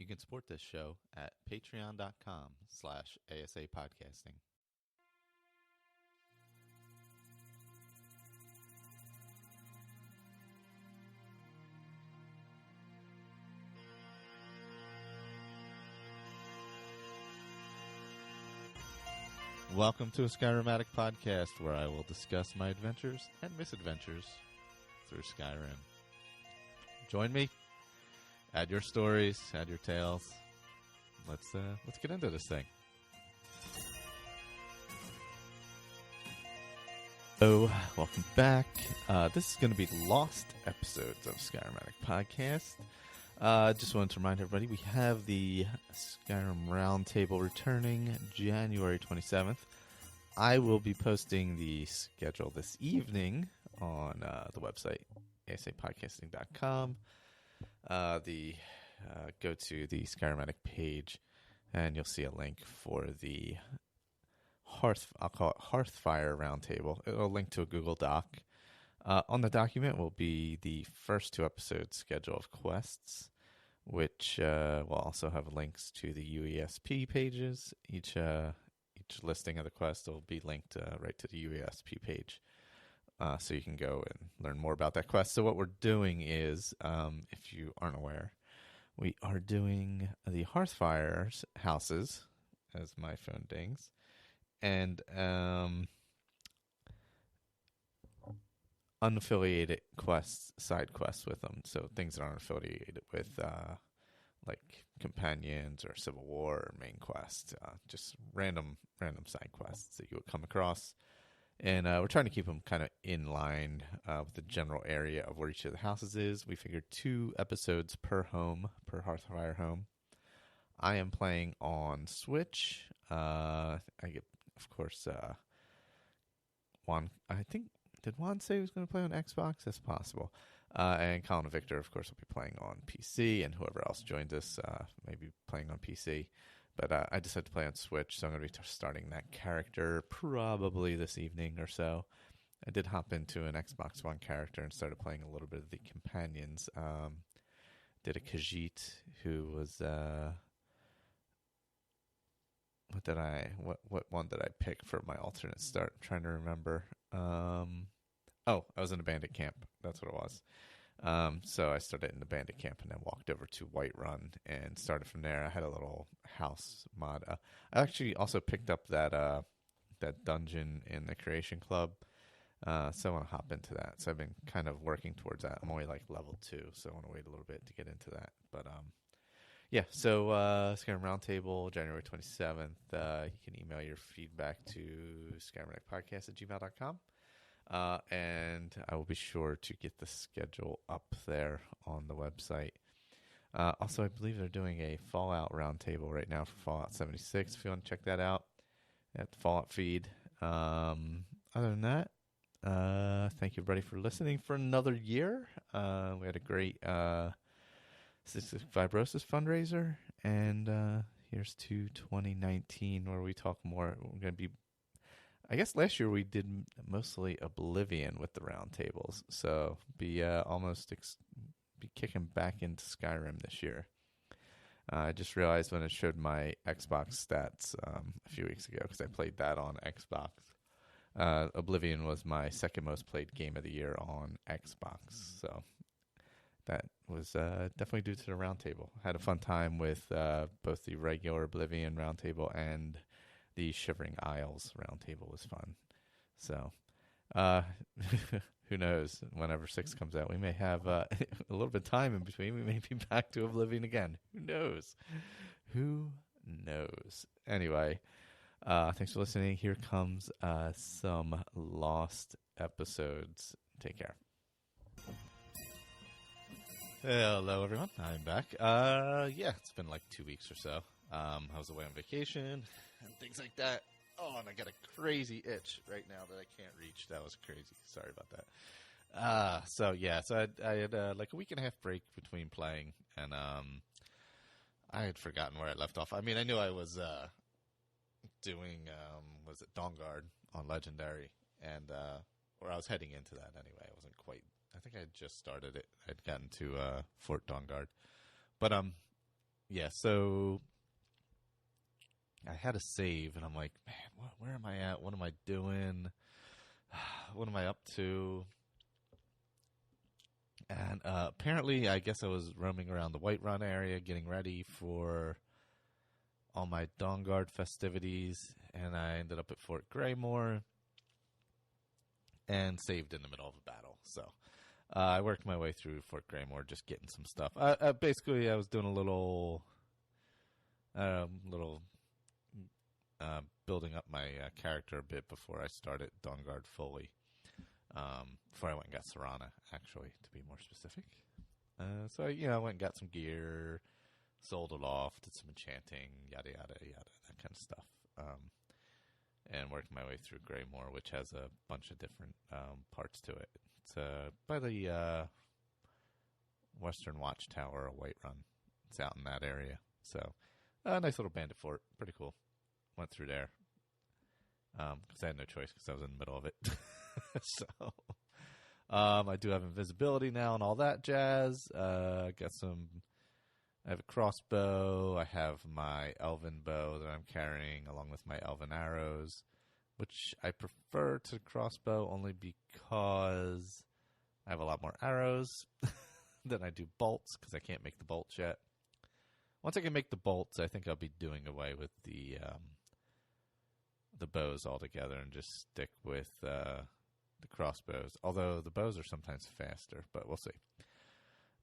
You can support this show at patreon.com/ASAPodcasting. Welcome to a Skyrim Addict podcast, where I will discuss my adventures and misadventures through Skyrim. Join me. Add your stories, add your tales. Let's get into this thing. So, welcome back. This is going to be the lost episodes of Skyrim Addict podcast. Just wanted to remind everybody, we have the Skyrim Roundtable returning January 27th. I will be posting the schedule this evening on the website, ASAPodcasting.com. Go to the Skyrim Addict page, and you'll see a link for the I'll call it Hearthfire Roundtable. It'll link to a Google Doc. On the document will be the first 2 episodes schedule of quests, which will also have links to the UESP pages. Each listing of the quest will be linked right to the UESP page, so you can go and learn more about that quest. So what we're doing is, if you aren't aware, we are doing the Hearthfire's houses, as my phone dings, and unaffiliated quests, side quests with them. So things that aren't affiliated with like companions or Civil War or main quests, just random side quests that you would come across. And we're trying to keep them kind of in line with the general area of where each of the houses is. We figured 2 episodes per Hearthfire home. I am playing on Switch. I get, of course, Juan, I think, did Juan say he was going to play on Xbox? That's possible. And Colin and Victor, of course, will be playing on PC, and whoever else joins us maybe playing on PC. But I decided to play on Switch, so I'm going to be starting that character probably this evening or so. I did hop into an Xbox One character and started playing a little bit of the companions. Did a Khajiit, who was... What one did I pick for my alternate start? I'm trying to remember. I was in a bandit camp. That's what it was. So I started in the bandit camp and then walked over to Whiterun and started from there. I had a little house mod. I actually also picked up that dungeon in the Creation Club. So I want to hop into that. So I've been kind of working towards that. I'm only like level 2, so I want to wait a little bit to get into that. But yeah, so Skyrim Roundtable, January 27th. You can email your feedback to skyrimbookclub.ca@gmail.com. And I will be sure to get the schedule up there on the website. Also, I believe they're doing a Fallout Roundtable right now for Fallout 76. If you want to check that out at the Fallout feed. Other than that, thank you everybody for listening for another year. We had a great... Cystic Fibrosis fundraiser, and here's to 2019, where we talk more. We're going to be, I guess last year we did mostly Oblivion with the roundtables, so be kicking back into Skyrim this year. I just realized when it showed my Xbox stats a few weeks ago, because I played that on Xbox. Oblivion was my second most played game of the year on Xbox, so that was definitely due to the roundtable. Had a fun time with both the regular Oblivion roundtable and the Shivering Isles roundtable was fun. So, who knows? Whenever 6 comes out, we may have a little bit of time in between. We may be back to Oblivion again. Who knows? Who knows? Anyway, thanks for listening. Here comes some lost episodes. Take care. Hello, everyone. I'm back. It's been like 2 weeks or so. I was away on vacation and things like that. Oh, and I got a crazy itch right now that I can't reach. That was crazy. Sorry about that. So I had like a week and a half break between playing, and I had forgotten where I left off. I mean, I knew I was doing was it Dawnguard on Legendary, and or I was heading into that anyway. I wasn't quite. I think I had just started it. I'd gotten to Fort Dawnguard. But yeah, so I had a save, and I'm like, man, where am I at? What am I doing? What am I up to? And apparently, I guess I was roaming around the Whiterun area, getting ready for all my Dawnguard festivities, and I ended up at Fort Greymore and saved in the middle of a battle. So I worked my way through Fort Greymore, just getting some stuff. Basically, I was doing a little building up my character a bit before I started Dawnguard fully. Before I went and got Serana, actually, to be more specific. So I went and got some gear, sold it off, did some enchanting, yada, yada, yada, that kind of stuff. And worked my way through Greymore, which has a bunch of different parts to it. It's by the Western Watchtower of Whiterun. It's out in that area. So, nice little bandit fort. Pretty cool. Went through there. Because I had no choice because I was in the middle of it. So, I do have invisibility now and all that jazz. I have a crossbow. I have my elven bow that I'm carrying along with my elven arrows, which I prefer to crossbow only because I have a lot more arrows than I do bolts because I can't make the bolts yet. Once I can make the bolts, I think I'll be doing away with the bows altogether and just stick with the crossbows. Although the bows are sometimes faster, but we'll see.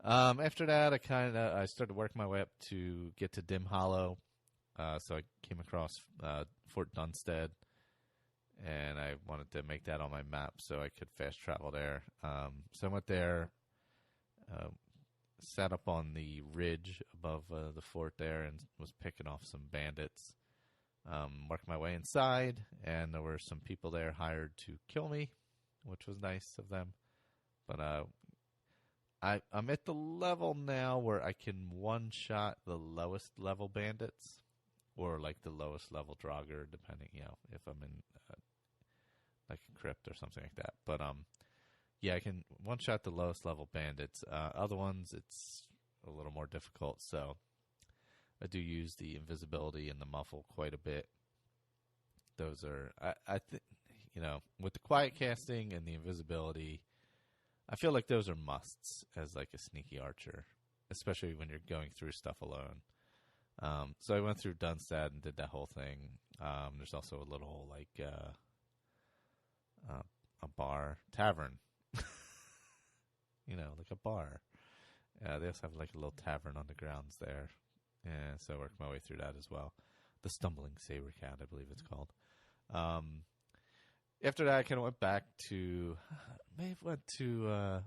After that, I started working my way up to get to Dim Hollow. So I came across Fort Dunstead, and I wanted to make that on my map so I could fast travel there. So I went there, sat up on the ridge above the fort there, and was picking off some bandits. Worked my way inside, and there were some people there hired to kill me, which was nice of them. But I'm at the level now where I can one-shot the lowest level bandits, or like the lowest level Draugr, depending, if I'm in like a crypt or something like that. But yeah, I can one-shot the lowest level bandits. Other ones, it's a little more difficult, so I do use the invisibility and the muffle quite a bit. Those are, I think, with the quiet casting and the invisibility, I feel like those are musts as like a sneaky archer, especially when you're going through stuff alone. So I went through Dunstead and did that whole thing. There's also a little like a tavern, like a bar. They also have like a little tavern on the grounds there. And so I worked my way through that as well. The Stumbling Saber Cat, I believe it's called. After that, I kind of went back to, I went to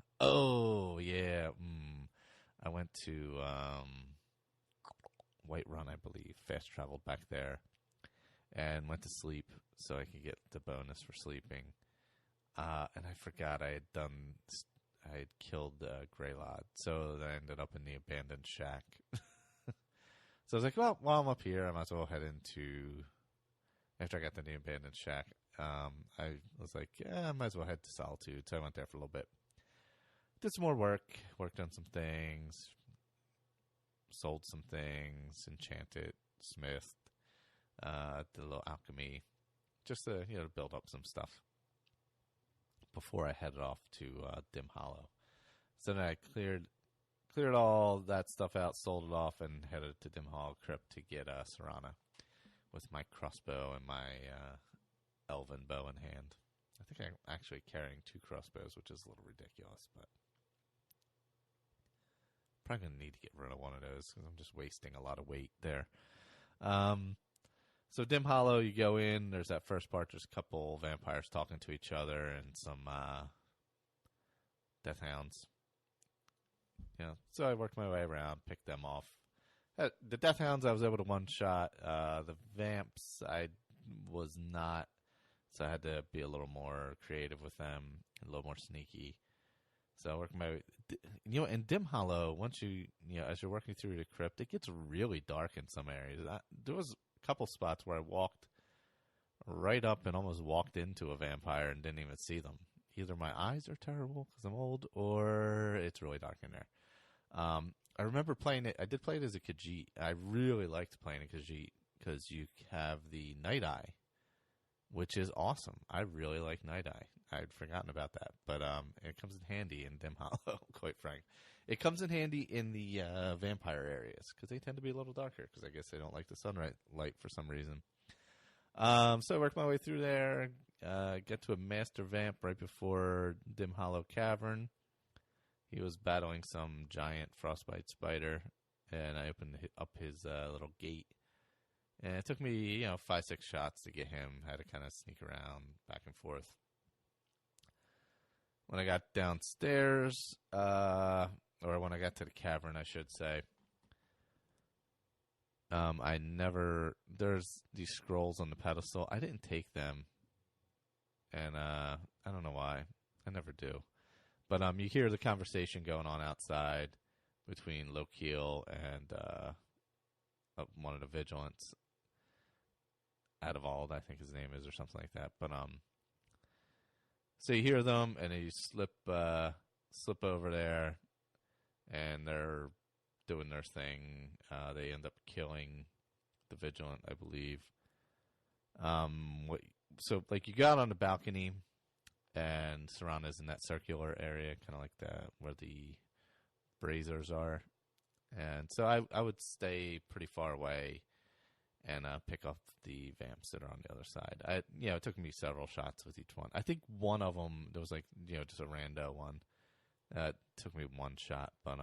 Whiterun, I believe. Fast traveled back there and went to sleep so I could get the bonus for sleeping. And I forgot I had killed Greylod, so I ended up in the abandoned shack. So I was like, well, while I'm up here, I might as well head after I got to the abandoned shack, I was like, I might as well head to Solitude. So I went there for a little bit. Did some more worked on some things, sold some things, enchanted, smithed, did a little alchemy, just to, build up some stuff before I headed off to Dim Hollow. So then I cleared all that stuff out, sold it off, and headed to Dim Hollow Crypt to get Serana with my crossbow and my elven bow in hand. I think I'm actually carrying 2 crossbows, which is a little ridiculous, but probably going to need to get rid of one of those because I'm just wasting a lot of weight there. So Dim Hollow, you go in, there's that first part, there's a couple vampires talking to each other and some death hounds. So I worked my way around, picked them off. The death hounds I was able to one-shot. The vamps I was not, so I had to be a little more creative with them, a little more sneaky. So I worked my way. In Dim Hollow, once as you're working through the crypt, it gets really dark in some areas. There was a couple spots where I walked right up and almost walked into a vampire and didn't even see them. Either my eyes are terrible because I'm old, or it's really dark in there. I remember playing it. I did play it as a Khajiit. I really liked playing a Khajiit because you have the Night Eye, which is awesome. I really like Night Eye. I'd forgotten about that, but it comes in handy in Dim Hollow. Quite frank, it comes in handy in the vampire areas because they tend to be a little darker. Because I guess they don't like the sunlight light for some reason. So I worked my way through there. Get to a master vamp right before Dim Hollow Cavern. He was battling some giant frostbite spider, and I opened up his little gate. And it took me, 5-6 shots to get him. Had to kind of sneak around back and forth. When I got downstairs, or when I got to the cavern, I should say, there's these scrolls on the pedestal. I didn't take them. And I don't know why. I never do. But you hear the conversation going on outside between Lokil and one of the vigilants. Adavold, I think his name is, or something like that. But so you hear them, and you slip over there, and they're doing their thing. They end up killing the vigilant, I believe. So you got on the balcony, and Serana's in that circular area, kind of like where the braziers are. And so I would stay pretty far away and pick up the vamps that are on the other side. It took me several shots with each one. I think one of them, there was just a rando one. Took me one shot. But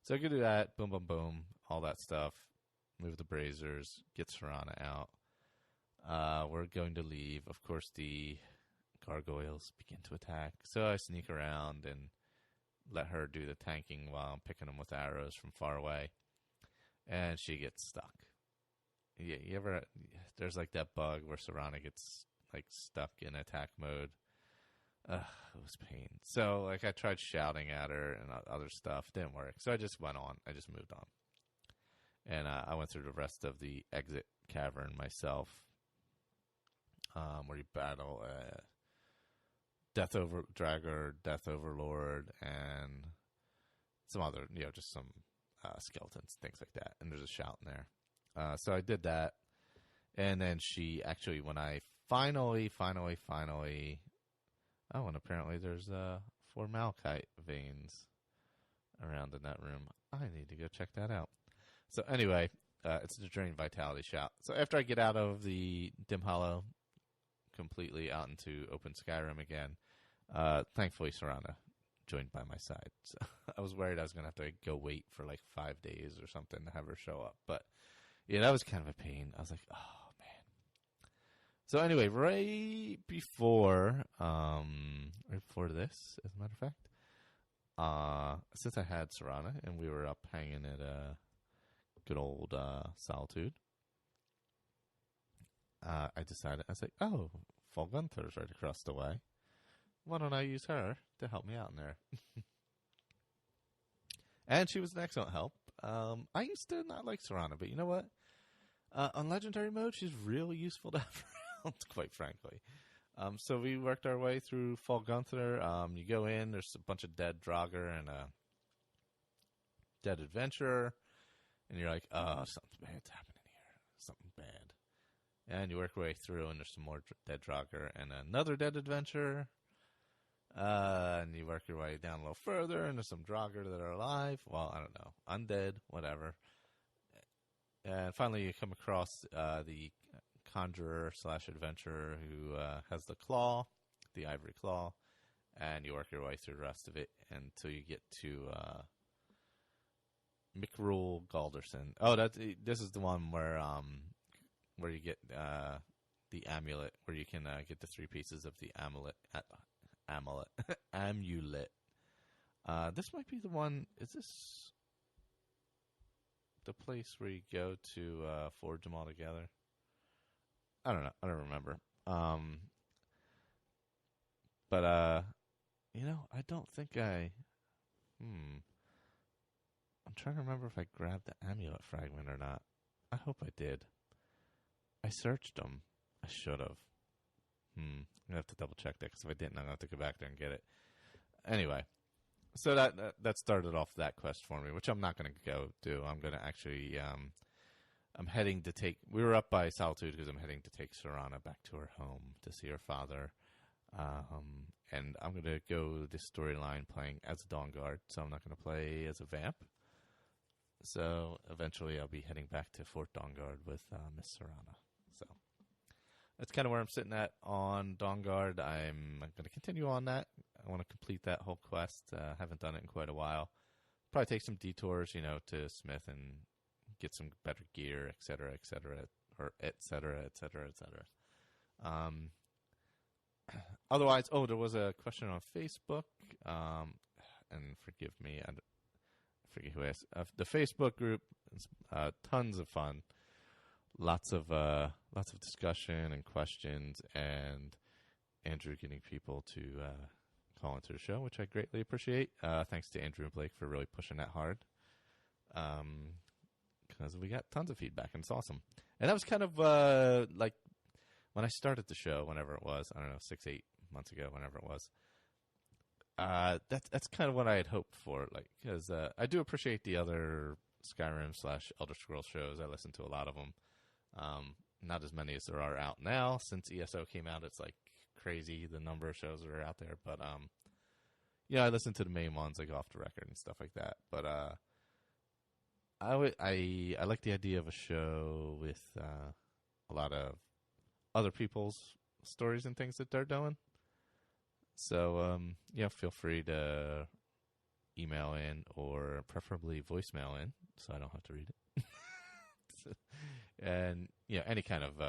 so I could do that. Boom, boom, boom. All that stuff. Move the braziers. Get Serana out. We're going to leave. Of course, the gargoyles begin to attack. So I sneak around and let her do the tanking while I'm picking them with arrows from far away. And she gets stuck. Yeah, there's that bug where Serana gets stuck in attack mode. It was pain. So I tried shouting at her and other stuff. Didn't work. So I just went on. I just moved on. And I went through the rest of the exit cavern myself, where you battle Death Dragger, Death Overlord, and some other, just some skeletons, things like that. And there's a shout in there. So I did that. And then she actually, when I finally, oh, and apparently there's 4 malachite veins around in that room. I need to go check that out. So anyway, it's the Drain Vitality shout. So after I get out of the Dim Hollow, completely out into open Skyrim again, thankfully Serana joined by my side. So I was worried I was going to have to go wait for 5 days or something to have her show up. But yeah, that was kind of a pain. I was like, oh, man. So anyway, right before this, as a matter of fact, since I had Serana and we were up hanging at good old Solitude, I decided, I was like, oh, Fall Gunther's right across the way. Why don't I use her to help me out in there? And she was an excellent help. I used to not like Serana, but you know what? On Legendary mode, she's really useful to have around, quite frankly. So we worked our way through Fall Gunther. You go in, there's a bunch of dead Draugr and a dead adventurer. And you're like, oh, something bad's happening here. Something bad. And you work your way through, and there's some more dead Draugr and another dead adventurer. And you work your way down a little further, and there's some Draugr that are alive. Well, I don't know. Undead, whatever. And finally, you come across the conjurer / adventurer who has the claw, the ivory claw. And you work your way through the rest of it until you get to Mikrul Galderson. Oh, this is the one where you get the amulet, where you can get the 3 pieces of the amulet. Amulet. This might be the one. Is this the place where you go to forge them all together? I don't know. I don't remember. But I don't think I. I'm trying to remember if I grabbed the amulet fragment or not. I hope I did. I searched them. I should have. I'm going to have to double check that, because if I didn't, I'm going to have to go back there and get it. Anyway, So that started off that quest for me, which I'm not going to go do. I'm going to actually I'm heading to take. We were up by Solitude because I'm heading to take Serana back to her home to see her father. And I'm going to go this storyline playing as a Dawn Guard, so I'm not going to play as a vamp. So eventually I'll be heading back to Fort Dawn Guard with Miss Serana. So that's kind of where I'm sitting at on Dawn Guard. I'm going to continue on that. I want to complete that whole quest. Haven't done it in quite a while. Probably take some detours, to Smith and get some better gear, et cetera, or et cetera, et cetera, et cetera. Otherwise, there was a question on Facebook, and forgive me, I forget who asked. The Facebook group, tons of fun, lots of discussion and questions, and Andrew getting people to call into the show, which I greatly appreciate. Thanks to Andrew and Blake for really pushing that hard, because we got tons of feedback, and it's awesome. And that was kind of like when I started the show, whenever it was, I don't know, 6-8 months ago, whenever it was. That's kind of what I had hoped for, because I do appreciate the other Skyrim/Elder Scrolls shows. I listen to a lot of them. Not as many as there are out now. Since ESO came out, it's like crazy the number of shows that are out there. But I listen to the main ones, like Off the Record and stuff like that. But I like the idea of a show with a lot of other people's stories and things that they're doing. So, feel free to email in or preferably voicemail in so I don't have to read it. And, any kind of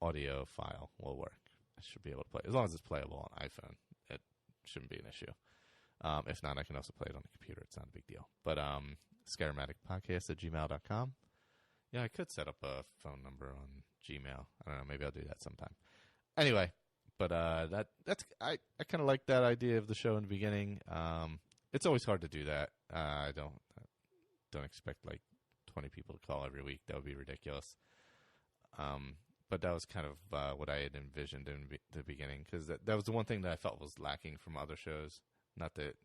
audio file will work. I should be able to play. As long as it's playable on iPhone, it shouldn't be an issue. If not, I can also play it on the computer. It's not a big deal. But skyrim.addictpodcast@gmail.com. Yeah, I could set up a phone number on Gmail. I don't know. Maybe I'll do that sometime. Anyway. But that's I kind of like that idea of the show in the beginning. It's always hard to do that. I don't expect like 20 people to call every week. That would be ridiculous. But that was kind of what I had envisioned in the beginning, because that was the one thing that I felt was lacking from other shows. Not that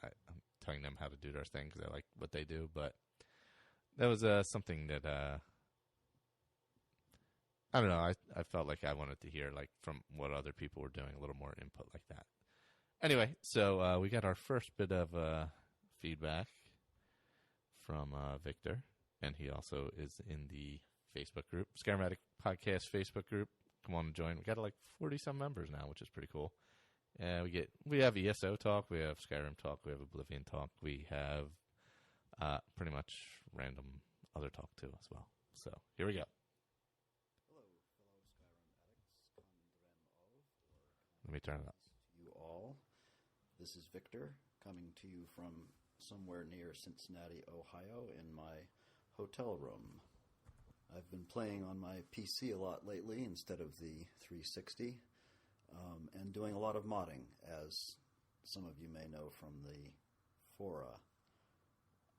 I'm telling them how to do their thing because I like what they do, but that was something that. I don't know. I felt like I wanted to hear from what other people were doing, a little more input like that. Anyway, so we got our first bit of feedback from Victor, and he also is in the Facebook group, Skyrim Addict Podcast Facebook group. Come on and join. We got 40-some members now, which is pretty cool. We have ESO talk, we have Skyrim talk, we have Oblivion talk, we have pretty much random other talk too as well. So here we go. Let me turn it up. You all. This is Victor coming to you from somewhere near Cincinnati, Ohio, in my hotel room. I've been playing on my PC a lot lately instead of the 360, and doing a lot of modding, as some of you may know from the fora.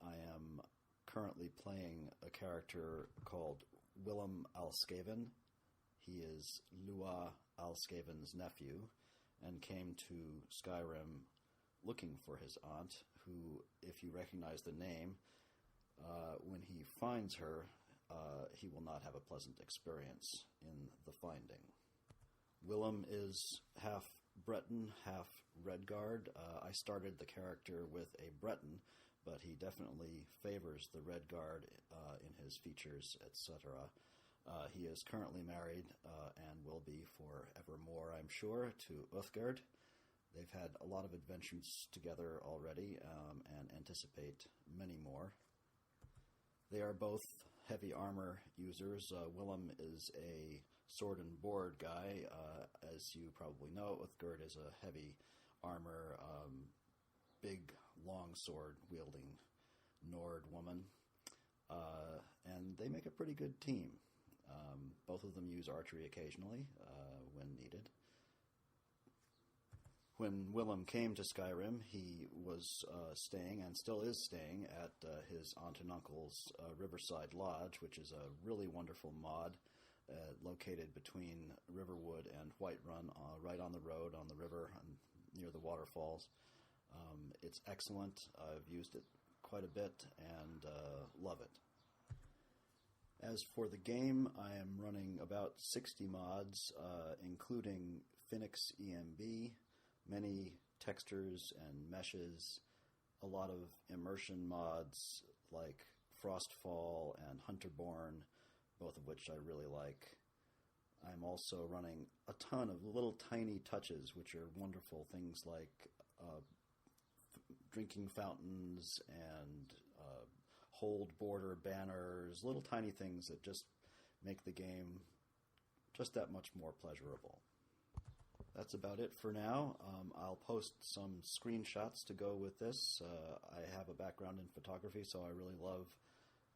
I am currently playing a character called Willem Alskaven. He is Lua Alskaven's nephew, and came to Skyrim looking for his aunt, who, if you recognize the name, when he finds her, he will not have a pleasant experience in the finding. Willem is half Breton, half Redguard. I started the character with a Breton, but he definitely favors the Redguard in his features, etc. He is currently married and will be forevermore, I'm sure, to Uthgard. They've had a lot of adventures together already and anticipate many more. They are both heavy armor users. Willem is a sword and board guy. As you probably know, Uthgard is a heavy armor, big, long sword wielding Nord woman. And they make a pretty good team. Both of them use archery occasionally when needed. When Willem came to Skyrim, he was staying, and still is staying, at his aunt and uncle's Riverside Lodge, which is a really wonderful mod located between Riverwood and Whiterun, right on the road, on the river, near the waterfalls. It's excellent. I've used it quite a bit and love it. As for the game, I am running about 60 mods, including Phoenix EMB, many textures and meshes, a lot of immersion mods like Frostfall and Hunterborn, both of which I really like. I'm also running a ton of little tiny touches, which are wonderful things like drinking fountains and hold border banners, little tiny things that just make the game just that much more pleasurable. That's about it for now. I'll post some screenshots to go with this. I have a background in photography, so I really love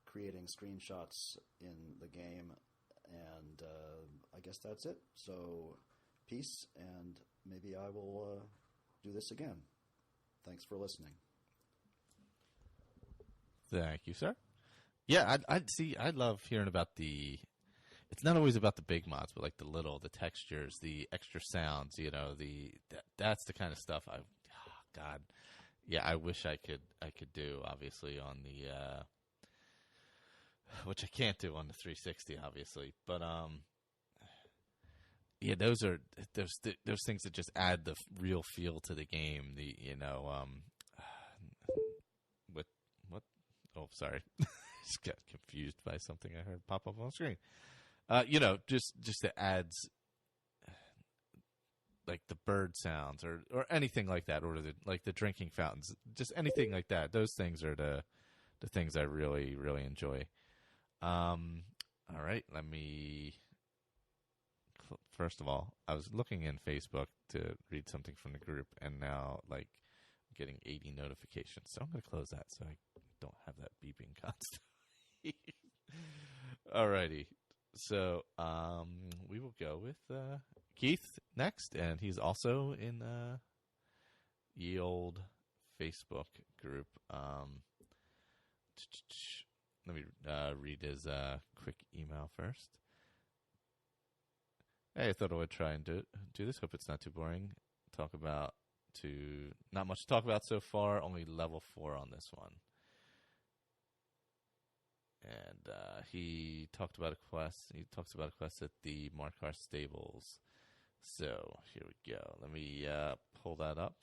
creating screenshots in the game. And I guess that's it. So peace, and maybe I will do this again. Thanks for listening. Thank you, sir. Yeah, I love hearing about it's not always about the big mods, but like the textures, the extra sounds, that's the kind of stuff God. Yeah, I wish I could do, obviously, on the which I can't do on the 360, obviously. But yeah, those things that just add the real feel to the game. What? Oh, sorry, just got confused by something I heard pop up on the screen. Just it adds like the bird sounds or anything like that, or the drinking fountains, just anything like that. Those things are the things I really, really enjoy. All right, let me. First of all, I was looking in Facebook to read something from the group, and now I'm getting 80 notifications. So I'm going to close that so I don't have that beeping constantly. All righty. So we will go with Keith next, and he's also in ye old Facebook group. Let me read his quick email first. Hey, I thought I would try and do this. Hope it's not too boring. Not much to talk about so far. Only level 4 on this one. And he talks about a quest at the Markar Stables. So here we go. Let me pull that up.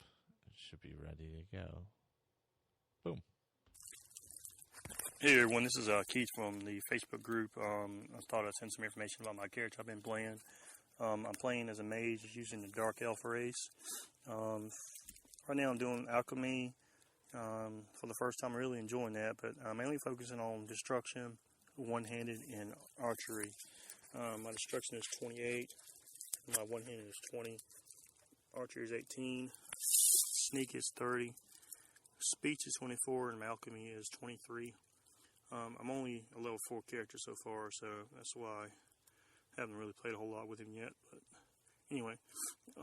It should be ready to go. Boom. Hey everyone, this is Keith from the Facebook group. I thought I'd send some information about my character I've been playing. I'm playing as a mage using the Dark Elf race. Right now I'm doing alchemy. For the first time, I'm really enjoying that, but I'm mainly focusing on destruction, one-handed, and archery. My destruction is 28, my one-handed is 20, archery is 18, sneak is 30, speech is 24, and my alchemy is 23. I'm only a level 4 character so far, so that's why I haven't really played a whole lot with him yet. But anyway,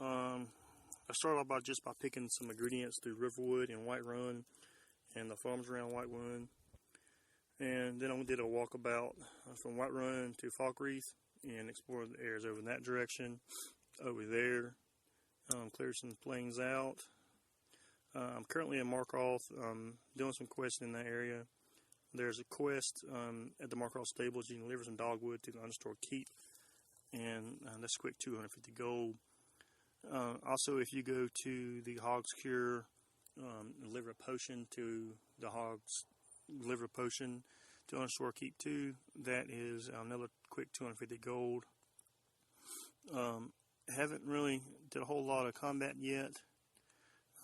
I started off by picking some ingredients through Riverwood and Whiterun and the farms around Whiterun. And then I did a walkabout from Whiterun to Falkreath and explored the areas over in that direction. Over there, cleared some plains out. I'm currently in Markoth, doing some quests in that area. There's a quest at the Markoth Stables. You can deliver some dogwood to the unstored keep, and that's quick 250 gold. Also, if you go to the Hog's Cure, deliver a potion to the Hog's, deliver a potion to Unstored Keep 2, that is another quick 250 gold. Haven't really did a whole lot of combat yet,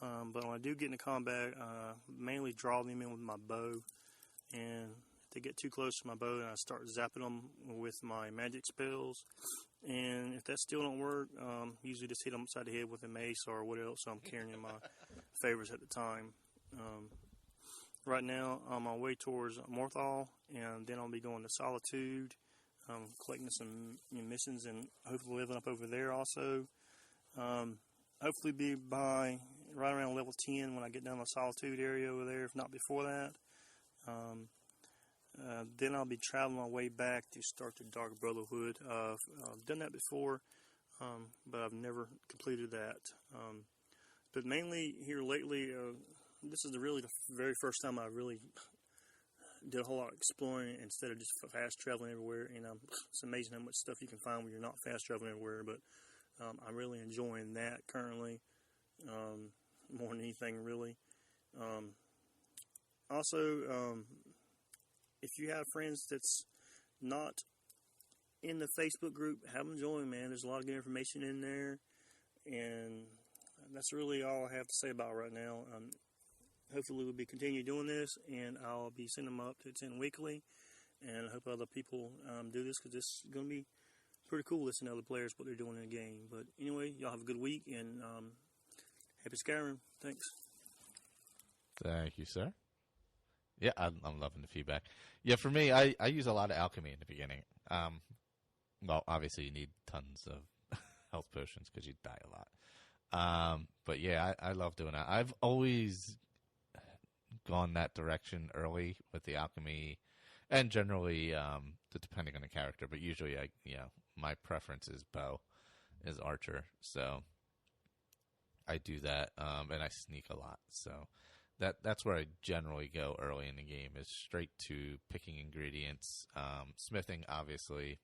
but when I do get into combat, mainly draw them in with my bow, and if they get too close to my bow, and I start zapping them with my magic spells. And if that still don't work, usually just hit them upside the head with a mace or what else I'm carrying in my favors at the time. Right now, I'm on my way towards Morthal, and then I'll be going to Solitude, collecting some missions and hopefully living up over there also. Hopefully be by right around level 10 when I get down to the Solitude area over there, if not before that. Then I'll be traveling my way back to start the Dark Brotherhood. I've done that before, but I've never completed that. But mainly here lately, this is really the very first time I really did a whole lot of exploring instead of just fast traveling everywhere. And it's amazing how much stuff you can find when you're not fast traveling everywhere. But I'm really enjoying that currently, more than anything really. Also, if you have friends that's not in the Facebook group, have them join, man. There's a lot of good information in there, and that's really all I have to say about it right now. Hopefully we'll be continue doing this, and I'll be sending them up to 10 weekly, and I hope other people do this, because this is going to be pretty cool listening to other players, what they're doing in the game. But anyway, y'all have a good week, and happy Skyrim. Thanks. Thank you, sir. Yeah, I'm loving the feedback. Yeah, for me, I use a lot of alchemy in the beginning. Well, obviously you need tons of health potions because you die a lot. But yeah, I love doing that. I've always gone that direction early with the alchemy, and generally, depending on the character. But usually, my preference is bow, is archer. So I do that, and I sneak a lot. So that's where I generally go early in the game, is straight to picking ingredients, smithing, obviously,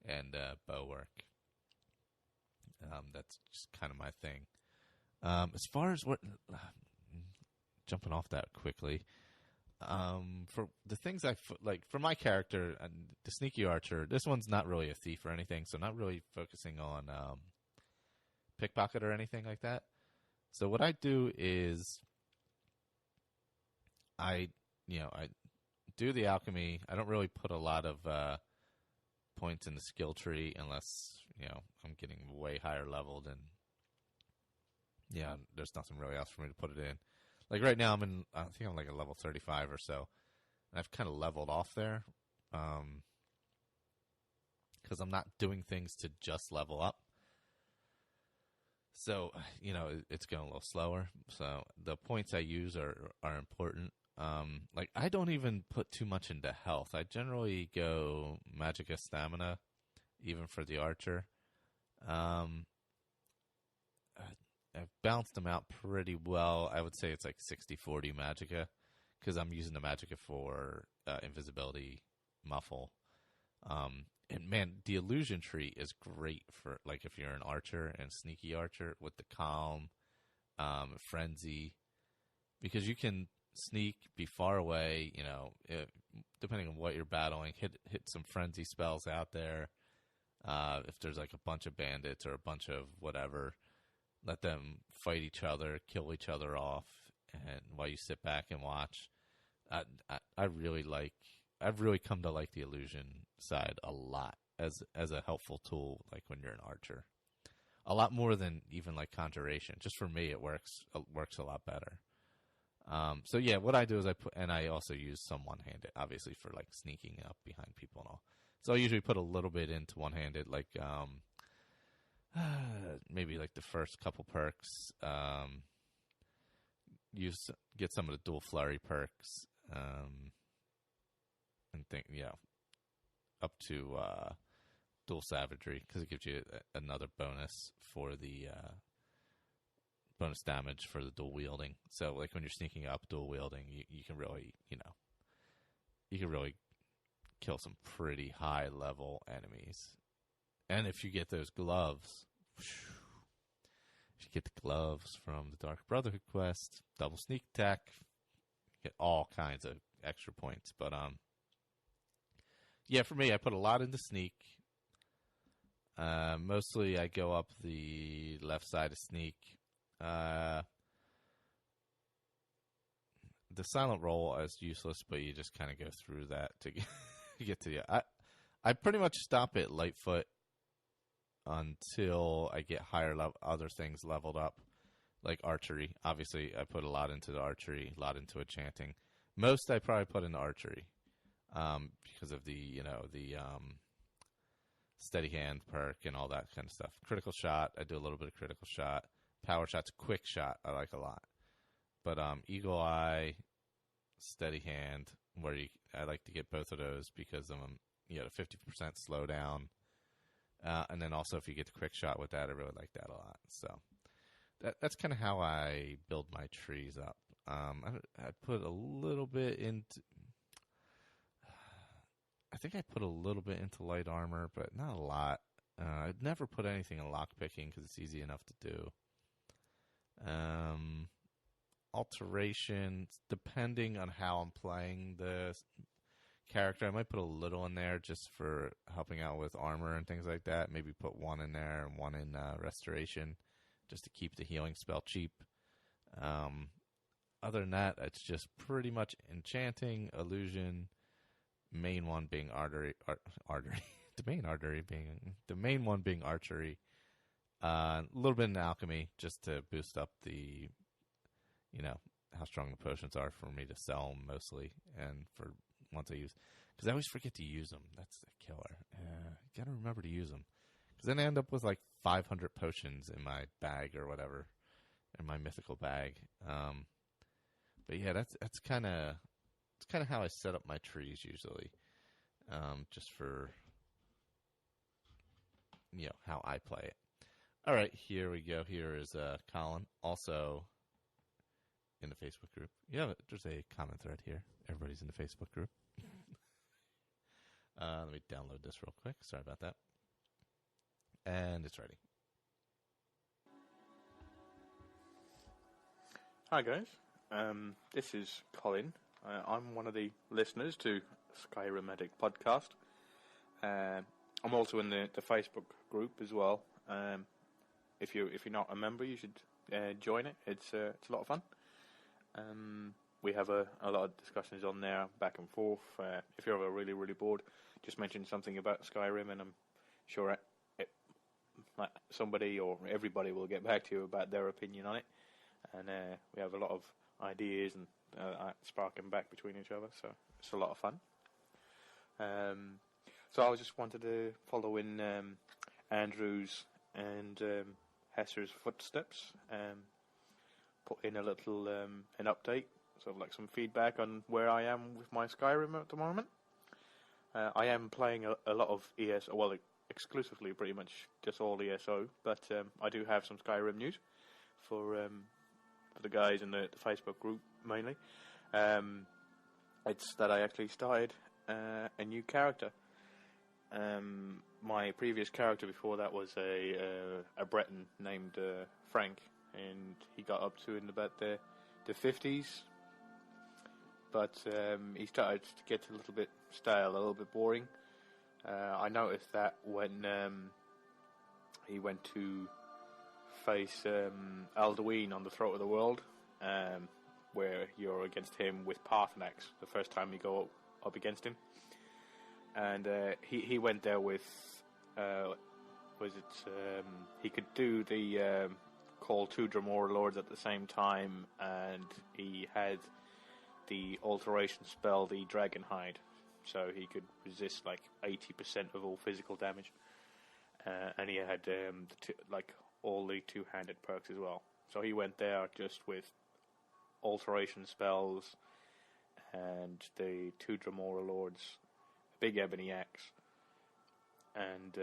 and bow work. That's just kind of my thing. As far as what, jumping off that quickly, for the things like for my character, the sneaky archer, this one's not really a thief or anything, so not really focusing on pickpocket or anything like that. So what I do is I do the alchemy. I don't really put a lot of points in the skill tree unless, I'm getting way higher leveled, and there's nothing really else for me to put it in. Like right now I think I'm like a level 35 or so. And I've kind of leveled off there because I'm not doing things to just level up. So, it's going a little slower. So the points I use are important. Like I don't even put too much into health. I generally go magicka stamina, even for the archer. I've balanced them out pretty well. I would say it's like 60-40 magicka, because I'm using the magicka for invisibility, muffle. And man, the illusion tree is great for like if you're an archer and sneaky archer with the calm, frenzy, because you can sneak, be far away, depending on what you're battling, hit some frenzy spells out there. If there's like a bunch of bandits or a bunch of whatever, let them fight each other, kill each other off, and while you sit back and watch. I've really come to like the illusion side a lot as a helpful tool, like when you're an archer, a lot more than even like conjuration. Just for me, it works a lot better. So yeah, what I do is I also use some one-handed, obviously, for like sneaking up behind people and all. So I usually put a little bit into one-handed, like maybe like the first couple perks. Get some of the dual flurry perks, and think up to dual savagery, because it gives you another bonus for the bonus damage for the dual wielding. So like when you're sneaking up dual wielding, you can really kill some pretty high level enemies. And if you get those gloves, if you get the gloves from the Dark Brotherhood quest, double sneak attack, get all kinds of extra points. But yeah, for me, I put a lot into sneak. Mostly I go up the left side of sneak. The silent roll is useless, but you just kind of go through that to get to you. I pretty much stop at Lightfoot until I get higher level, other things leveled up, like archery. Obviously, I put a lot into the archery, a lot into enchanting. Most I probably put into archery, because of the steady hand perk and all that kind of stuff. Critical shot, I do a little bit of critical shot. Power shot's quick shot, I like a lot. But eagle eye, steady hand, I like to get both of those because of them. 50% slowdown. And then also if you get the quick shot with that, I really like that a lot. So that's kind of how I build my trees up. I put a little bit into. I think I put a little bit into light armor, but not a lot. I'd never put anything in lockpicking because it's easy enough to do. Alterations, depending on how I'm playing the character, I might put a little in there just for helping out with armor and things like that. Maybe put one in there and one in restoration, just to keep the healing spell cheap. Other than that, it's just pretty much enchanting, illusion, main one being artery. The main one being archery. A little bit in alchemy just to boost up the, how strong the potions are for me to sell them mostly, and for once I use, because I always forget to use them. That's the killer. Gotta remember to use them, because then I end up with like 500 potions in my bag or whatever, in my mythical bag. But yeah, that's kind of how I set up my trees usually, just for how I play it. All right, here we go. Here is Colin, also in the Facebook group. Yeah, there's a comment thread here. Everybody's in the Facebook group. Let me download this real quick. Sorry about that. And it's ready. Hi guys, this is Colin. I'm one of the listeners to Skyrim Addict podcast. I'm also in the Facebook group as well. If you're not a member, you should join it. It's a lot of fun. We have a lot of discussions on there, back and forth. If you're ever really, really bored, just mention something about Skyrim, and I'm sure somebody or everybody will get back to you about their opinion on it. And we have a lot of ideas and sparking back between each other, so it's a lot of fun. So I just wanted to follow in Andrew's and Hesser's footsteps, put in a little an update, sort of like some feedback on where I am with my Skyrim at the moment. I am playing a lot of ESO, well, exclusively pretty much just all ESO, but I do have some Skyrim news for the guys in the Facebook group mainly. It's that I actually started a new character. My previous character before that was a Breton named Frank, and he got up to in about the 50s, but he started to get a little bit stale, a little bit boring. I noticed that when he went to face Alduin on the Throat of the World, where you're against him with Paarthurnax the first time you go up against him. And he went there with, he could do the call 2 Dremora Lords at the same time, and he had the alteration spell, the Dragonhide, so he could resist like 80% of all physical damage. And he had all the two-handed perks as well. So he went there just with alteration spells and the 2 Dremora Lords, big ebony axe, and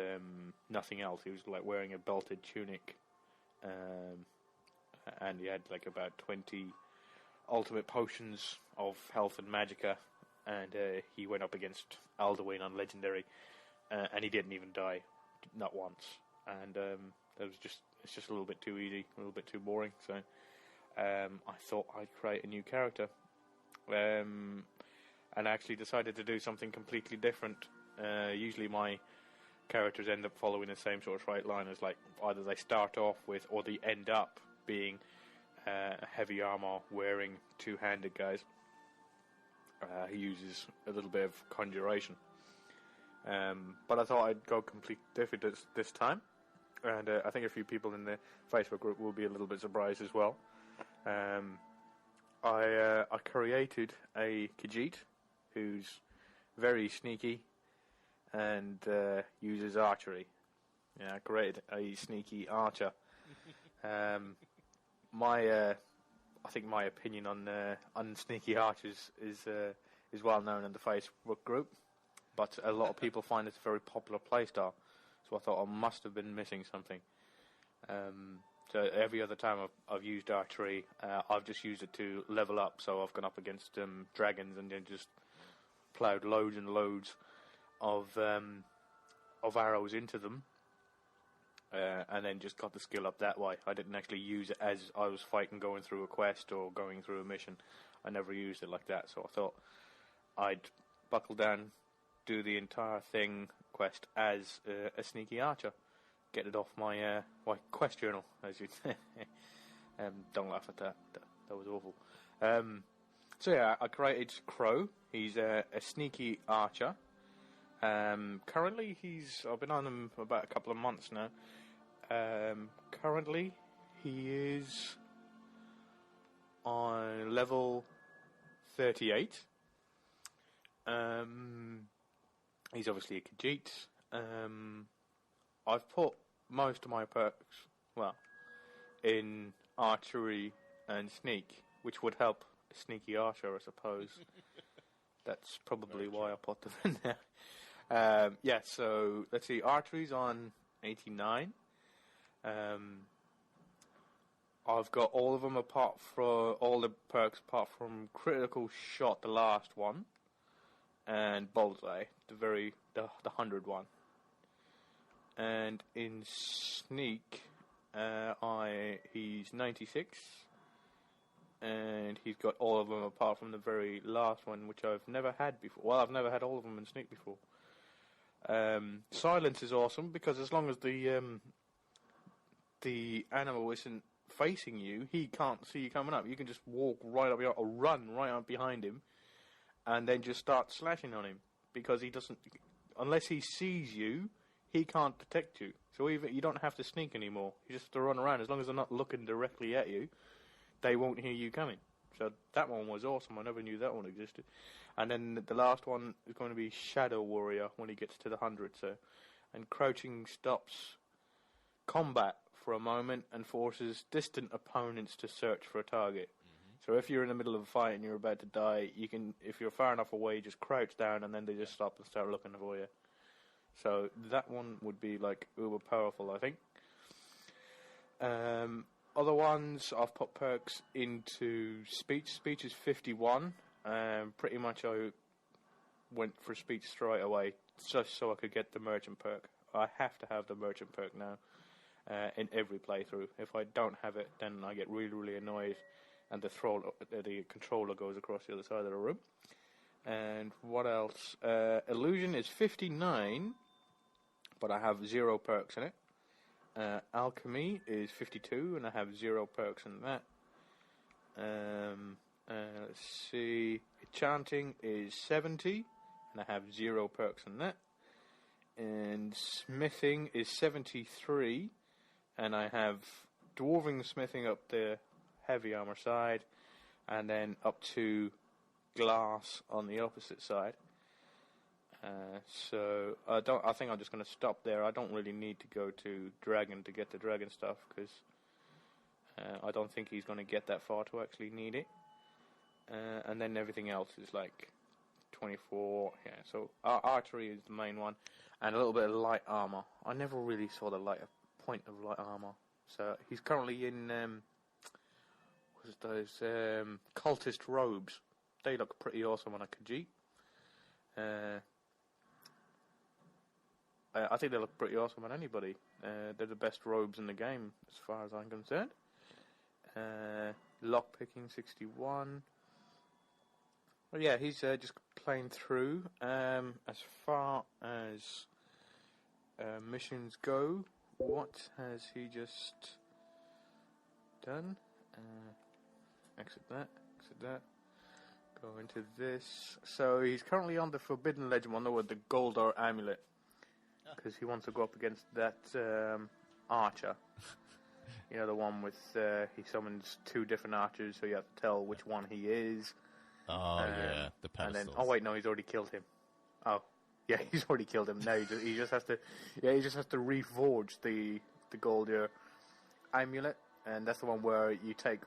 nothing else. He was like wearing a belted tunic, and he had like about 20 ultimate potions of health and magicka, and he went up against Alduin on legendary, and he didn't even die, not once. And it's just a little bit too easy, a little bit too boring. So I thought I'd create a new character. And I actually decided to do something completely different. Usually my characters end up following the same sort of straight line as, like, either they start off with or they end up being heavy armor wearing two-handed guys who uses a little bit of conjuration. But I thought I'd go completely different this time, and I think a few people in the Facebook group will be a little bit surprised as well. I created a Khajiit who's very sneaky and uses archery. Yeah, I created a sneaky archer. I think my opinion on sneaky archers is well known in the Facebook group, but a lot of people find it's a very popular playstyle. So I thought I must have been missing something. So every other time I've used archery, I've just used it to level up. So I've gone up against dragons and then just ploughed loads and loads of arrows into them, and then just got the skill up that way. I didn't actually use it as I was fighting, going through a quest or going through a mission. I never used it like that. So I thought I'd buckle down, do the entire quest as a sneaky archer. Get it off my quest journal, as you'd say. Don't laugh at that. That was awful. So yeah, I created Crow. He's a sneaky archer. Currently, I've been on him for about a couple of months now. Currently, he is on level 38. He's obviously a Khajiit. I've put most of my perks, in archery and sneak, which would help a sneaky archer, I suppose. That's probably why I put them in there. So let's see. Archery's on 89. I've got all of them apart from all the perks apart from critical shot, the last one, and bullseye, the 100 one. And in sneak, he's 96, and he's got all of them apart from the very last one, which I've never had before. Well, I've never had all of them in sneak before. Silence is awesome because as long as the animal isn't facing you, he can't see you coming up. You can just walk right up or run right up behind him, and then just start slashing on him because he doesn't. Unless he sees you, he can't detect you. So even you don't have to sneak anymore. You just have to run around. As long as they're not looking directly at you, they won't hear you coming. So that one was awesome. I never knew that one existed. And then the last one is going to be Shadow Warrior when he gets to the 100. And crouching stops combat for a moment and forces distant opponents to search for a target. So if you're in the middle of a fight and you're about to die, you can, if you're far enough away, just crouch down and then they just stop and start looking for you. So that one would be like uber powerful, I think. Other ones, I've put perks into speech. Speech is 51. Pretty much I went for speech straight away just so I could get the merchant perk. I have to have the merchant perk now in every playthrough. If I don't have it, then I get really, really annoyed and the controller goes across the other side of the room. And what else? Illusion is 59, but I have 0 perks in it. Alchemy is 52, and I have 0 perks in that. Let's see. Enchanting is 70, and I have 0 perks in that. And smithing is 73, and I have dwarven smithing up the heavy armor side, and then up to glass on the opposite side. So I think I'm just going to stop there. I don't really need to go to dragon to get the dragon stuff because I don't think he's going to get that far to actually need it. And then everything else is like 24. Yeah, so archery is the main one, and a little bit of light armor. I never really saw the point of light armor. So he's currently in those cultist robes. They look pretty awesome on a Khajiit. I think they look pretty awesome on anybody. They're the best robes in the game, as far as I'm concerned. Lockpicking 61. Well, yeah, he's just playing through. As far as missions go, what has he just done? Exit that. Go into this. So he's currently on the Forbidden Legend one with the Goldar amulet. Because he wants to go up against that archer. You know, the one with, he summons 2 different archers, so you have to tell which one he is. Oh, yeah, the pedestals. And then, oh wait, no, he's already killed him. Oh, yeah, he's already killed him. No, he just has to, reforge the Goldar amulet. And that's the one where you take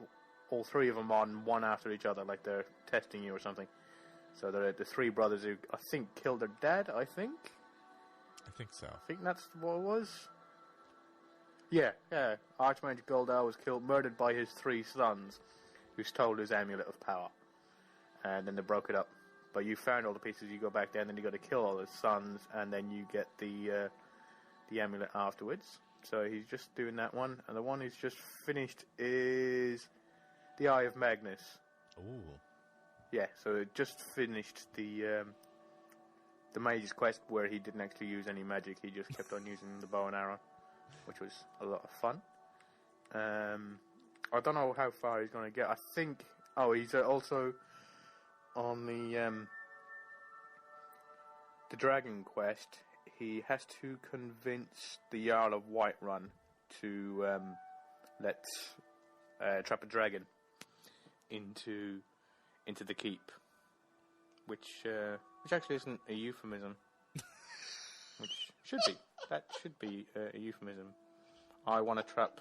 all 3 of them on one after each other, like they're testing you or something. So they're the 3 brothers who, I think, killed their dad, I think. I think so. I think that's what it was. Yeah. Archmage Goldar was murdered by his 3 sons, who stole his amulet of power. And then they broke it up. But you found all the pieces, you go back there, and then you got to kill all his sons, and then you get the amulet afterwards. So he's just doing that one. And the one he's just finished is the Eye of Magnus. Ooh. Yeah, so it just finished the Mage's Quest, where he didn't actually use any magic. He just kept on using the bow and arrow, which was a lot of fun. I don't know how far he's going to get. I think... Oh, he's also on the Dragon Quest. He has to convince the Jarl of Whiterun to let trap a dragon into the keep, which actually isn't a euphemism. Which should be. That should be a euphemism. I want to trap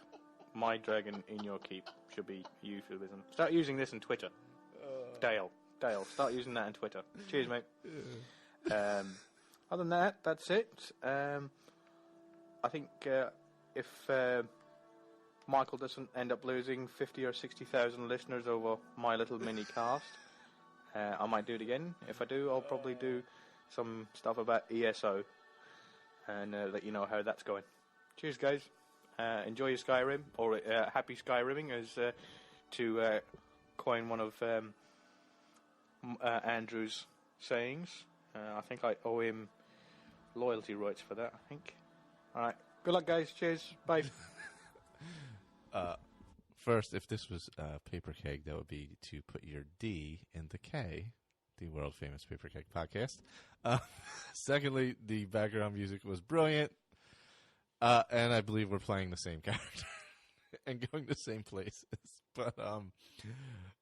my dragon in your keep. Should be a euphemism. Start using this in Twitter. Dale, start using that in Twitter. Cheers, mate. Other than that, that's it. I think if Michael doesn't end up losing 50 or 60,000 listeners over my little mini cast, I might do it again. If I do, I'll probably do some stuff about ESO and let you know how that's going. Cheers, guys. Enjoy your Skyrim, or happy Skyrimming, as to coin one of Andrew's sayings. I think I owe him loyalty rights for that, I think. Alright, good luck, guys. Cheers. Bye. First, if this was Paper Keg, that would be to put your D in the K, the world famous Paper Keg podcast. Secondly, the background music was brilliant, and I believe we're playing the same character and going to the same places. But that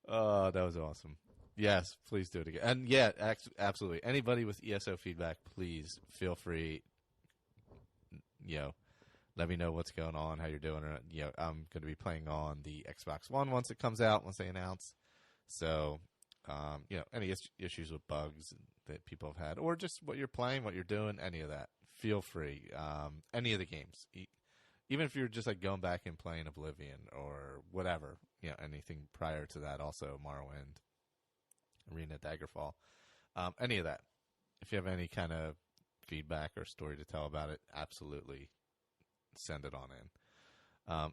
was awesome. Yes, please do it again. And yeah, absolutely. Anybody with ESO feedback, please feel free. Let me know what's going on, how you're doing. I'm going to be playing on the Xbox One once it comes out, once they announce. So, any issues with bugs that people have had, or just what you're playing, what you're doing, any of that, feel free. Any of the games, even if you're just like going back and playing Oblivion or whatever, anything prior to that, also Morrowind, Arena, Daggerfall, any of that. If you have any kind of feedback or story to tell about it, absolutely send it on in.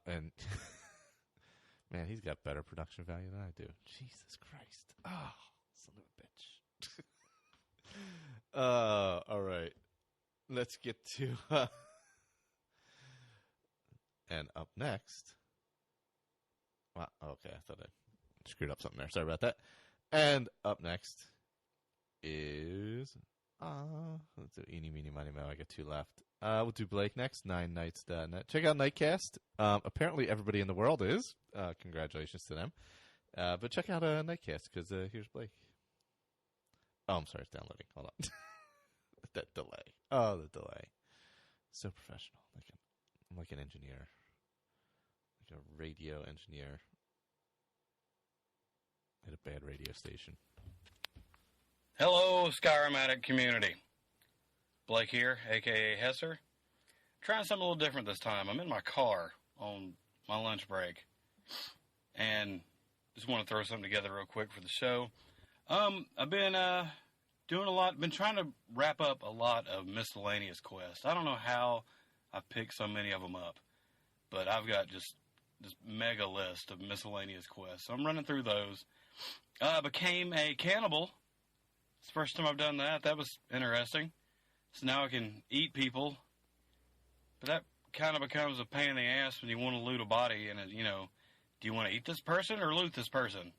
And man, he's got better production value than I do. Jesus Christ. Oh, son of a bitch. All right. Let's get to and up next. Wow, okay, I thought I screwed up something there. Sorry about that. And up next is let's do eeny, meeny, miny, moe. I got 2 left. We'll do Blake next, 9nights.net. Check out Nightcast. Apparently everybody in the world is. Congratulations to them. But check out Nightcast, because here's Blake. Oh, I'm sorry, it's downloading. Hold on. That delay. Oh, the delay. So professional. I'm like an engineer. Like a radio engineer at a bad radio station. Hello, Skyrim Addict community. Blake here, a.k.a. Hesser. Trying something a little different this time. I'm in my car on my lunch break. And just want to throw something together real quick for the show. I've been doing a lot, been trying to wrap up a lot of miscellaneous quests. I don't know how I picked so many of them up, but I've got just this mega list of miscellaneous quests. So I'm running through those. Became a cannibal. It's the first time I've done that. That was interesting. So now I can eat people. But that kind of becomes a pain in the ass when you want to loot a body. And, do you want to eat this person or loot this person?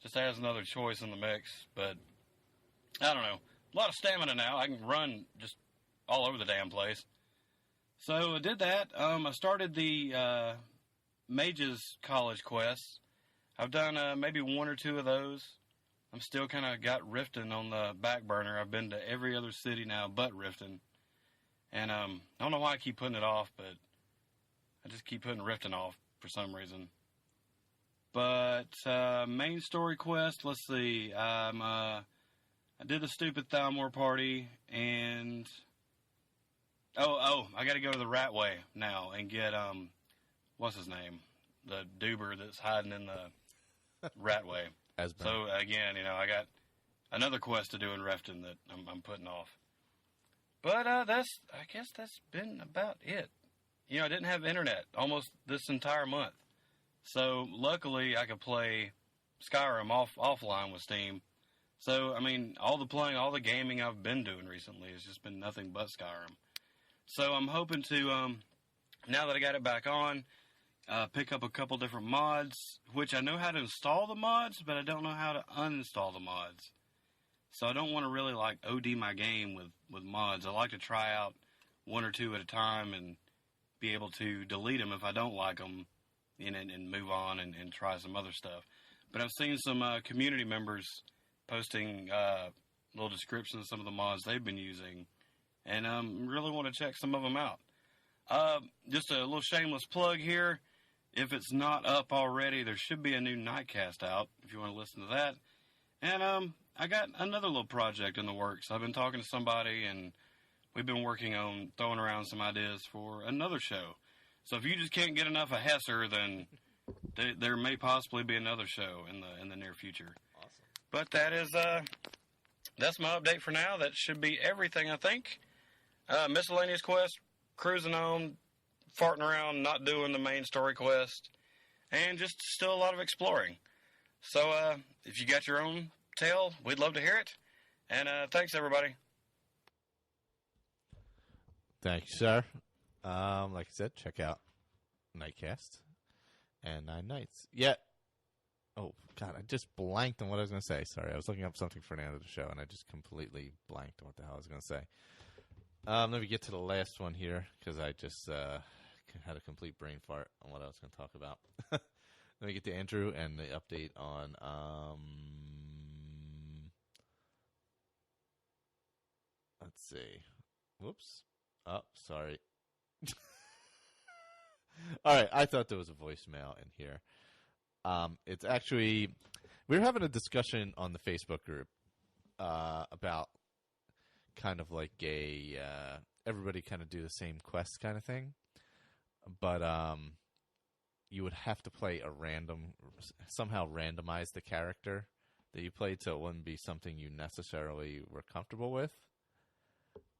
Just adds another choice in the mix. But, I don't know. A lot of stamina now. I can run just all over the damn place. So I did that. I started the Mage's College quests. I've done maybe 1 or 2 of those. I'm still kind of got Riften on the back burner. I've been to every other city now but Riften. And I don't know why I keep putting it off, but I just keep putting Riften off for some reason. But main story quest, let's see. I did the stupid Thalmor party, and I got to go to the Ratway now and get what's his name? The Duber that's hiding in the Ratway. So, again, I got another quest to do in Refton that I'm putting off. But I guess that's been about it. I didn't have internet almost this entire month. So, luckily, I could play Skyrim offline with Steam. So, all the gaming I've been doing recently has just been nothing but Skyrim. So, I'm hoping to, now that I got it back on, pick up a couple different mods, which I know how to install the mods, but I don't know how to uninstall the mods. So, I don't want to really, OD my game with mods. I like to try out one or two at a time and be able to delete them if I don't like them and move on and try some other stuff. But I've seen some community members posting little descriptions of some of the mods they've been using, and really want to check some of them out. Just a little shameless plug here. If it's not up already, there should be a new Nightcast out if you want to listen to that. And I got another little project in the works. I've been talking to somebody, and we've been working on throwing around some ideas for another show. So if you just can't get enough of Hesser, then there may possibly be another show in the near future. Awesome. But that's my update for now. That should be everything, I think. Miscellaneous quest, cruising on, farting around, not doing the main story quest, and just still a lot of exploring. So if you got your own tale, we'd love to hear it. And thanks, everybody. Thanks, sir. Like I said, check out Nightcast and 9 Nights. Yeah. Oh, God, I just blanked on what I was going to say. Sorry, I was looking up something for the end of the show, and I just completely blanked on what the hell I was going to say. Let me get to the last one here, because I just had a complete brain fart on what I was going to talk about. Let me get to Andrew and the update on... let's see. Whoops. Oh, sorry. All right, I thought there was a voicemail in here. It's actually, we were having a discussion on the Facebook group about kind of like a everybody kind of do the same quest kind of thing, but you would have to play somehow randomize the character that you played, so it wouldn't be something you necessarily were comfortable with.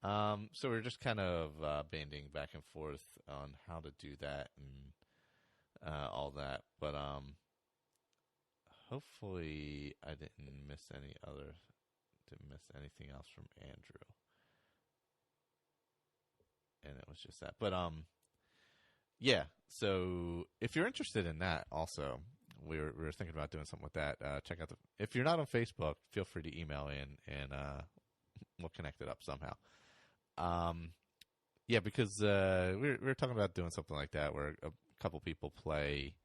So we're just kind of banding back and forth on how to do that and all that. But hopefully I didn't miss anything else from Andrew. And it was just that. But yeah. So if you're interested in that, also we were thinking about doing something with that. Check out if you're not on Facebook, feel free to email in and we'll connect it up somehow. Yeah, because we were talking about doing something like that where a couple people play,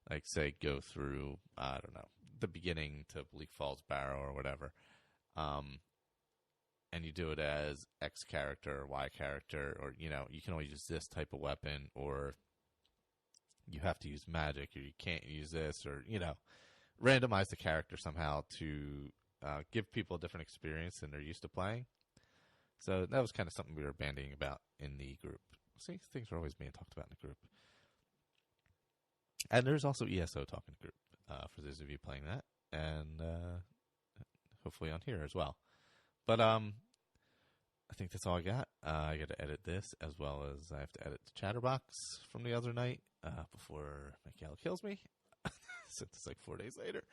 like, say, go through, I don't know, the beginning to Bleak Falls Barrow or whatever, and you do it as X character or Y character, or, you can only use this type of weapon, or you have to use magic, or you can't use this, or, randomize the character somehow to give people a different experience than they're used to playing. So that was kind of something we were bandying about in the group. See, things are always being talked about in the group. And there's also ESO Talking Group for those of you playing that, and hopefully on here as well. But I think that's all I got. I got to edit this, as well as I have to edit the Chatterbox from the other night before Michaela kills me, since it's like 4 days later.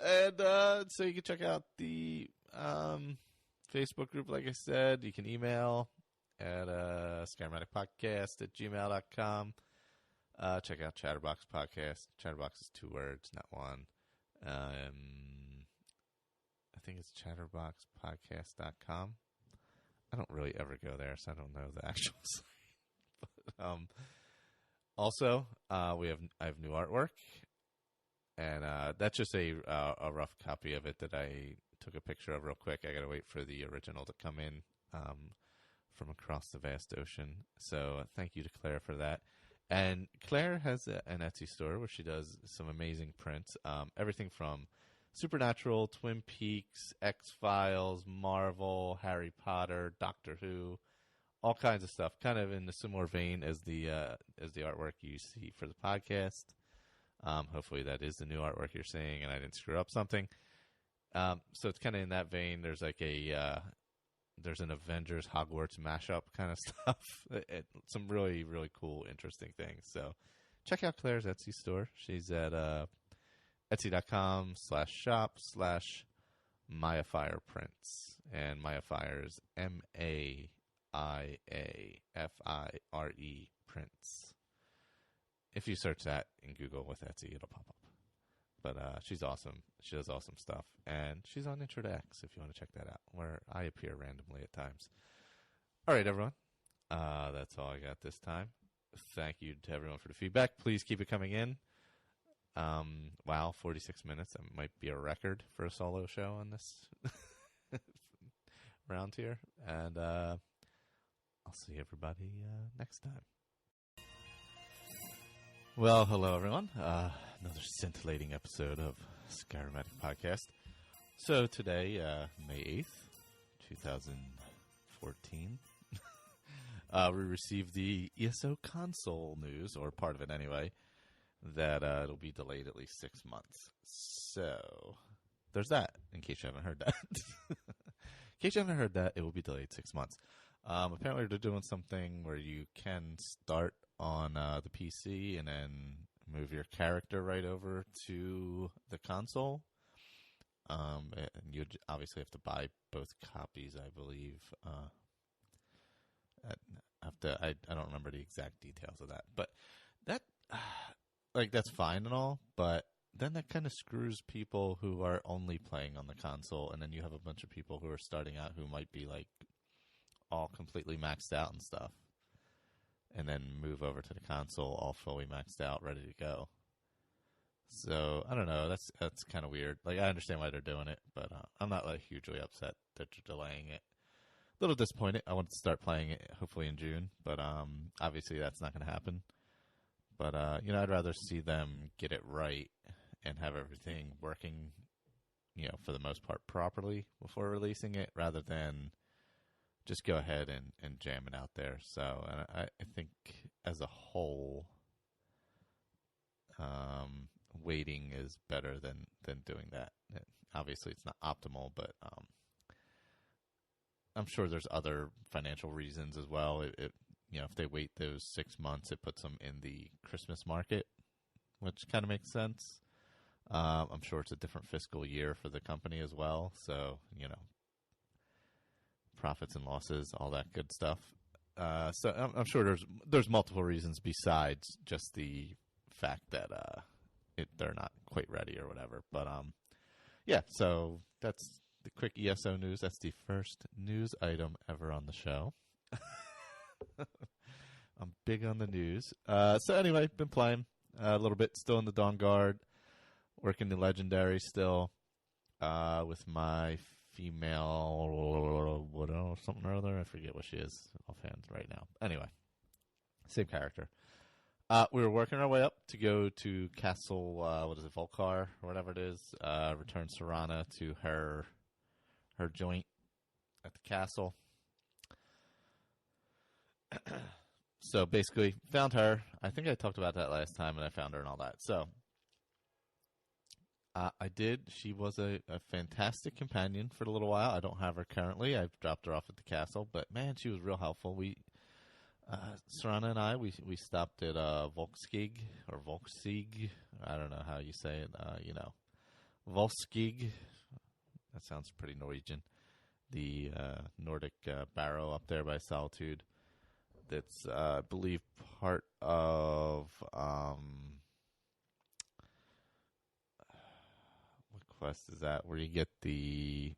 And so you can check out the Facebook group, like I said. You can email at skyrimaddictpodcast@gmail.com. Check out Chatterbox Podcast. Chatterbox is 2 words, not one. I think it's chatterboxpodcast.com. I don't really ever go there, so I don't know the actual site. But, also, I have new artwork, and that's just a rough copy of it that I took a picture of real quick. I got to wait for the original to come in from across the vast ocean. So thank you to Claire for that. And Claire has an Etsy store where she does some amazing prints. Everything from Supernatural, Twin Peaks, X-Files, Marvel, Harry Potter, Doctor Who, all kinds of stuff, kind of in a similar vein as the artwork you see for the podcast. Hopefully that is the new artwork you're seeing, and I didn't screw up something. So it's kind of in that vein. There's like there's an Avengers Hogwarts mashup kind of stuff. Some really, really cool, interesting things. So check out Claire's Etsy store. She's at etsy.com/shop/MayaFirePrints. And Mayafire is MAIAFIRE Prints. If you search that in Google with Etsy, it'll pop up. But she's awesome. She does awesome stuff. And she's on Intro to X if you want to check that out, where I appear randomly at times. All right, everyone. That's all I got this time. Thank you to everyone for the feedback. Please keep it coming in. Wow, 46 minutes. That might be a record for a solo show on this round here. And I'll see everybody next time. Well, hello, everyone. Another scintillating episode of Skyrim Addict Podcast. So today, May 8th, 2014, we received the ESO console news, or part of it anyway, that it'll be delayed at least 6 months. So there's that, in case you haven't heard that. In case you haven't heard that, it will be delayed 6 months. Apparently, they're doing something where you can start on the PC and then move your character right over to the console. And you obviously have to buy both copies, I believe. I don't remember the exact details of that, but that that's fine and all. But then that kind of screws people who are only playing on the console, and then you have a bunch of people who are starting out who might be like all completely maxed out and stuff, and then move over to the console all fully maxed out, ready to go. So I don't know. That's kind of weird. Like, I understand why they're doing it, but I'm not like hugely upset that they're delaying it. A little disappointed. I want to start playing it hopefully in June, but obviously that's not going to happen. But I'd rather see them get it right and have everything working, for the most part properly before releasing it, rather than just go ahead and jam it out there. So, and I think as a whole, waiting is better than doing that. Obviously, it's not optimal, but I'm sure there's other financial reasons as well. If they wait those 6 months, it puts them in the Christmas market, which kind of makes sense. I'm sure it's a different fiscal year for the company as well. So, profits and losses, all that good stuff. So I'm sure there's multiple reasons besides just the fact that they're not quite ready or whatever. But yeah. So that's the quick ESO news. That's the first news item ever on the show. I'm big on the news. So anyway, been playing a little bit. Still in the Dawn Guard, working the Legendary still with my female, something or other. I forget what she is offhand right now. Anyway, same character. We were working our way up to go to Castle, Volcar, or whatever it is. Return Serana to her joint at the castle. So basically, found her. I think I talked about that last time, and I found her and all that. So I did. She was a fantastic companion for a little while. I don't have her currently. I've dropped her off at the castle, but man, she was real helpful. Serana and I, we stopped at Volskig or Volksig. I don't know how you say it. Volskig. That sounds pretty Norwegian. The Nordic barrow up there by Solitude. That's, I believe, part of what quest is that? Where you get the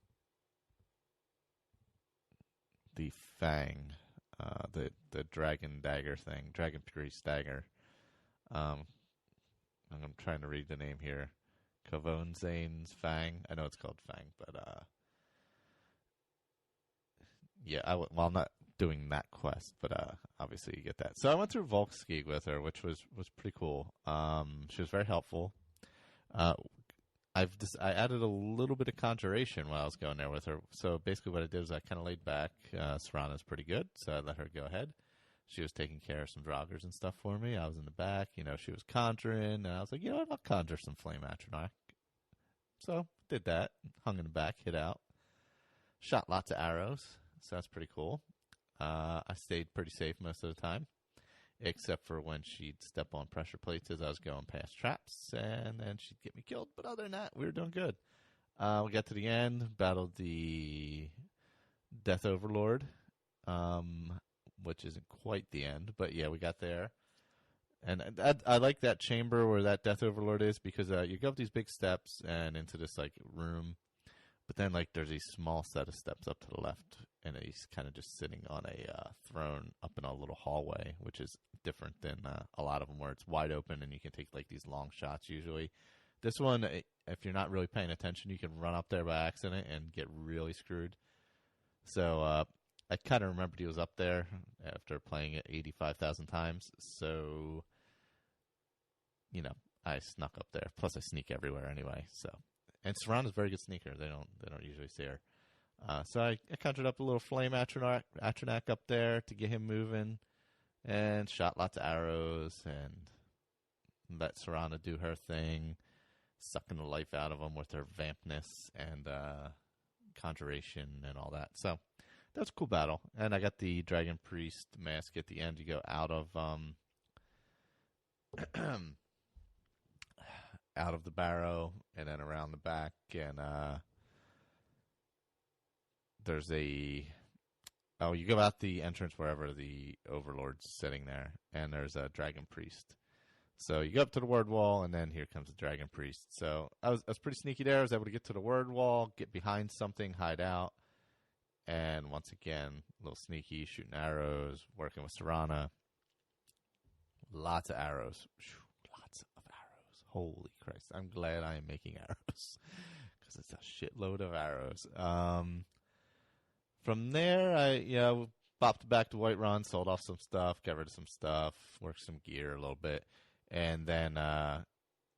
Fang, the dragon dagger thing, dragon priest dagger. I'm trying to read the name here. Kavonzane's Fang. I know it's called Fang, but yeah. I'm not doing that quest, but obviously you get that. So I went through Volskig with her, which was pretty cool. She was very helpful. I added a little bit of conjuration while I was going there with her. So basically what I did is I kind of laid back. Serana's pretty good, so I let her go ahead. She was taking care of some draugrs and stuff for me. I was in the back. She was conjuring, and I was like, you know what, I'll conjure some Flame Atronach. So did that. Hung in the back, hit out. Shot lots of arrows, so that's pretty cool. I stayed pretty safe most of the time, except for when she'd step on pressure plates as I was going past traps, and then she'd get me killed. But other than that, we were doing good. We got to the end, battled the Death Overlord, which isn't quite the end, but yeah, we got there. And I like that chamber where that Death Overlord is, because you go up these big steps and into this like room, but then like there's a small set of steps up to the left, and he's kind of just sitting on a throne up in a little hallway, which is different than a lot of them where it's wide open and you can take like these long shots usually. This one, if you're not really paying attention, you can run up there by accident and get really screwed. So I kind of remembered he was up there after playing it 85,000 times. So, I snuck up there. Plus, I sneak everywhere anyway. So, and Serana's a very good sneaker. They don't usually see her. So I conjured up a little Flame Atronach up there to get him moving, and shot lots of arrows and let Serana do her thing, sucking the life out of him with her vampness and conjuration and all that. So that was a cool battle. And I got the Dragon Priest mask at the end. You go out of out of the barrow and then around the back, and there's you go out the entrance wherever the Overlord's sitting there, and there's a Dragon Priest. So you go up to the word wall, and then here comes the Dragon Priest. So I was pretty sneaky there. I was able to get to the word wall, get behind something, hide out, and once again, a little sneaky, shooting arrows, working with Serana. Lots of arrows. Lots of arrows. Holy Christ. I'm glad I am making arrows, because it's a shitload of arrows. From there, I bopped back to Whiterun, sold off some stuff, got rid of some stuff, worked some gear a little bit, and then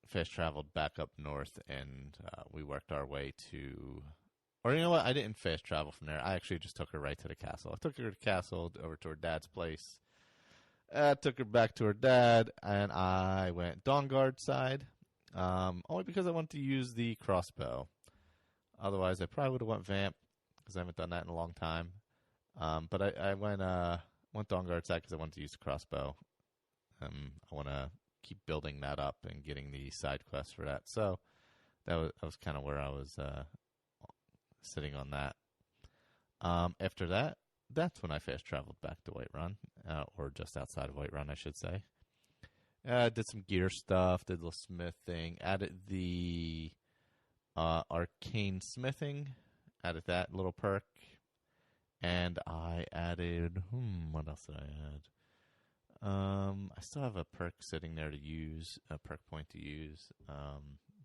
fast traveled back up north, and we worked our way to... Or you know what? I didn't fast travel from there. I actually just took her right to the castle. I took her to the castle, over to her dad's place. I took her back to her dad, and I went Dawnguard side, only because I wanted to use the crossbow. Otherwise, I probably would have went Vamp, because I haven't done that in a long time. But I went Dawnguard side because I wanted to use the crossbow. I want to keep building that up and getting the side quests for that. So that was kind of where I was sitting on that. After that, that's when I fast traveled back to Whiterun, or just outside of Whiterun, I should say. Did some gear stuff, did a little smithing, added the arcane smithing, added that little perk, and I added, what else did I add? I still have a perk sitting there to use, a perk point to use.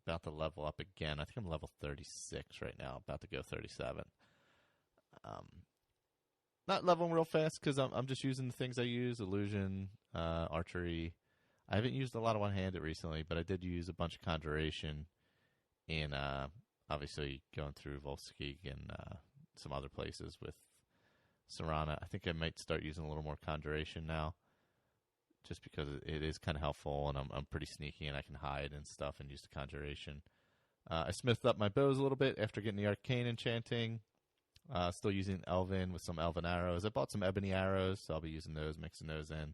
About to level up again. I think I'm level 36 right now, about to go 37. Not leveling real fast because I'm just using the things I use, illusion, archery. I haven't used a lot of one-handed recently, but I did use a bunch of conjuration in, obviously, going through Volskig and some other places with Serana. I think I might start using a little more conjuration now, just because it is kind of helpful, and I'm pretty sneaky, and I can hide and stuff and use the conjuration. I smithed up my bows a little bit after getting the arcane enchanting. Still using Elven with some Elven arrows. I bought some Ebony arrows, so I'll be using those, mixing those in.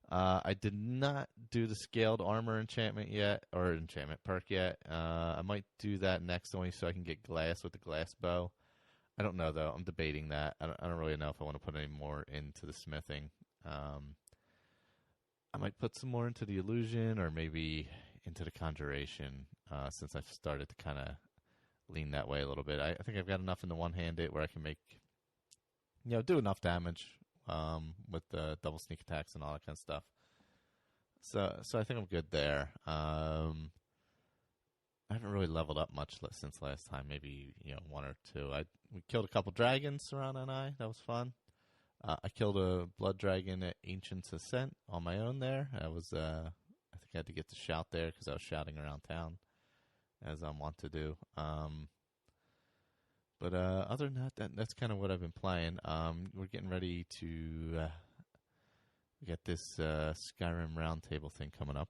I did not do the scaled armor enchantment yet, or enchantment perk yet. I might do that next, only so I can get glass with the glass bow. I don't know, though. I'm debating that. I don't really know if I want to put any more into the smithing. I might put some more into the illusion, or maybe into the conjuration, since I've started to kind of lean that way a little bit. I think I've got enough in the one-handed where I can make, do enough damage with the double sneak attacks and all that kind of stuff. So I think I'm good there. I haven't really leveled up much since last time. Maybe one or two. We killed a couple dragons, Serana and I. That was fun. I killed a blood dragon at Ancient's Ascent on my own there. I think I had to get the shout there because I was shouting around town. as I want to do. But other than that's kind of what I've been playing. We're getting ready to get this Skyrim Roundtable thing coming up.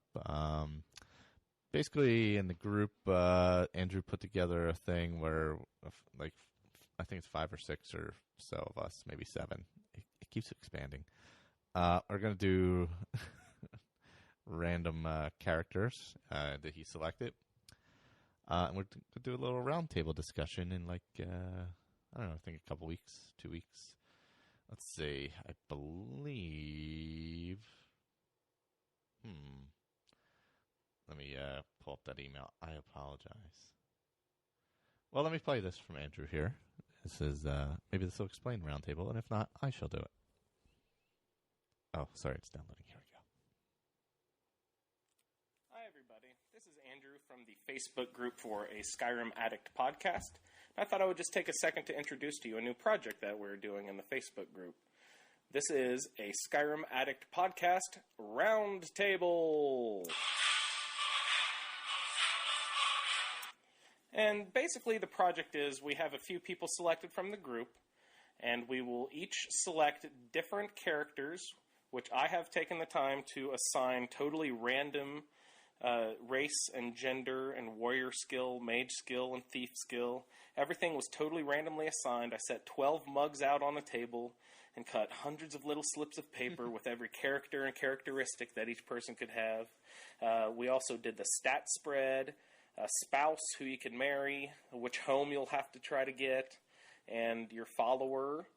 Basically, in the group, Andrew put together a thing where, like, I think it's 5 or 6 or so of us, maybe 7. It keeps expanding. Are going to do random characters that he selected. And we're going to do a little roundtable discussion in, like, I don't know, I think a couple weeks, 2 weeks. Let's see. I believe... Let me pull up that email. I apologize. Well, let me play this from Andrew here. This is, maybe this will explain roundtable, and if not, I shall do it. Oh, sorry, it's downloading. Here we go. Hi, everybody. This is Andrew from the Facebook group for a Skyrim Addict podcast. I thought I would just take a second to introduce to you a new project that we're doing in the Facebook group. This is a Skyrim Addict podcast roundtable. And basically the project is we have a few people selected from the group, and we will each select different characters, which I have taken the time to assign totally random race and gender and warrior skill, mage skill, and thief skill. Everything was totally randomly assigned. I set 12 mugs out on the table and cut hundreds of little slips of paper with every character and characteristic that each person could have. We also did the stat spread, a spouse who you can marry, which home you'll have to try to get, and your follower.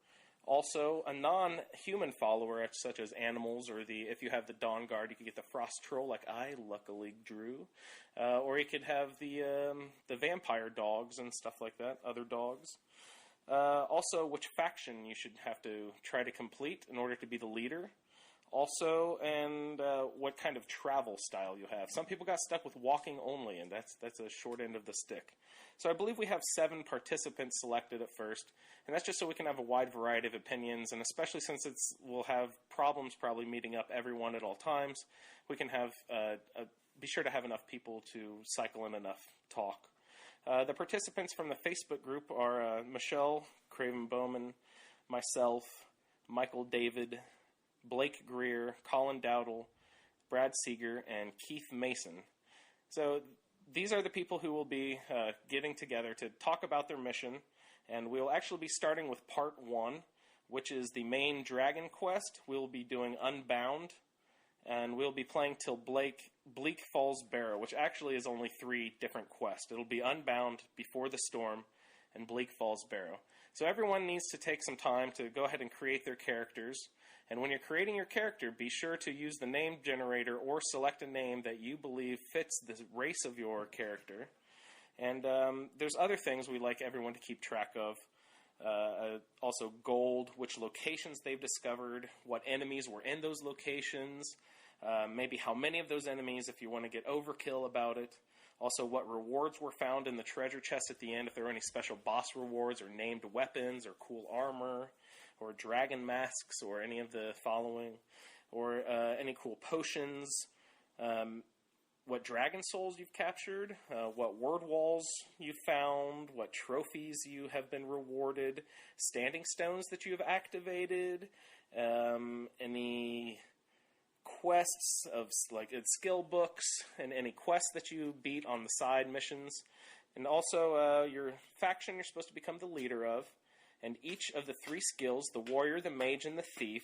Also, a non-human follower, such as animals, or if you have the Dawn Guard, you could get the Frost Troll, like I luckily drew. Or you could have the vampire dogs and stuff like that, other dogs. Also, which faction you should have to try to complete in order to be the leader. Also, and what kind of travel style you have. Some people got stuck with walking only, and that's a short end of the stick. So I believe we have 7 participants selected at first, and that's just so we can have a wide variety of opinions, and especially since we'll have problems probably meeting up everyone at all times, we can have be sure to have enough people to cycle in enough talk. The participants from the Facebook group are Michelle Craven Bowman, myself, Michael David, Blake Greer, Colin Dowdle, Brad Seeger, and Keith Mason. So these are the people who will be getting together to talk about their mission, and we'll actually be starting with part 1, which is the main dragon quest. We'll be doing Unbound, and we'll be playing till Bleak Falls Barrow, which actually is only 3 different quests. It'll be Unbound, Before the Storm, and Bleak Falls Barrow. So everyone needs to take some time to go ahead and create their characters. And when you're creating your character, be sure to use the name generator or select a name that you believe fits the race of your character. And there's other things we like everyone to keep track of. Also gold, which locations they've discovered, what enemies were in those locations, maybe how many of those enemies if you want to get overkill about it. Also what rewards were found in the treasure chest at the end, if there are any special boss rewards or named weapons or cool armor, or dragon masks, or any of the following, or any cool potions, what dragon souls you've captured, what word walls you've found, what trophies you have been rewarded, standing stones that you have activated, any quests of like skill books, and any quests that you beat on the side missions, and also your faction you're supposed to become the leader of. And each of the 3 skills, the warrior, the mage, and the thief,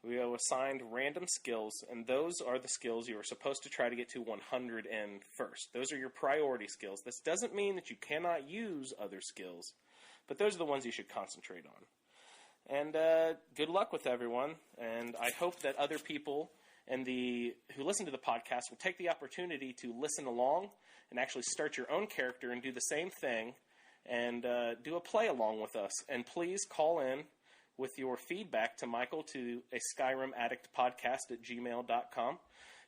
we have assigned random skills, and those are the skills you are supposed to try to get to 100 in first. Those are your priority skills. This doesn't mean that you cannot use other skills, but those are the ones you should concentrate on. And good luck with everyone, and I hope that other people who listen to the podcast will take the opportunity to listen along and actually start your own character and do the same thing, and do a play along with us. And please call in with your feedback to Michael to a skyrimAddictpodcast@gmail.com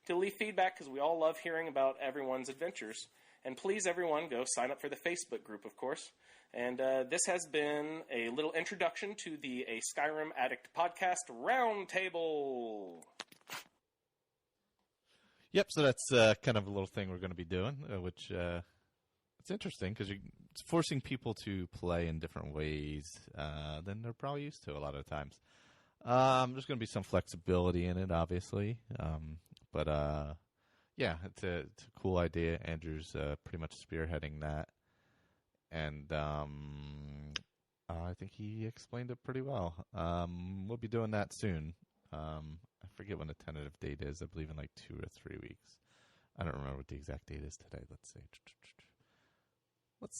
to leave feedback, because we all love hearing about everyone's adventures. And please, everyone, go sign up for the Facebook group, of course. And this has been a little introduction to the A Skyrim Addict Podcast Roundtable. Yep, so that's kind of a little thing we're going to be doing, which it's interesting because it's forcing people to play in different ways than they're probably used to a lot of times. There's going to be some flexibility in it, obviously. But yeah, it's a cool idea. Andrew's pretty much spearheading that. And I think he explained it pretty well. We'll be doing that soon. I forget when the tentative date is. I believe in like 2 or 3 weeks. I don't remember what the exact date is today. Let's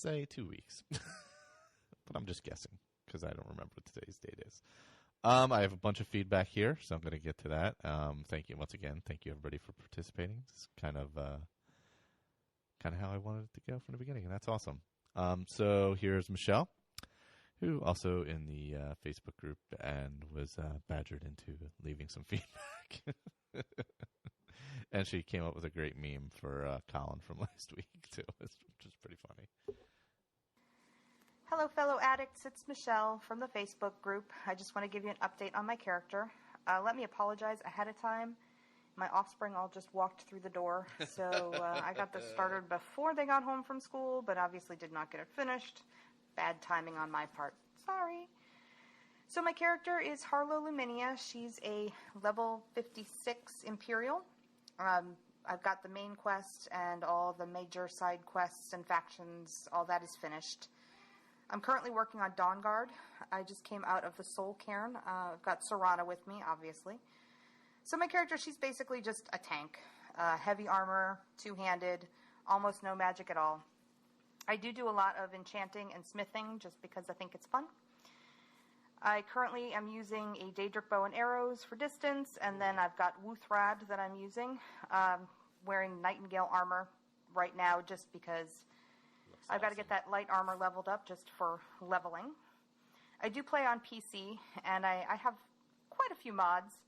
say 2 weeks. But I'm just guessing because I don't remember what today's date is. I have a bunch of feedback here, so I'm going to get to that. Thank you once again. Thank you everybody for participating. It's kind of how I wanted it to go from the beginning, and that's awesome. So here's Michelle, who also in the Facebook group and was badgered into leaving some feedback. And she came up with a great meme for Colin from last week, too, which is pretty funny. Hello, fellow addicts. It's Michelle from the Facebook group. I just want to give you an update on my character. Let me apologize ahead of time. My offspring all just walked through the door, so I got this started before they got home from school, but obviously did not get it finished. Bad timing on my part. Sorry. So my character is Harlow Luminia. She's a level 56 Imperial. I've got the main quest and all the major side quests and factions. All that is finished. I'm currently working on Dawn Guard. I just came out of the Soul Cairn. I've got Serana with me, obviously. So my character, she's basically just a tank. Heavy armor, two-handed, almost no magic at all. I do a lot of enchanting and smithing just because I think it's fun. I currently am using a Daedric bow and arrows for distance, and then I've got Wuthrad that I'm using, wearing Nightingale armor right now just because I've got to get that light armor leveled up just for leveling. I do play on PC, and I have quite a few mods.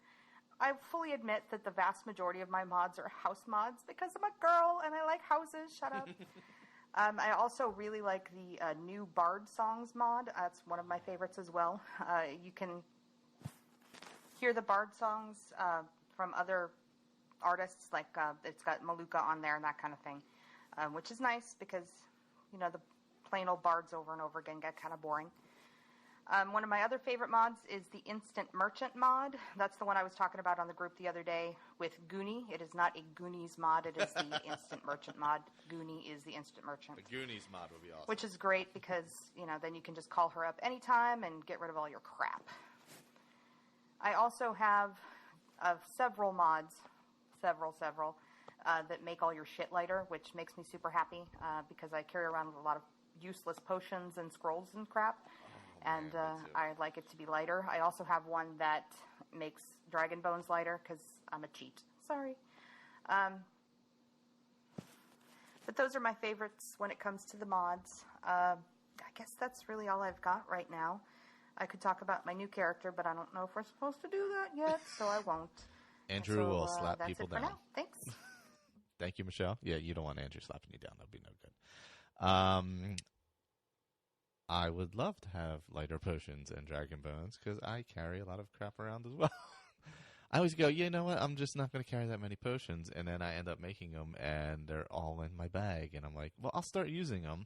I fully admit that the vast majority of my mods are house mods because I'm a girl and I like houses. Shut up. I also really like the new Bard Songs mod. That's one of my favorites as well. You can hear the Bard songs from other artists, like it's got Maluka on there and that kind of thing, which is nice because, you know, the plain old bards over and over again get kind of boring. One of my other favorite mods is the Instant Merchant mod. That's the one I was talking about on the group the other day with Goonie. It is not a Goonies mod. It is the Instant Merchant mod. Goonie is the Instant Merchant. The Goonies mod would be awesome. Which is great because, you know, then you can just call her up anytime and get rid of all your crap. I also have several mods, several, that make all your shit lighter, which makes me super happy because I carry around a lot of useless potions and scrolls and crap. And I like it to be lighter. I also have one that makes dragon bones lighter because I'm a cheat. Sorry. But those are my favorites when it comes to the mods. I guess that's really all I've got right now. I could talk about my new character, but I don't know if we're supposed to do that yet, so I won't. Andrew will slap people down. That's it for now. Thanks. Thank you, Michelle. Yeah, you don't want Andrew slapping you down. That would be no good. I would love to have lighter potions and dragon bones because I carry a lot of crap around as well. I always go, you know what? I'm just not going to carry that many potions. And then I end up making them and they're all in my bag. And I'm like, well, I'll start using them.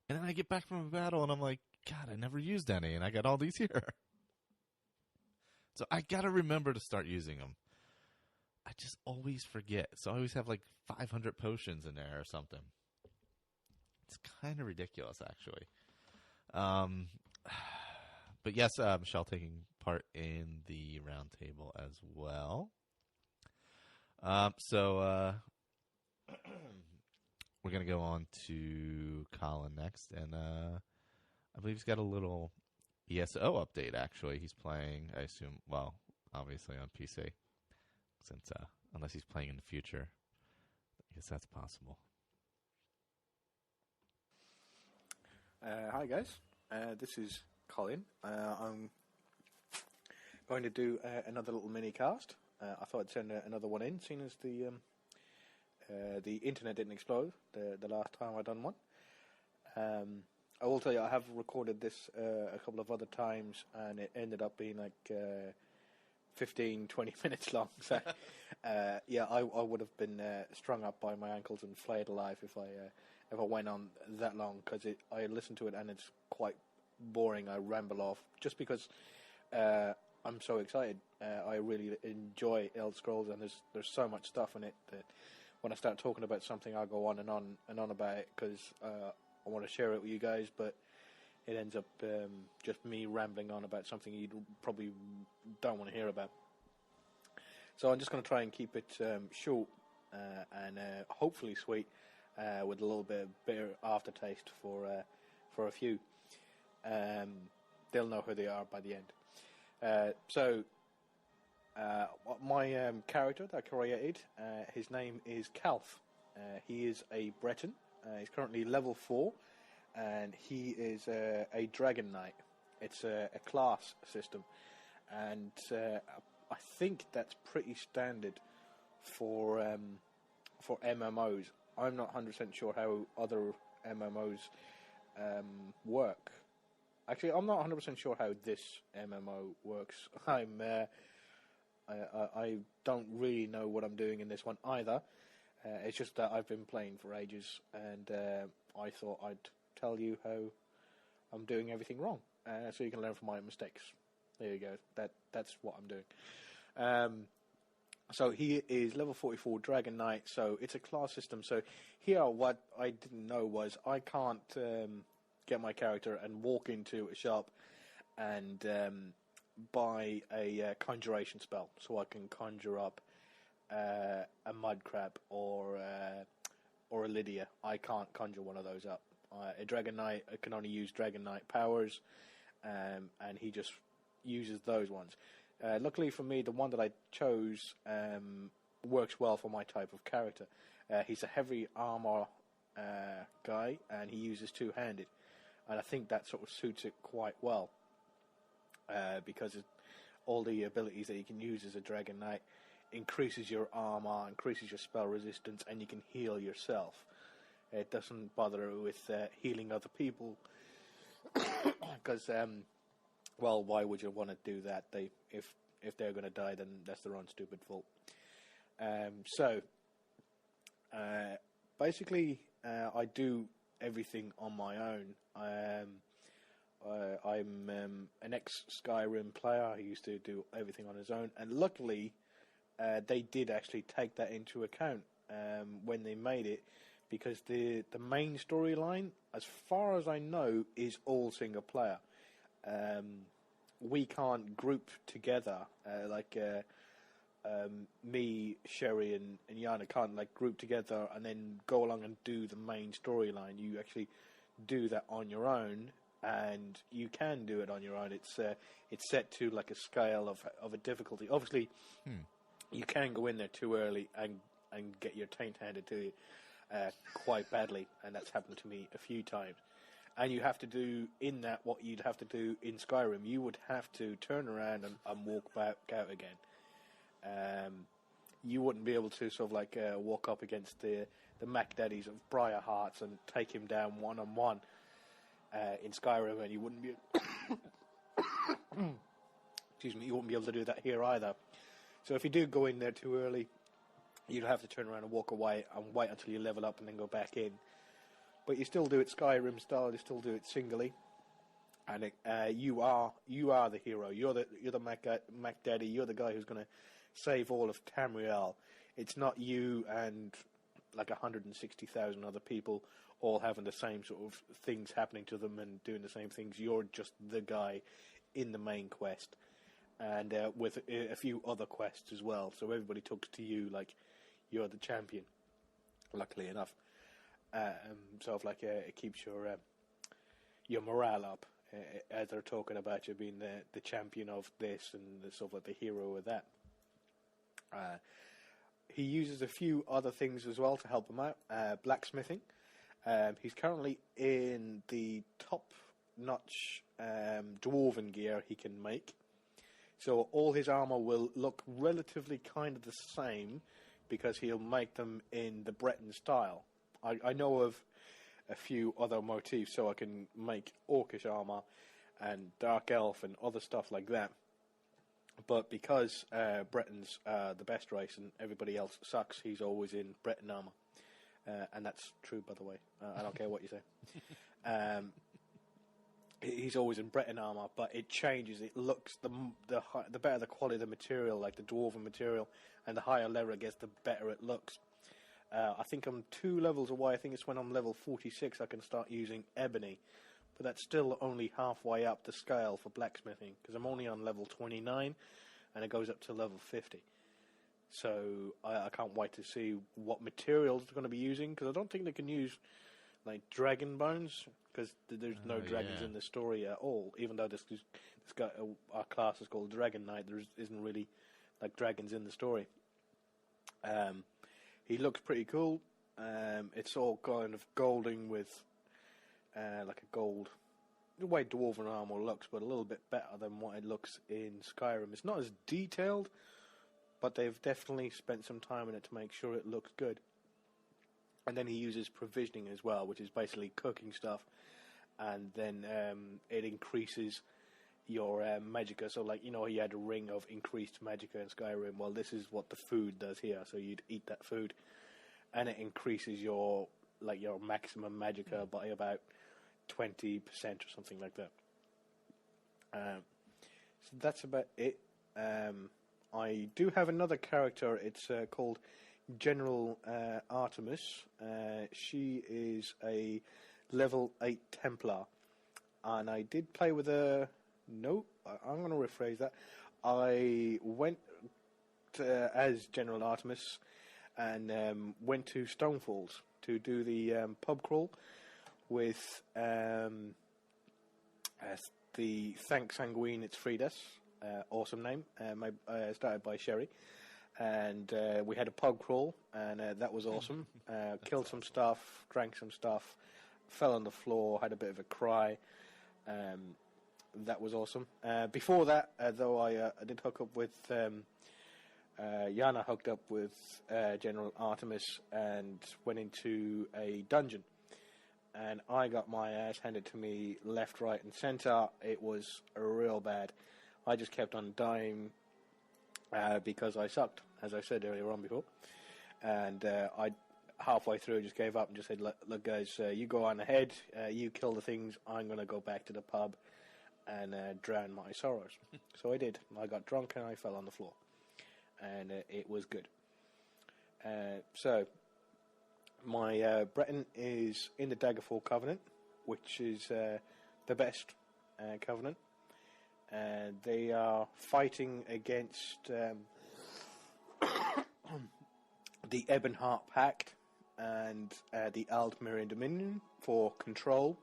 And then I get back from a battle and I'm like, God, I never used any. And I got all these here. So I got to remember to start using them. I just always forget. So I always have like 500 potions in there or something. It's kind of ridiculous, actually. But yes, Michelle taking part in the round table as well. So we're going to go on to Colin next. And I believe he's got a little ESO update, actually. He's playing, I assume, well, obviously on PC. Since unless he's playing in the future. I guess that's possible. Hi guys, this is Colin. I'm going to do another little mini cast. I thought I'd send another one in, seeing as the internet didn't explode the last time I done one. I will tell you, I have recorded this a couple of other times, and it ended up being like 15, 20 minutes long. So, yeah, I would have been strung up by my ankles and flayed alive if I went on that long, because I listen to it and it's quite boring. I ramble off just because I'm so excited. I really enjoy Elder Scrolls, and there's so much stuff in it that when I start talking about something, I'll go on and on about it, because I want to share it with you guys, but it ends up just me rambling on about something you probably don't want to hear about. So I'm just going to try and keep it short and hopefully sweet, with a little bit of bitter aftertaste for a few. They'll know who they are by the end. So my character that I created, his name is Calf. He is a Breton. He's currently level 4. And he is a Dragon Knight. It's a class system, and I think that's pretty standard for MMOs. I'm not 100% sure how other MMOs work. Actually, I'm not 100% sure how this MMO works. I don't really know what I'm doing in this one either. It's just that I've been playing for ages, and I thought I'd tell you how I'm doing everything wrong, so you can learn from my mistakes. There you go. That's what I'm doing. So he is level 44 Dragon Knight, so it's a class system. So here, what I didn't know was I can't get my character and walk into a shop and buy a conjuration spell, so I can conjure up a mud crab or a Lydia. I can't conjure one of those up. A Dragon Knight can only use Dragon Knight powers, and he just uses those ones. Luckily for me, the one that I chose works well for my type of character. He's a heavy armor guy, and he uses two-handed, and I think that sort of suits it quite well, because all the abilities that you can use as a Dragon Knight increases your armor, increases your spell resistance, and you can heal yourself. It doesn't bother with healing other people, because, well, why would you want to do that? If they're going to die, then that's their own stupid fault. Basically, I do everything on my own. I'm an ex-Skyrim player. He used to do everything on his own, and luckily, they did actually take that into account when they made it, because the main storyline, as far as I know, is all single player. We can't group together me, Sherry, and Yana can't group together and then go along and do the main storyline. You actually do that on your own, and you can do it on your own. It's set to a scale of a difficulty. Obviously, you can go in there too early and get your taint handed to you quite badly, and that's happened to me a few times. And you have to do in that what you'd have to do in Skyrim. You would have to turn around and walk back out again. You wouldn't be able to walk up against the Mac Daddies of Briarhearts and take him down one-on-one in Skyrim, and you wouldn't be excuse me, you wouldn't be able to do that here either. So if you do go in there too early, you'd have to turn around and walk away and wait until you level up and then go back in. But you still do it Skyrim style. You still do it singly, and you are the hero. You're the Mac Daddy. You're the guy who's going to save all of Tamriel. It's not you and 160,000 other people all having the same sort of things happening to them and doing the same things. You're just the guy in the main quest, and with a few other quests as well. So everybody talks to you like you're the champion. Luckily enough. It keeps your morale up as they're talking about you being the champion of this and the hero of that. He uses a few other things as well to help him out. Blacksmithing. He's currently in the top-notch dwarven gear he can make. So all his armor will look relatively kind of the same because he'll make them in the Breton style. I know of a few other motifs, so I can make Orcish armor and Dark Elf and other stuff like that. But because Breton's the best race and everybody else sucks, he's always in Breton armor. And that's true, by the way. I don't care what you say. He's always in Breton armor, but it changes. It looks, the better the quality of the material, like the dwarven material, and the higher level it gets, the better it looks. I think I'm 2 levels away. I think it's when I'm level 46 I can start using ebony. But that's still only halfway up the scale for blacksmithing, because I'm only on level 29, and it goes up to level 50. So I can't wait to see what materials they're going to be using, because I don't think they can use like dragon bones, because there's no dragons in the story at all. Even though this guy, our class is called Dragon Knight, there isn't really like dragons in the story. He looks pretty cool. It's all kind of golding with like a gold, the way dwarven armor looks, but a little bit better than what it looks in Skyrim. It's not as detailed, but they've definitely spent some time in it to make sure it looks good. And then he uses provisioning as well, which is basically cooking stuff, and then it increases your magicka. So, like, you know, he had a ring of increased magicka in Skyrim. Well, this is what the food does here. So you'd eat that food, and it increases your maximum magicka by about 20% or something like that. So that's about it. I do have another character. It's called General Artemis. She is a level 8 Templar, and I did play with a... No, I'm going to rephrase that. I went as General Artemis and went to Stonefalls to do the pub crawl with the Thank Sanguine It's Freed Us. Awesome name. Started by Sherry. And we had a pub crawl, and that was awesome. Killed some stuff, drank some stuff, fell on the floor, had a bit of a cry. That was awesome. Before that, though, I did hook up with... Yana hooked up with General Artemis and went into a dungeon. And I got my ass handed to me left, right, and centre. It was real bad. I just kept on dying because I sucked, as I said earlier on before. And I halfway through just gave up and just said, look guys, you go on ahead, you kill the things, I'm going to go back to the pub and drown my sorrows. So I did. I got drunk and I fell on the floor. And it was good. So my Breton is in the Daggerfall Covenant, which is the best covenant. And they are fighting against the Ebonheart Pact and the Aldmerian Dominion for control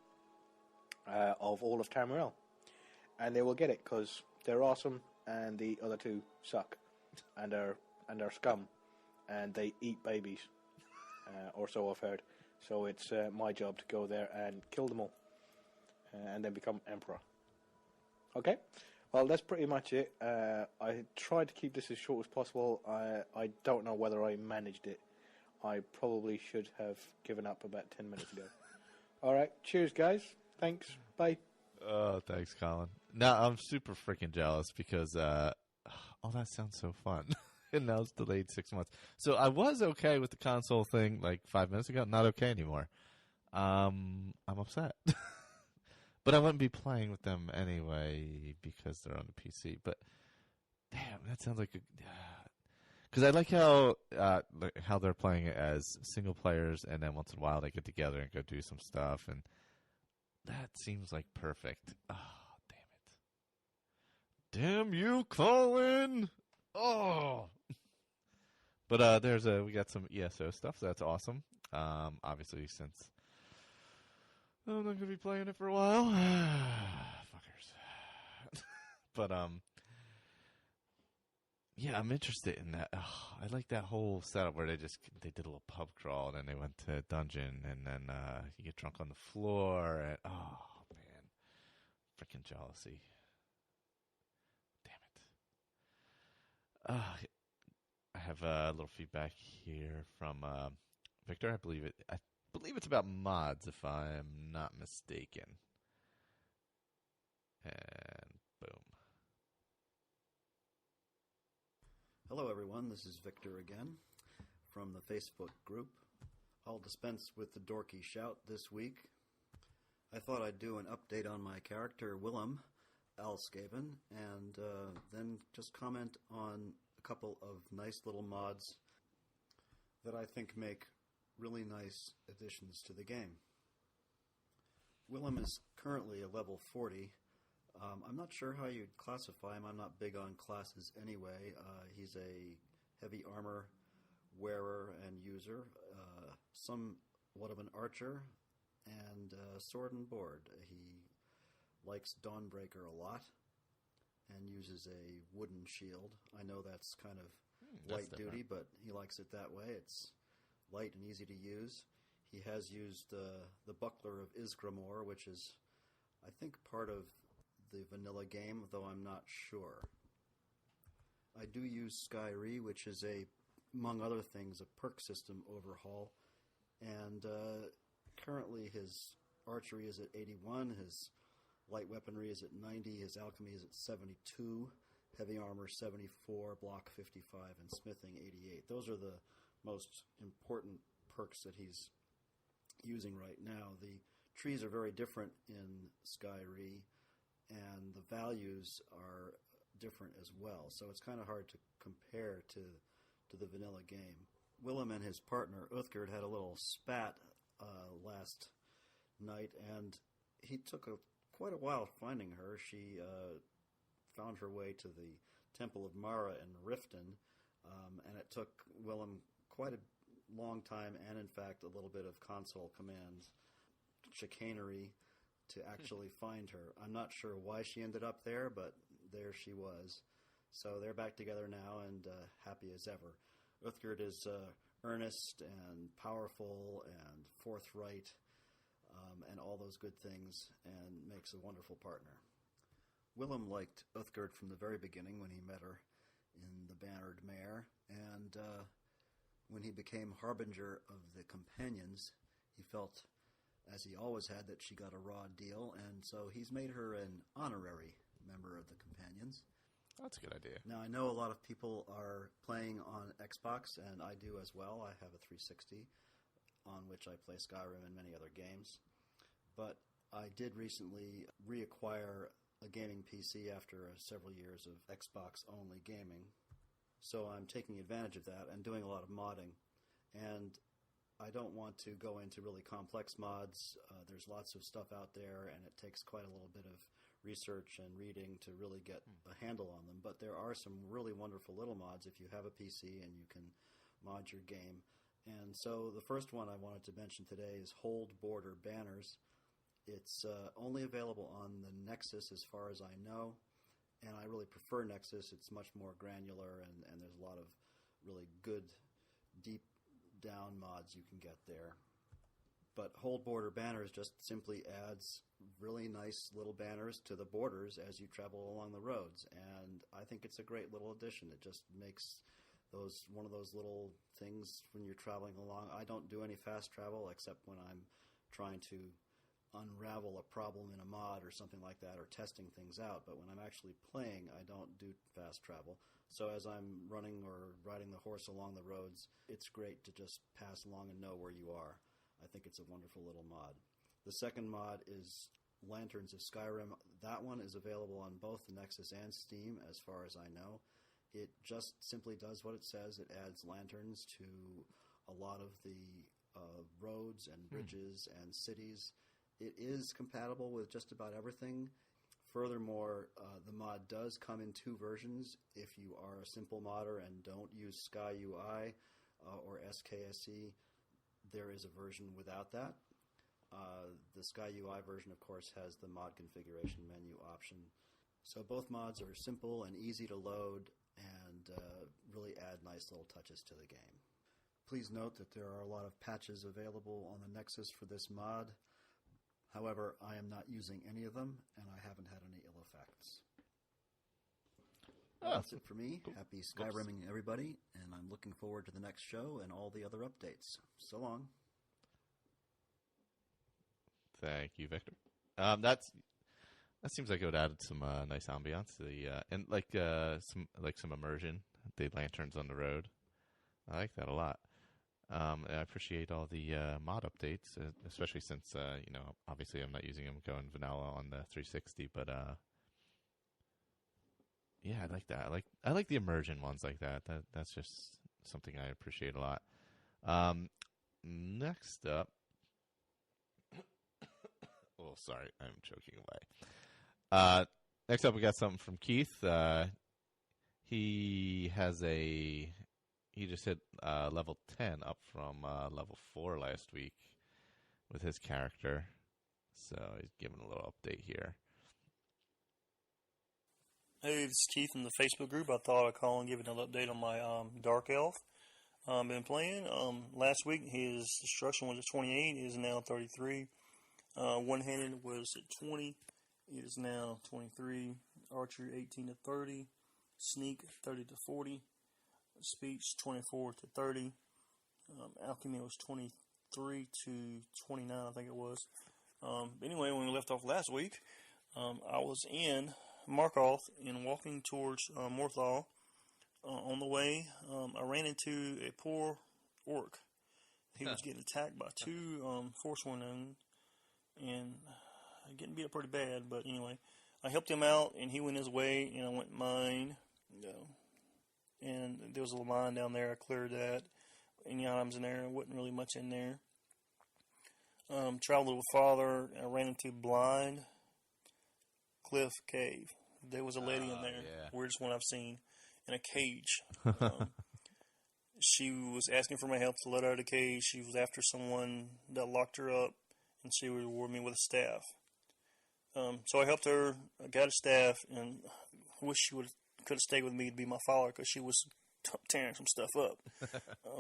of all of Tamriel. And they will get it because they're awesome and the other two suck and are scum and they eat babies, or so I've heard. So it's my job to go there and kill them all and then become emperor. Okay, well that's pretty much it. I tried to keep this as short as possible. I don't know whether I managed it. I probably should have given up about 10 minutes ago. Alright, cheers guys. Thanks, bye. Oh, thanks Colin. Now I'm super freaking jealous because that sounds so fun. And now it's delayed 6 months. So I was okay with the console thing like 5 minutes ago. Not okay anymore. I'm upset. But I wouldn't be playing with them anyway because they're on the PC. But damn, that sounds like because I like how they're playing it as single players, and then once in a while they get together and go do some stuff, and that seems like perfect. Oh, damn it! Damn you, Colin! Oh. But we got some ESO stuff, so that's awesome. Obviously, since I'm not gonna be playing it for a while, fuckers. But yeah, I'm interested in that. Oh, I like that whole setup where they did a little pub crawl, and then they went to a dungeon, and then you get drunk on the floor, and oh man, freaking jealousy. Damn it. I have a little feedback here from Victor. I believe it's about mods, if I'm not mistaken. And boom. Hello, everyone. This is Victor again from the Facebook group. I'll dispense with the dorky shout this week. I thought I'd do an update on my character, Willem Alskaven, and then just comment on a couple of nice little mods that I think make really nice additions to the game. Willem is currently a level 40. I'm not sure how you'd classify him. I'm not big on classes anyway. He's a heavy armor wearer and user, somewhat of an archer, and sword and board. He likes Dawnbreaker a lot and uses a wooden shield. I know that's kind of light duty, but he likes it that way. It's light and easy to use. He has used the Buckler of Isgramor, which is, I think, part of the vanilla game, though I'm not sure. I do use Skyrim, which is among other things, a perk system overhaul, and currently his archery is at 81, his light weaponry is at 90, his alchemy is at 72, heavy armor 74, block 55, and smithing 88. Those are the most important perks that he's using right now. The trees are very different in Skyrim, and the values are different as well, so it's kind of hard to compare to the vanilla game. Willem and his partner Uthgerd had a little spat last night, and he took quite a while finding her. She found her way to the Temple of Mara in Riften, and it took Willem quite a long time, and in fact a little bit of console command chicanery to actually find her. I'm not sure why she ended up there, but there she was. So they're back together now and happy as ever. Uthgerd is earnest and powerful and forthright and all those good things, and makes a wonderful partner. Willem liked Uthgerd from the very beginning when he met her in the Bannered Mare, and when he became Harbinger of the Companions, he felt, as he always had, that she got a raw deal, and so he's made her an honorary member of the Companions. That's a good idea. Now, I know a lot of people are playing on Xbox, and I do as well. I have a 360 on which I play Skyrim and many other games. But I did recently reacquire a gaming PC after several years of Xbox-only gaming. So I'm taking advantage of that and doing a lot of modding. And I don't want to go into really complex mods. There's lots of stuff out there, and it takes quite a little bit of research and reading to really get a handle on them. But there are some really wonderful little mods if you have a PC and you can mod your game. And so the first one I wanted to mention today is Hold Border Banners. It's only available on the Nexus as far as I know, and I really prefer Nexus. It's much more granular, and there's a lot of really good, deep down mods you can get there. But Hold Border Banners just simply adds really nice little banners to the borders as you travel along the roads, and I think it's a great little addition. It just makes those one of those little things when you're traveling along. I don't do any fast travel except when I'm trying to unravel a problem in a mod or something like that, or testing things out. But when I'm actually playing, I don't do fast travel. So as I'm running or riding the horse along the roads, it's great to just pass along and know where you are. I think it's a wonderful little mod. The second mod is Lanterns of Skyrim. That one is available on both the Nexus and Steam, as far as I know. It just simply does what it says. It adds lanterns to a lot of the roads and bridges and cities. It is compatible with just about everything. Furthermore, the mod does come in two versions. If you are a simple modder and don't use SkyUI or SKSE, there is a version without that. The SkyUI version, of course, has the mod configuration menu option. So both mods are simple and easy to load and really add nice little touches to the game. Please note that there are a lot of patches available on the Nexus for this mod. However, I am not using any of them, and I haven't had any ill effects. That's it for me. Cool. Happy Skyrimming, everybody, and I'm looking forward to the next show and all the other updates. So long. Thank you, Victor. That seems like it would add some nice ambiance to the and some immersion the lanterns on the road. I like that a lot. And I appreciate all the mod updates, especially since obviously I'm not using them going vanilla on the 360, but yeah, I like that. I like the immersion ones like that. That's just something I appreciate a lot. Next up, oh sorry, I'm choking away. Next up, we got something from Keith. He just hit level 10 up from level 4 last week with his character. So he's giving a little update here. Hey, this is Keith from the Facebook group. I thought I'd call and give an update on my Dark Elf. Been playing. Last week his destruction was at 28. It is now 33. One-handed was at 20. It is now 23. Archery 18 to 30. Sneak 30 to 40. Speech 24 to 30. Alchemy was 23 to 29, I think it was. Anyway, when we left off last week, I was in Markarth and walking towards Morthal. On the way, I ran into a poor orc. He was getting attacked by two Forsworn and getting beat up pretty bad. But anyway, I helped him out, and he went his way, and I went mine. And there was a little mine down there. I cleared that. Any items in there? Wasn't really much in there. Traveled a little farther. I ran into Blind Cliff Cave. There was a lady in there. Yeah. Weirdest one I've seen. In a cage. She was asking for my help to let her out of the cage. She was after someone that locked her up, and she rewarded me with a staff. So I helped her. I got a staff, and I wish she could have stayed with me to be my follower because she was tearing some stuff up.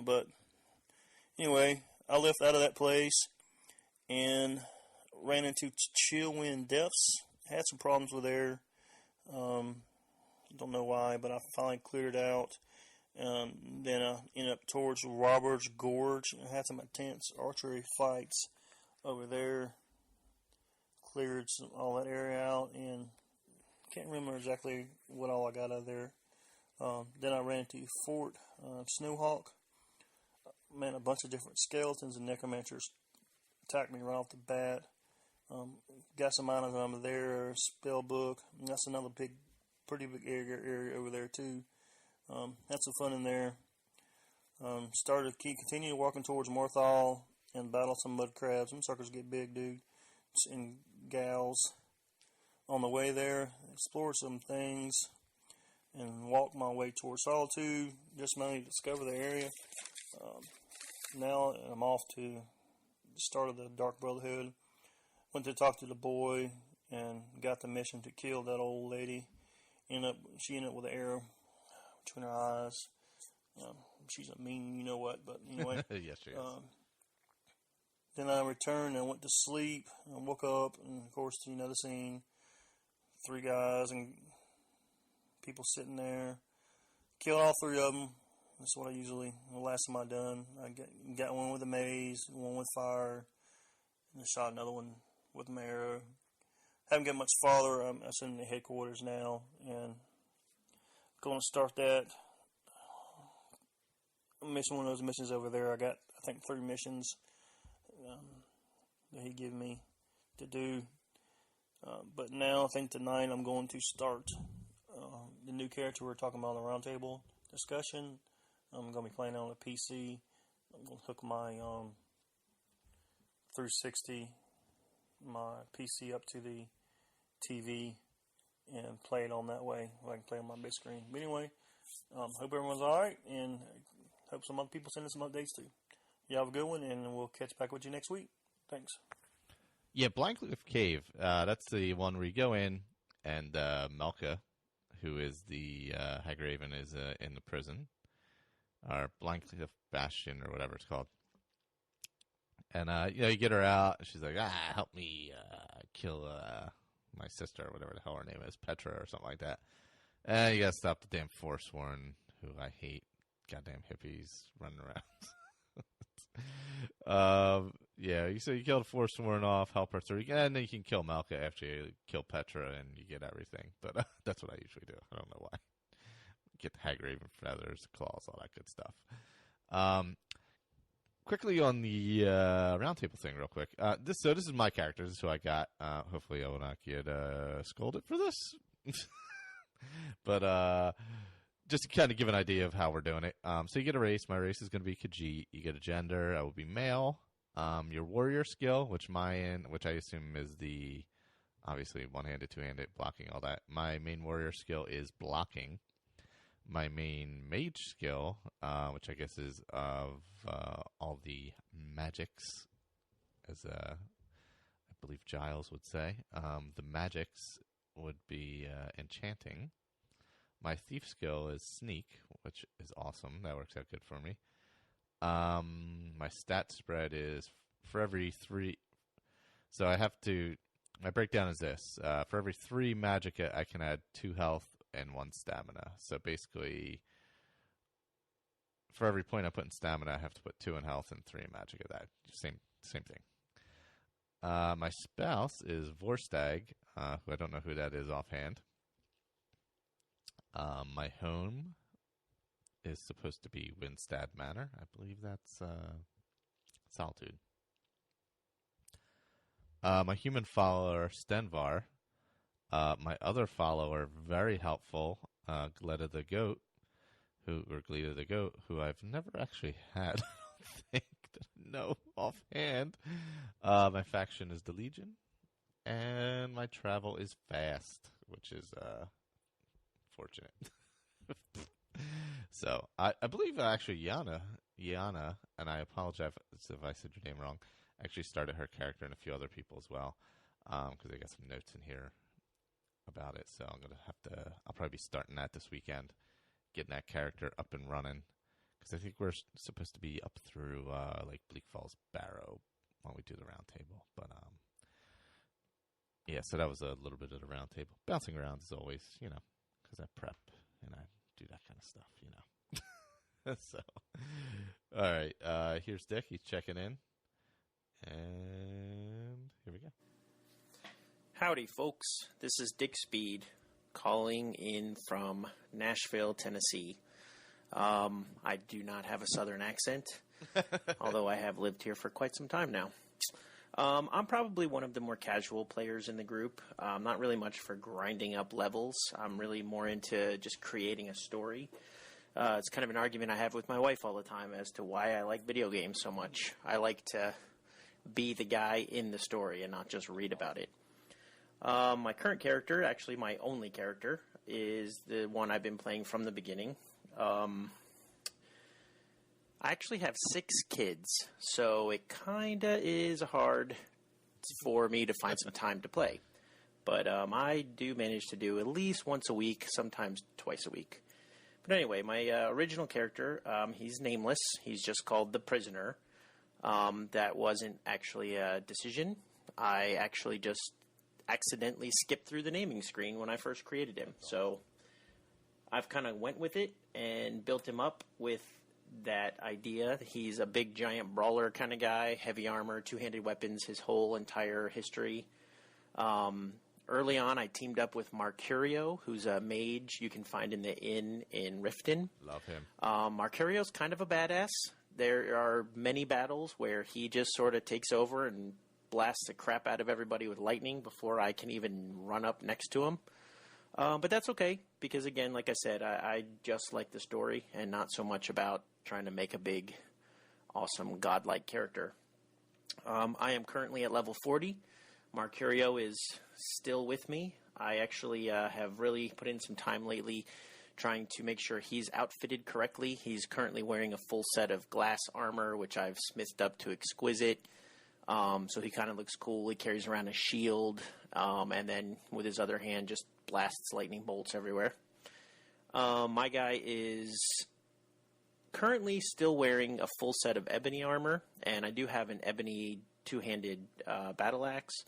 But anyway, I left out of that place and ran into Chillwind Depths. Had some problems with there. Don't know why, but I finally cleared it out. Then I ended up towards Robert's Gorge. I had some intense archery fights over there. Cleared all that area out, and can't remember exactly what all I got out of there. Then I ran into Fort Snowhawk. Man, a bunch of different skeletons and necromancers attacked me right off the bat. Got some items over there, spell book. That's another pretty big area over there too. Had some fun in there. Continued walking towards Morthal and battle some mud crabs. Some suckers get big, dude, and gals. On the way there, explored some things and walked my way towards Solitude. Just mainly discover the area. Now I'm off to the start of the Dark Brotherhood. Went to talk to the boy and got the mission to kill that old lady. She ended up with an arrow between her eyes. She's a mean, you know what, but anyway. Yes, she is. Then I returned and went to sleep. I woke up, and of course, the scene. 3 guys and people sitting there. Killed all 3 of them. That's what the last time I done. I got one with a maze, one with fire, and I shot another one with my arrow. Haven't got much farther. I'm sitting in the headquarters now, and going to start that. I'm missing one of those missions over there. I got, I think, 3 missions that he gave me to do. But now I think tonight I'm going to start the new character we were talking about on the roundtable discussion. I'm going to be playing on a PC. I'm going to hook my 360, my PC up to the TV and play it on that way. I can play on my big screen. But anyway, hope everyone's alright, and hope some other people send us some updates too. You have a good one, and we'll catch back with you next week. Thanks. Yeah, Blackcliff Cave. That's the one where you go in, and Melka, who is the Hagraven, is in the prison, or Blackcliff Bastion, or whatever it's called. And you get her out. And she's like, help me kill my sister, or whatever the hell her name is, Petra, or something like that. And you gotta stop the damn Forsworn, who I hate. Goddamn hippies running around. So you kill the Forsworn off, help her through, and then you can kill Malka after you kill Petra, and you get everything. But that's what I usually do. I don't know why. get the Hagraven feathers, claws, all that good stuff. Quickly on the roundtable thing, real quick. This is my character. This is who I got. Hopefully, I will not get scolded for this. But just to kind of give an idea of how we're doing it. So you get a race. My race is going to be Khajiit. You get a gender. I will be male. Your warrior skill, which I assume is the obviously one-handed, two-handed, blocking, all that. My main warrior skill is blocking. My main mage skill, which I guess is of all the magics, as I believe Giles would say. The magics would be enchanting. My thief skill is sneak, which is awesome. That works out good for me. My stat spread is for every 3. So my breakdown is this. For every 3 magic, I can add 2 health and 1 stamina. So basically, for every point I put in stamina, I have to put 2 in health and 3 in magic of that. Same thing. My spouse is Vorstag, who I don't know who that is offhand. My home is supposed to be Winstad Manor. I believe that's Solitude. My human follower, Stenvar. My other follower, very helpful, Gleda the Goat, who I've never actually had, I don't think, no, offhand. My faction is the Legion, and my travel is fast, which is fortunate. So, I believe actually Yana, and I apologize if I said your name wrong, actually started her character and a few other people as well, because I got some notes in here about it, so I'll probably be starting that this weekend, getting that character up and running, because I think we're supposed to be up through like Bleak Falls Barrow when we do the round table, but yeah, so that was a little bit of the round table, bouncing around as always, because I prep and I do that kind of stuff, So, all right, here's Dick. He's checking in, and here we go. Howdy, folks. This is Dick Speed calling in from Nashville, Tennessee. I do not have a southern accent, although I have lived here for quite some time now. I'm probably one of the more casual players in the group. Not really much for grinding up levels. I'm really more into just creating a story. It's kind of an argument I have with my wife all the time as to why I like video games so much. I like to be the guy in the story and not just read about it. My current character, actually my only character, is the one I've been playing from the beginning. I actually have 6 kids, so it kind of is hard for me to find some time to play. But I do manage to do at least once a week, sometimes twice a week. But anyway, my original character, he's nameless. He's just called the Prisoner. That wasn't actually a decision. I actually just accidentally skipped through the naming screen when I first created him. So I've kind of went with it and built him up with that idea. He's a big, giant brawler kind of guy, heavy armor, 2-handed weapons, his whole entire history. Early on, I teamed up with Marcurio, who's a mage you can find in the inn in Riften. Love him. Marcurio's kind of a badass. There are many battles where he just sort of takes over and blasts the crap out of everybody with lightning before I can even run up next to him. But that's okay, because again, like I said, I just like the story and not so much about trying to make a big, awesome, godlike character. I am currently at level 40. Marcurio is still with me. I actually have really put in some time lately trying to make sure he's outfitted correctly. He's currently wearing a full set of glass armor, which I've smithed up to exquisite. So he kind of looks cool. He carries around a shield, and then with his other hand just blasts lightning bolts everywhere. My guy is currently still wearing a full set of ebony armor, and I do have an ebony 2-handed battle axe.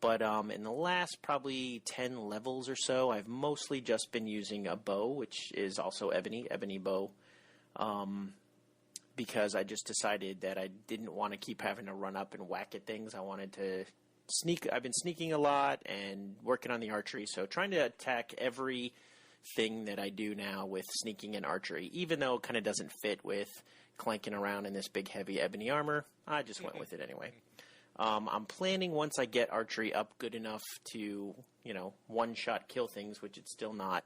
But in the last probably 10 levels or so, I've mostly just been using a bow, which is also ebony bow, because I just decided that I didn't want to keep having to run up and whack at things. I wanted to sneak. I've been sneaking a lot and working on the archery, so trying to attack every thing that I do now with sneaking and archery, even though it kind of doesn't fit with clanking around in this big, heavy ebony armor. I just went with it anyway. I'm planning, once I get archery up good enough to, one-shot kill things, which it's still not,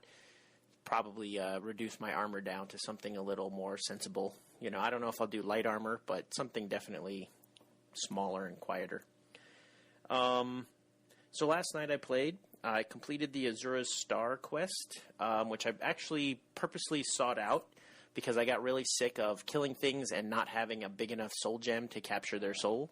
probably reduce my armor down to something a little more sensible. I don't know if I'll do light armor, but something definitely smaller and quieter. So last night I completed the Azura's Star quest, which I actually purposely sought out because I got really sick of killing things and not having a big enough soul gem to capture their soul.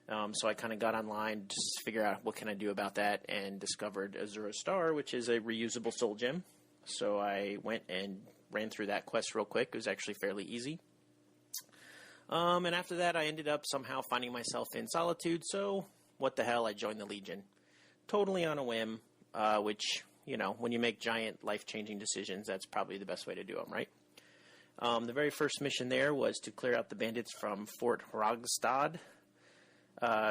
So I kind of got online just to figure out what can I do about that, and discovered Azura's Star, which is a reusable soul gem. So I went and ran through that quest real quick. It was actually fairly easy. And after that, I ended up somehow finding myself in Solitude, so what the hell, I joined the Legion. Totally on a whim, which, when you make giant life-changing decisions, that's probably the best way to do them, right? The very first mission there was to clear out the bandits from Fort Hrogstad.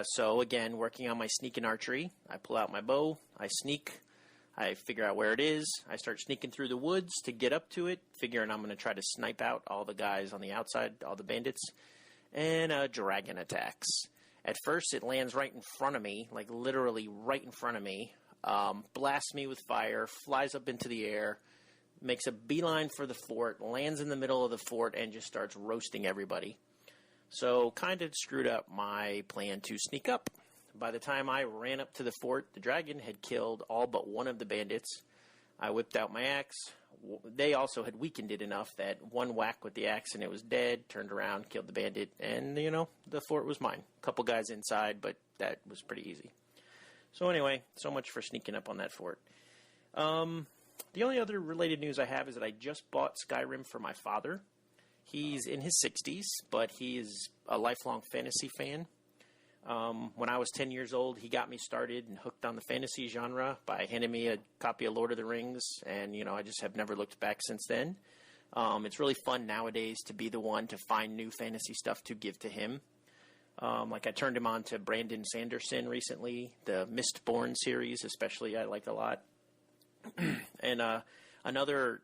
So again, working on my sneak and archery, I pull out my bow, I sneak, I figure out where it is, I start sneaking through the woods to get up to it, figuring I'm going to try to snipe out all the guys on the outside, all the bandits, and a dragon attacks. At first, it lands right in front of me, like literally right in front of me, blasts me with fire, flies up into the air, makes a beeline for the fort, lands in the middle of the fort, and just starts roasting everybody. So, kind of screwed up my plan to sneak up. By the time I ran up to the fort, the dragon had killed all but one of the bandits. I whipped out my axe. They also had weakened it enough that one whack with the axe and it was dead, turned around, killed the bandit, and, the fort was mine. A couple guys inside, but that was pretty easy. So anyway, so much for sneaking up on that fort. The only other related news I have is that I just bought Skyrim for my father. He's in his 60s, but he is a lifelong fantasy fan. When I was 10 years old, he got me started and hooked on the fantasy genre by handing me a copy of Lord of the Rings, and, I just have never looked back since then. It's really fun nowadays to be the one to find new fantasy stuff to give to him. I turned him on to Brandon Sanderson recently, the Mistborn series especially I like a lot. And another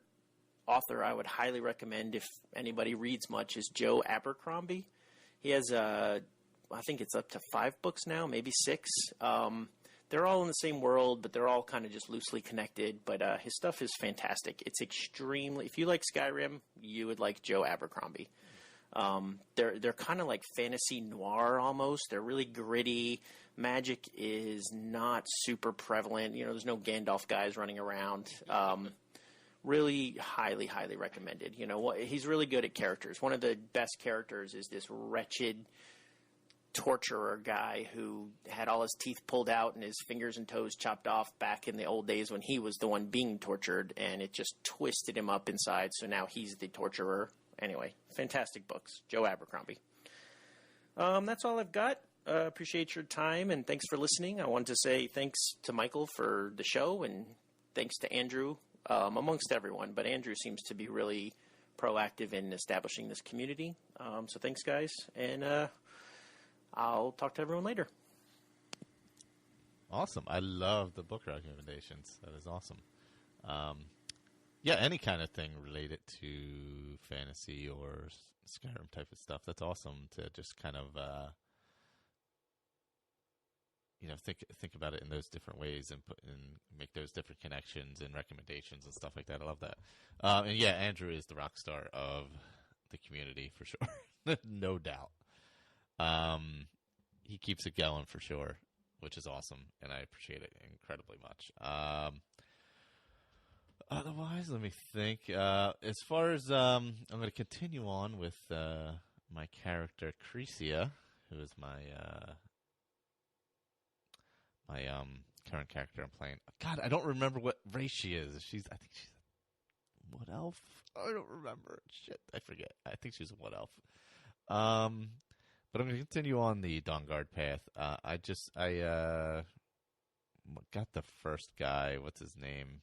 author I would highly recommend if anybody reads much is Joe Abercrombie. He has I think it's up to 5 books now, maybe 6. They're all in the same world, but they're all kind of just loosely connected. But his stuff is fantastic. It's extremely, if you like Skyrim, you would like Joe Abercrombie. They're kind of like fantasy noir almost. They're really gritty. Magic is not super prevalent. There's no Gandalf guys running around. Really highly, highly recommended. He's really good at characters. One of the best characters is this wretched torturer guy who had all his teeth pulled out and his fingers and toes chopped off back in the old days when he was the one being tortured, and it just twisted him up inside, so now he's the torturer. Anyway, fantastic books. Joe Abercrombie. That's all I've got. Appreciate your time, and thanks for listening. I wanted to say thanks to Michael for the show, and thanks to Andrew, amongst everyone, but Andrew seems to be really proactive in establishing this community. So thanks, guys, and I'll talk to everyone later. Awesome. I love the book recommendations. That is awesome. Yeah, any kind of thing related to fantasy or Skyrim type of stuff. That's awesome to just kind of, think about it in those different ways and make those different connections and recommendations and stuff like that. I love that. And yeah, Andrew is the rock star of the community for sure. No doubt. He keeps it going for sure, which is awesome, and I appreciate it incredibly much. Otherwise, let me think. As far as I'm going to continue on with my character Crecia, who is my current character I'm playing. God, I don't remember what race she is. I think she's a wood elf. I don't remember. Shit, I forget. I think she's a wood elf. But I'm going to continue on the Dawnguard path. I got the first guy. What's his name?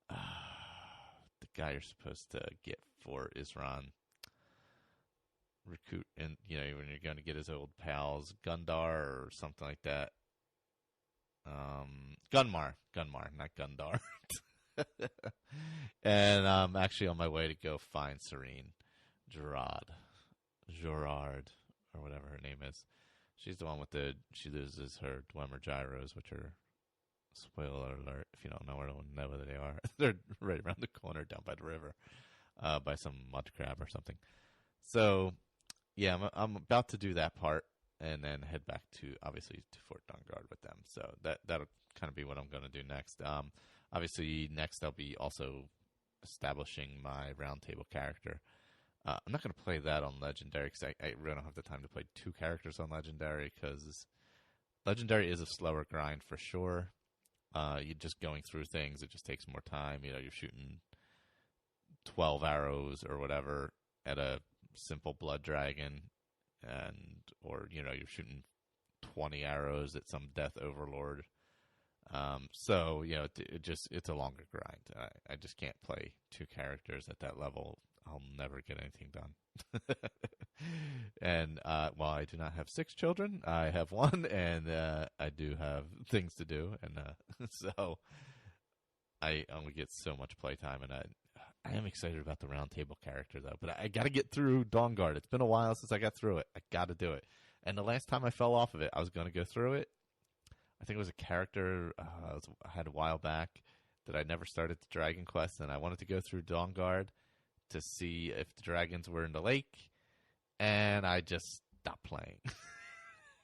The guy you're supposed to get for Isran. Recruit, and when you're going to get his old pals, Gundar or something like that. Gunmar, not Gundar. And I'm actually on my way to go find Serene Gerard, or whatever her name is. She's the one she loses her Dwemer gyros, which are, spoiler alert, if you don't know where they are. They're right around the corner down by the river, by some mud crab or something. So, yeah, I'm about to do that part and then head back to Fort Dawnguard with them. So that'll kind of be what I'm going to do next. Obviously, next I'll be also establishing my roundtable character. I'm not going to play that on Legendary because I really don't have the time to play 2 characters on Legendary, because Legendary is a slower grind for sure. You're just going through things. It just takes more time. You're shooting 12 arrows or whatever at a simple blood dragon, or you're shooting 20 arrows at some death overlord. So it's a longer grind. I just can't play 2 characters at that level. I'll never get anything done. And while I do not have 6 children, I have 1, and I do have things to do, and so I only get so much playtime. And I am excited about the roundtable character though. But I got to get through Dawnguard. It's been a while since I got through it. I got to do it. And the last time I fell off of it, I was going to go through it. I think it was a character I had a while back that I never started the Dragon Quest, and I wanted to go through Dawnguard to see if the dragons were in the lake, and I just stopped playing.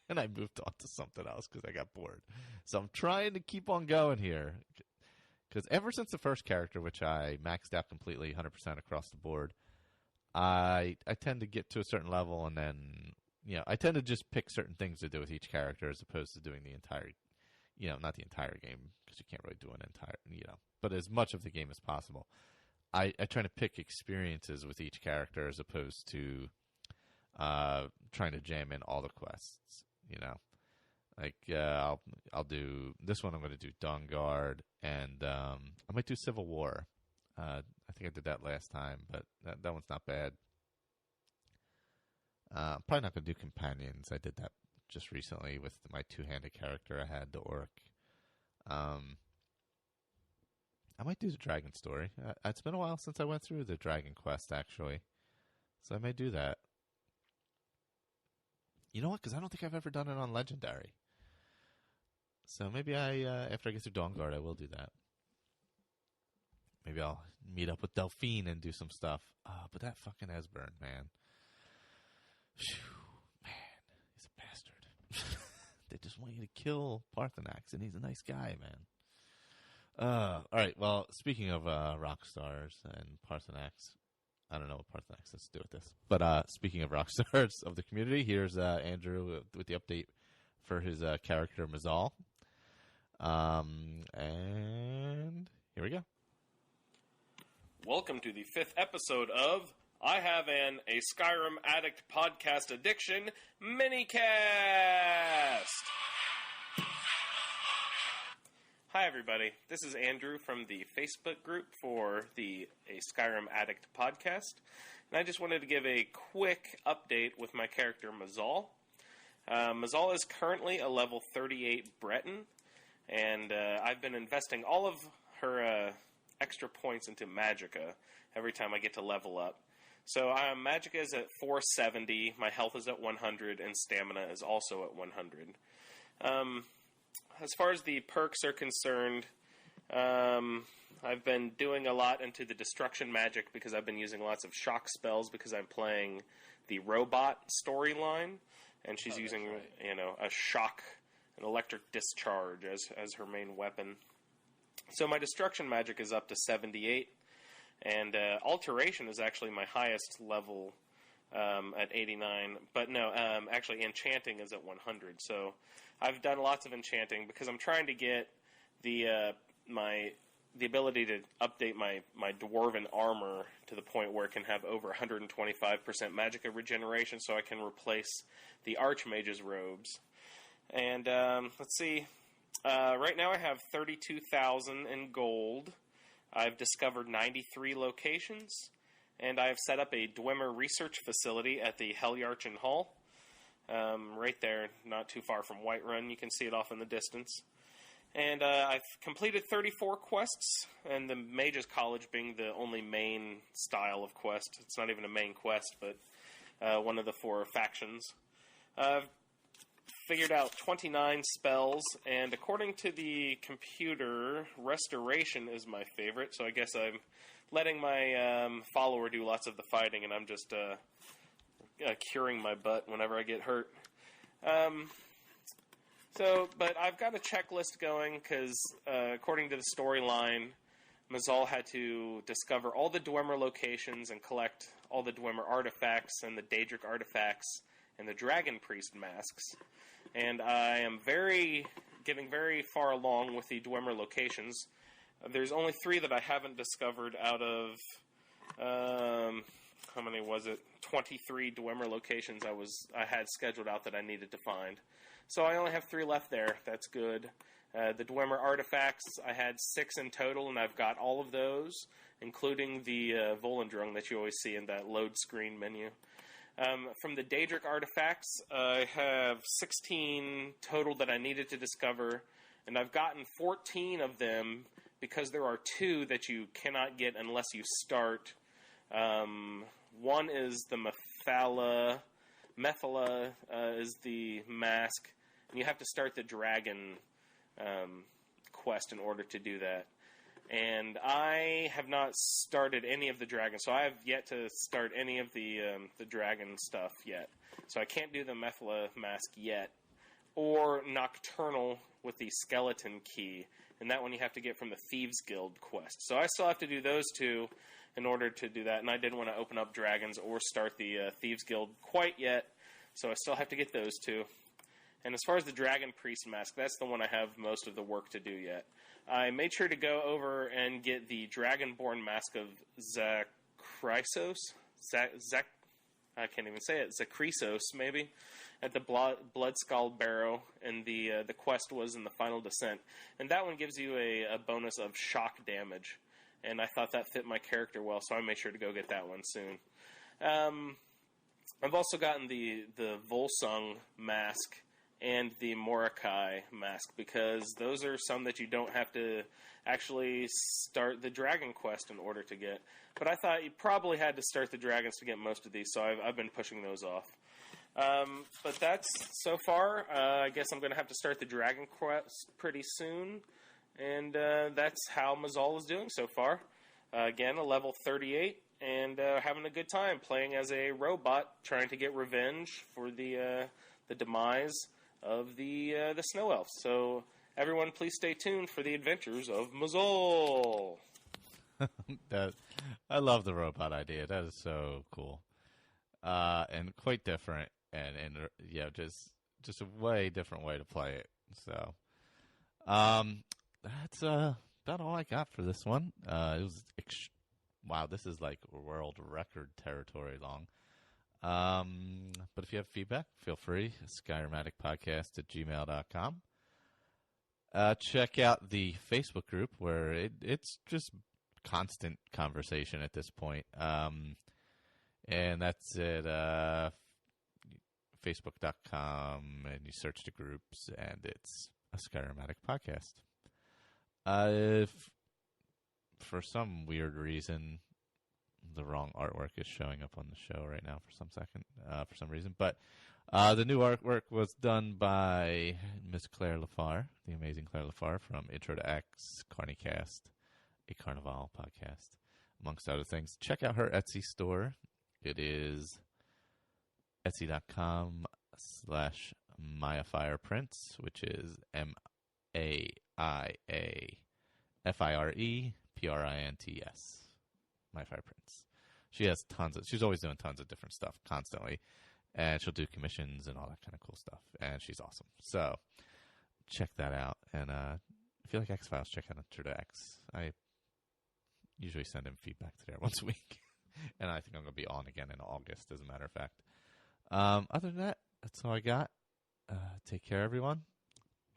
And I moved on to something else because I got bored. So I'm trying to keep on going here, because ever since the first character, which I maxed out completely 100% across the board, I tend to get to a certain level, and then I tend to just pick certain things to do with each character as opposed to doing the entire, not the entire game, because you can't really do an entire, but as much of the game as possible. I try to pick experiences with each character as opposed to trying to jam in all the quests. Like I'll do this one. I'm going to do Dawnguard, and I might do Civil War. I think I did that last time, but that one's not bad. I'm probably not going to do Companions. I did that just recently with my 2-handed character I had, the Orc. I might do the Dragon Story. It's been a while since I went through the Dragon Quest, actually. So I may do that. You know what? Because I don't think I've ever done it on Legendary. So maybe after I get through Dawnguard, I will do that. Maybe I'll meet up with Delphine and do some stuff. But that fucking Esbern, man. Phew, man, he's a bastard. They just want you to kill Parthenax, and he's a nice guy, man. All right, well, speaking of rock stars and Parthenax, I don't know what Parthenax has to do with this. But speaking of rock stars of the community, here's Andrew with the update for his character, Mazal. And here we go. Welcome to the 5th episode of I Have a Skyrim Addict Podcast Addiction Minicast! Hi everybody, this is Andrew from the Facebook group for a Skyrim Addict podcast, and I just wanted to give a quick update with my character Mazal. Mazal is currently a level 38 Breton, and I've been investing all of her extra points into Magicka every time I get to level up. So Magicka is at 470, my health is at 100, and stamina is also at 100. As far as the perks are concerned, I've been doing a lot into the destruction magic because I've been using lots of shock spells because I'm playing the robot storyline, and she's using a shock, an electric discharge as her main weapon. So my destruction magic is up to 78, and alteration is actually my highest level at 89. But no, actually enchanting is at 100. So I've done lots of enchanting because I'm trying to get the ability to update my dwarven armor to the point where it can have over 125% magicka regeneration, so I can replace the archmage's robes. And let's see. Right now I have 32,000 in gold. I've discovered 93 locations, and I've set up a Dwemer research facility at the Helyarchen Hall. Right there, not too far from Whiterun. You can see it off in the distance. And I've completed 34 quests, and the Mage's College being the only main style of quest. It's not even a main quest, but one of the 4 factions. I've figured out 29 spells, and according to the computer, Restoration is my favorite, so I guess I'm letting my follower do lots of the fighting, and I'm just curing my butt whenever I get hurt. But I've got a checklist going, because according to the storyline, Mazal had to discover all the Dwemer locations and collect all the Dwemer artifacts and the Daedric artifacts and the Dragon Priest masks. And I am getting very far along with the Dwemer locations. There's only 3 that I haven't discovered out of, how many was it? 23 Dwemer locations I had scheduled out that I needed to find. So I only have 3 left there. That's good. The Dwemer artifacts, I had 6 in total, and I've got all of those, including the Volendrung that you always see in that load screen menu. From the Daedric artifacts, I have 16 total that I needed to discover, and I've gotten 14 of them because there are 2 that you cannot get unless you start. One is the Methala is the mask, and you have to start the dragon quest in order to do that. And I have not started any of the dragons, so I have yet to start any of the dragon stuff yet. So I can't do the Methala mask yet, or Nocturnal with the skeleton key, and that one you have to get from the Thieves Guild quest. So I still have to do those 2 in order to do that, and I didn't want to open up dragons or start the Thieves Guild quite yet, so I still have to get those 2. And as far as the Dragon Priest mask, that's the one I have most of the work to do yet. I made sure to go over and get the Dragonborn mask of Zakrisos. I can't even say it. Zakrisos, maybe, at the Bloodskull Barrow, and the quest was in the Final Descent. And that one gives you a bonus of shock damage. And I thought that fit my character well, so I made sure to go get that one soon. I've also gotten the Volsung mask and the Mordecai mask, because those are some that you don't have to actually start the dragon quest in order to get. But I thought you probably had to start the dragons to get most of these, so I've been pushing those off. But that's, so far, I guess I'm going to have to start the dragon quest pretty soon, and that's how Mazal is doing so far. Again, a level 38, and having a good time playing as a robot, trying to get revenge for the demise of the Snow Elves. So, everyone, please stay tuned for the adventures of Mazal. I love the robot idea. That is so cool, and quite different, and yeah, just a way different way to play it. So, that's about all I got for this one. It was wow, this is like world record territory long. But if you have feedback, feel free. skyrimaddictpodcast@gmail.com. Check out the Facebook group, where it's just constant conversation at this point. And that's at facebook.com, and you search the groups, and it's a Skyrim Addict podcast. If for some weird reason the wrong artwork is showing up on the show right now for some reason, but the new artwork was done by Miss Claire Lafar, the amazing Claire Lafar from Intro to X, Carnicast, a Carnival podcast, amongst other things. Check out her Etsy store. It is etsy.com/MayaFirePrints, which is MaiaFirePrints. MayaFirePrints. She's always doing tons of different stuff constantly, and she'll do commissions and all that kind of cool stuff, and she's awesome. So check that out. And if you like X-Files, check out Intro to X. I usually send him feedback to there once a week, and I think I'm going to be on again in August, as a matter of fact. Other than that, that's all I got. Take care, everyone.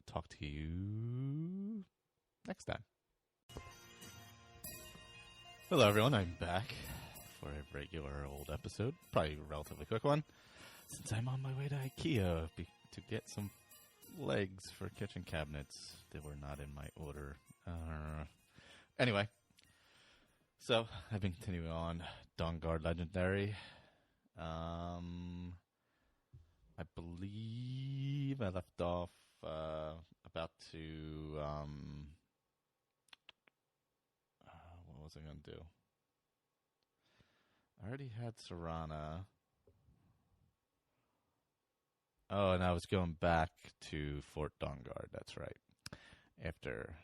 Talk to you next time. Hello, everyone. I'm back for a regular old episode. Probably a relatively quick one, since I'm on my way to IKEA to get some legs for kitchen cabinets. They were not in my order. Anyway, so I've been continuing on Dawnguard Legendary. I believe I left off about to what was I going to do? I already had Serana. Oh, and I was going back to Fort Dawnguard. That's right. After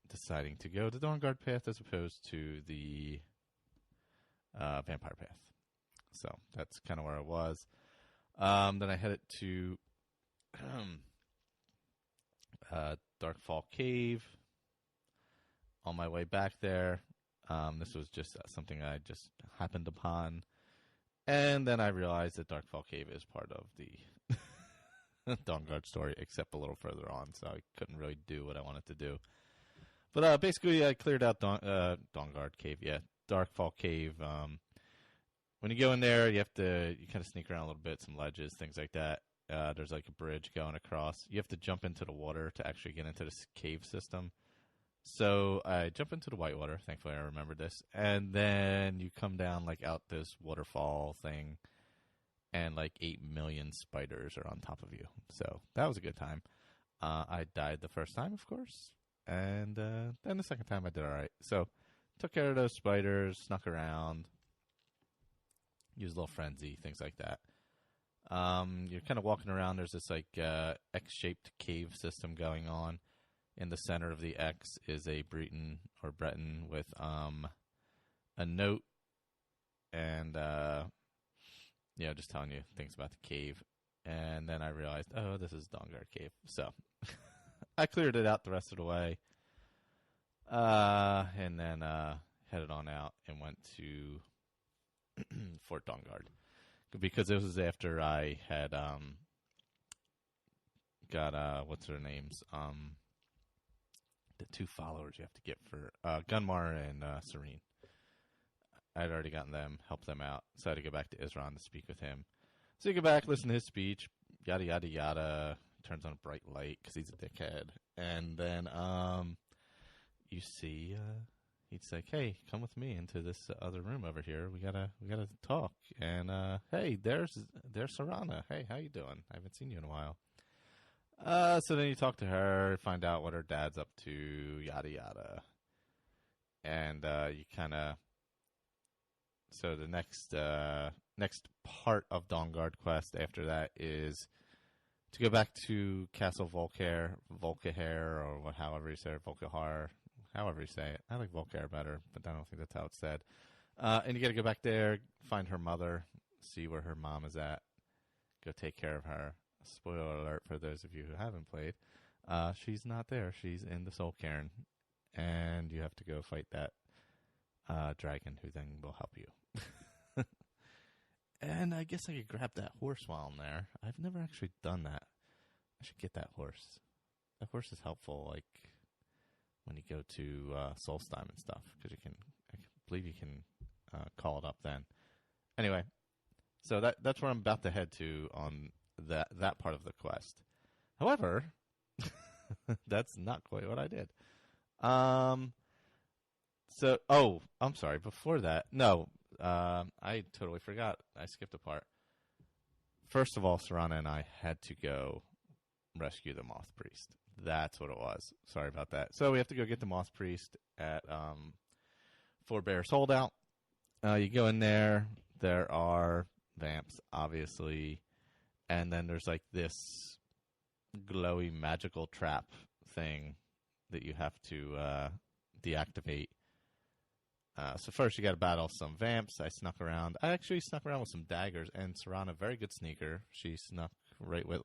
deciding to go the Dawnguard path as opposed to the Vampire path. So that's kind of where I was. Then I headed to Darkfall Cave. On my way back there, this was just something I just happened upon. And then I realized that Darkfall Cave is part of the Dawnguard story, except a little further on, so I couldn't really do what I wanted to do. But basically, I cleared out Dawnguard Cave, Darkfall Cave. When you go in there, you kind of sneak around a little bit, some ledges, things like that. There's like a bridge going across. You have to jump into the water to actually get into this cave system. So I jump into the whitewater. Thankfully, I remembered this. And then you come down like out this waterfall thing, and like 8 million spiders are on top of you. So that was a good time. I died the first time, of course. And then the second time I did all right. So took care of those spiders, snuck around, used a little frenzy, things like that. You're kind of walking around. There's this like X-shaped cave system going on. In the center of the X is a Breton with a note and just telling you things about the cave. And then I realized, oh, this is Dawnguard Cave. So I cleared it out the rest of the way. And then headed on out and went to Fort Dawnguard. Because this was after I had got, what's their names? The 2 followers you have to get for Gunmar and Serene. I'd already gotten them, helped them out, so I had to go back to Isran to speak with him. So you go back, listen to his speech, yada, yada, yada, turns on a bright light because he's a dickhead. And then you see he's like, hey, come with me into this other room over here. We gotta talk. And hey, there's Serana. Hey, how you doing? I haven't seen you in a while. So then you talk to her, find out what her dad's up to, yada, yada. And you kind of... So the next part of Dawnguard quest after that is to go back to Castle Volcair, or however you say it, Volcahar, however you say it. I like Volcair better, but I don't think that's how it's said. And you got to go back there, find her mother, see where her mom is at, go take care of her. Spoiler alert for those of you who haven't played. She's not there. She's in the Soul Cairn, and you have to go fight that dragon who then will help you. And I guess I could grab that horse while I'm there. I've never actually done that. I should get that horse. That horse is helpful, like, when you go to Solstheim and stuff, because I believe you can call it up then. Anyway, so that's where I'm about to head to on that part of the quest. However, that's not quite what I did. So, I'm sorry. Before that, no, I totally forgot. I skipped a part. First of all, Serana and I had to go rescue the Moth Priest. That's what it was. Sorry about that. So we have to go get the Moth Priest at Four Bears Holdout. You go in there. There are vamps, obviously. And then there's like this glowy magical trap thing that you have to deactivate. So first you got to battle some vamps. I actually snuck around with some daggers, and Serana, very good sneaker. She snuck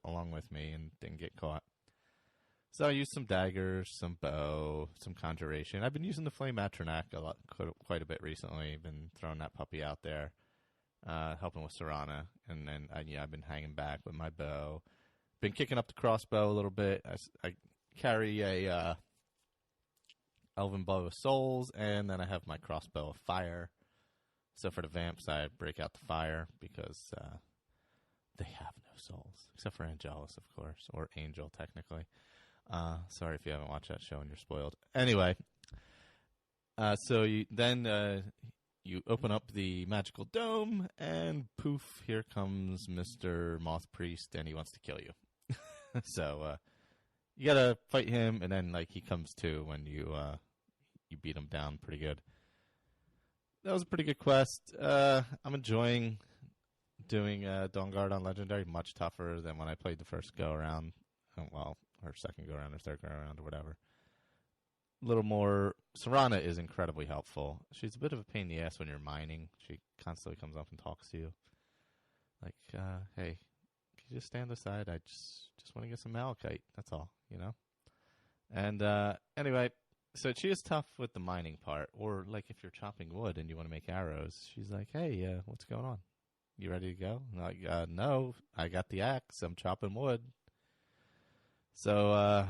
along with me and didn't get caught. So I used some daggers, some bow, some conjuration. I've been using the Flame Atronak quite a bit recently. Been throwing that puppy out there, helping with Serana, and then I've been hanging back with my bow. Been kicking up the crossbow a little bit. I carry a Elven Bow of Souls, and then I have my crossbow of fire. So for the vamps, I break out the fire because they have no souls, except for Angelus, of course, or Angel, technically. Sorry if you haven't watched that show and you're spoiled. Anyway, so you open up the magical dome, and poof, here comes Mr. Moth Priest, and he wants to kill you. So you gotta fight him, and then he comes to when you beat him down pretty good. That was a pretty good quest. I'm enjoying doing Dawnguard on Legendary, much tougher than when I played the first go-around. Well, or second go-around or third go-around or whatever. A little more... Serana is incredibly helpful. She's a bit of a pain in the ass when you're mining. She constantly comes up and talks to you. Like, hey, can you just stand aside? I just want to get some malachite. That's all, you know? And anyway, so she is tough with the mining part. Or, if you're chopping wood and you want to make arrows, she's like, hey, what's going on? You ready to go? I'm like, no, I got the axe. I'm chopping wood. So,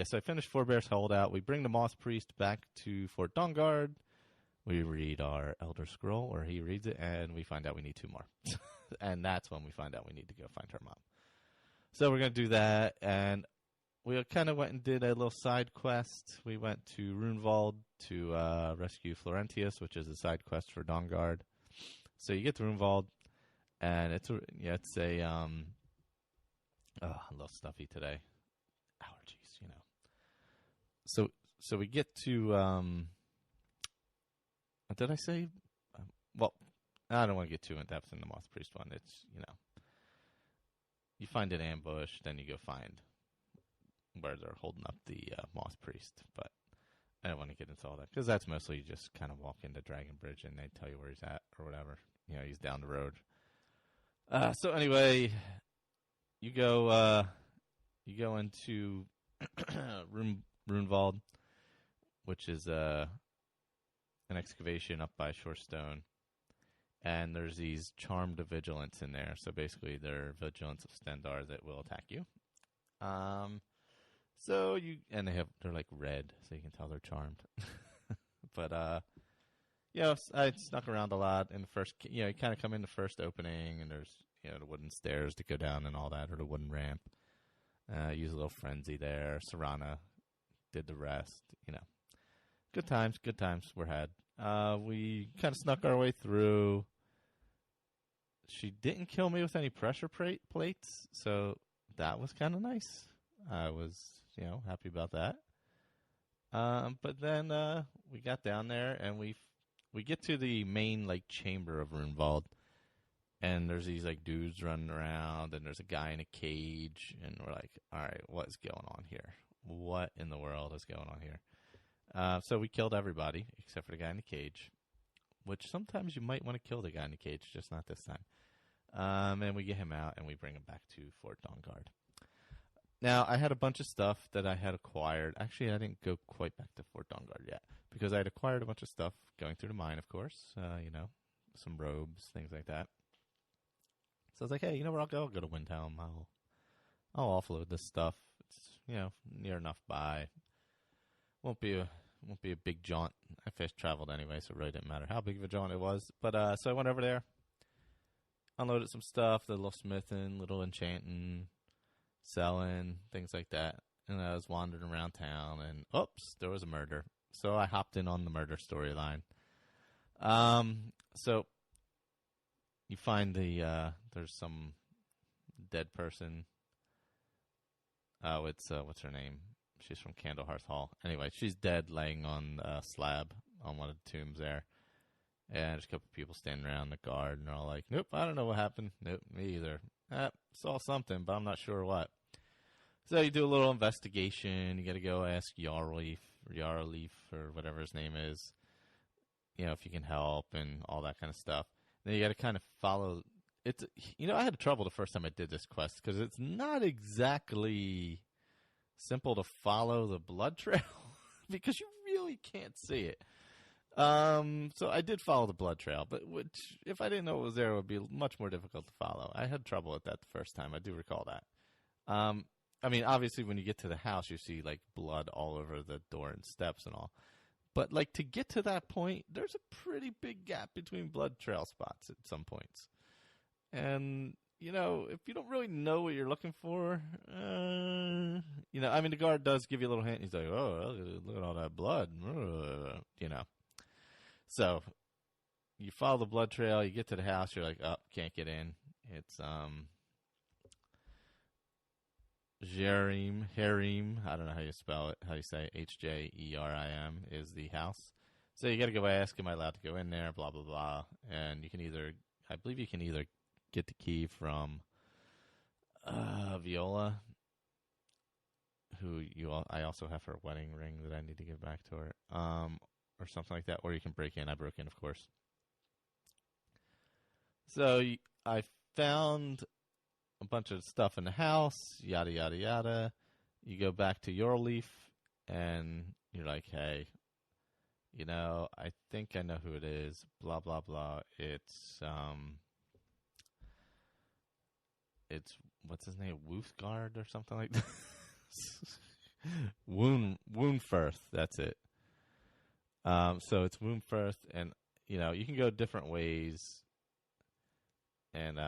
so I finished Forebear's Holdout. We bring the Moth Priest back to Fort Dawnguard. We read our Elder Scroll, or he reads it, and we find out we need 2 more. And that's when we find out we need to go find her mom. So we're going to do that, and we kind of went and did a little side quest. We went to Runewald to rescue Florentius, which is a side quest for Dawnguard. So you get to Runewald, and it's a a little stuffy today. Allergies, you know. So we get to did I say? Well, I don't want to get too in depth in the Moth Priest one. It's you find an ambush, then you go find where they're holding up the Moth Priest. But I don't want to get into all that because that's mostly you just kind of walk into Dragon Bridge and they tell you where he's at or whatever. He's down the road. So anyway, you go into Runewald, which is an excavation up by Shorestone, and there's these charmed vigilants in there. So basically, they're vigilants of Stendar that will attack you. They're like red, so you can tell they're charmed. But I snuck around a lot in the first. You kind of come in the first opening, and there's the wooden stairs to go down and all that, or the wooden ramp. Use a little frenzy there. Serana did the rest. Good times were had. We kind of snuck our way through. She didn't kill me with any pressure plates, so that was kind of nice. I was, happy about that. But then we got down there, and we get to the main chamber of Runewald, and there's these dudes running around, and there's a guy in a cage, and we're like, all right, what's going on here? What in the world is going on here? So we killed everybody except for the guy in the cage, which sometimes you might want to kill the guy in the cage, just not this time. And we get him out, and we bring him back to Fort Dawnguard. Now, I had a bunch of stuff that I had acquired. Actually, I didn't go quite back to Fort Dawnguard yet, because I had acquired a bunch of stuff going through the mine, of course. Some robes, things like that. So I was like, hey, you know where I'll go? I'll go to Windhelm. I'll offload this stuff. It's, near enough by. Won't be a big jaunt. I fast traveled anyway, so it really didn't matter how big of a jaunt it was. But so I went over there, unloaded some stuff, the little smithing, little enchanting, selling, things like that. And I was wandering around town, and oops, there was a murder. So I hopped in on the murder storyline. So you find there's some dead person. Oh, it's what's her name? She's from Candlehearth Hall. Anyway, she's dead, laying on a slab on one of the tombs there. And there's a couple people standing around the guard, and they're all like, nope, I don't know what happened. Nope, me either. Saw something, but I'm not sure what. So you do a little investigation. You got to go ask Yarleaf, or whatever his name is, if you can help and all that kind of stuff. Then you got to kind of follow. It's I had trouble the first time I did this quest because it's not exactly simple to follow the blood trail because you really can't see it. So I did follow the blood trail, but which, if I didn't know it was there, it would be much more difficult to follow. I had trouble with that the first time. I do recall that. Obviously, when you get to the house, you see blood all over the door and steps and all. But to get to that point, there's a pretty big gap between blood trail spots at some points. And if you don't really know what you're looking for, the guard does give you a little hint. He's like, oh, look at all that blood, So you follow the blood trail. You get to the house. You're like, oh, can't get in. It's Harim. I don't know how you spell it. How you say it? Hjerim is the house. So you got to go ask, am I allowed to go in there? Blah blah blah. And I believe you can either get the key from Viola, who I also have her wedding ring that I need to give back to her, or something like that. Or you can break in. I broke in, of course. So I found a bunch of stuff in the house, yada, yada, yada. You go back to your leaf, and you're like, hey, I think I know who it is, blah, blah, blah. It's what's his name, Wolfgard or something like that? Woundfirth, that's it. So it's Woundfirth, and, you can go different ways, and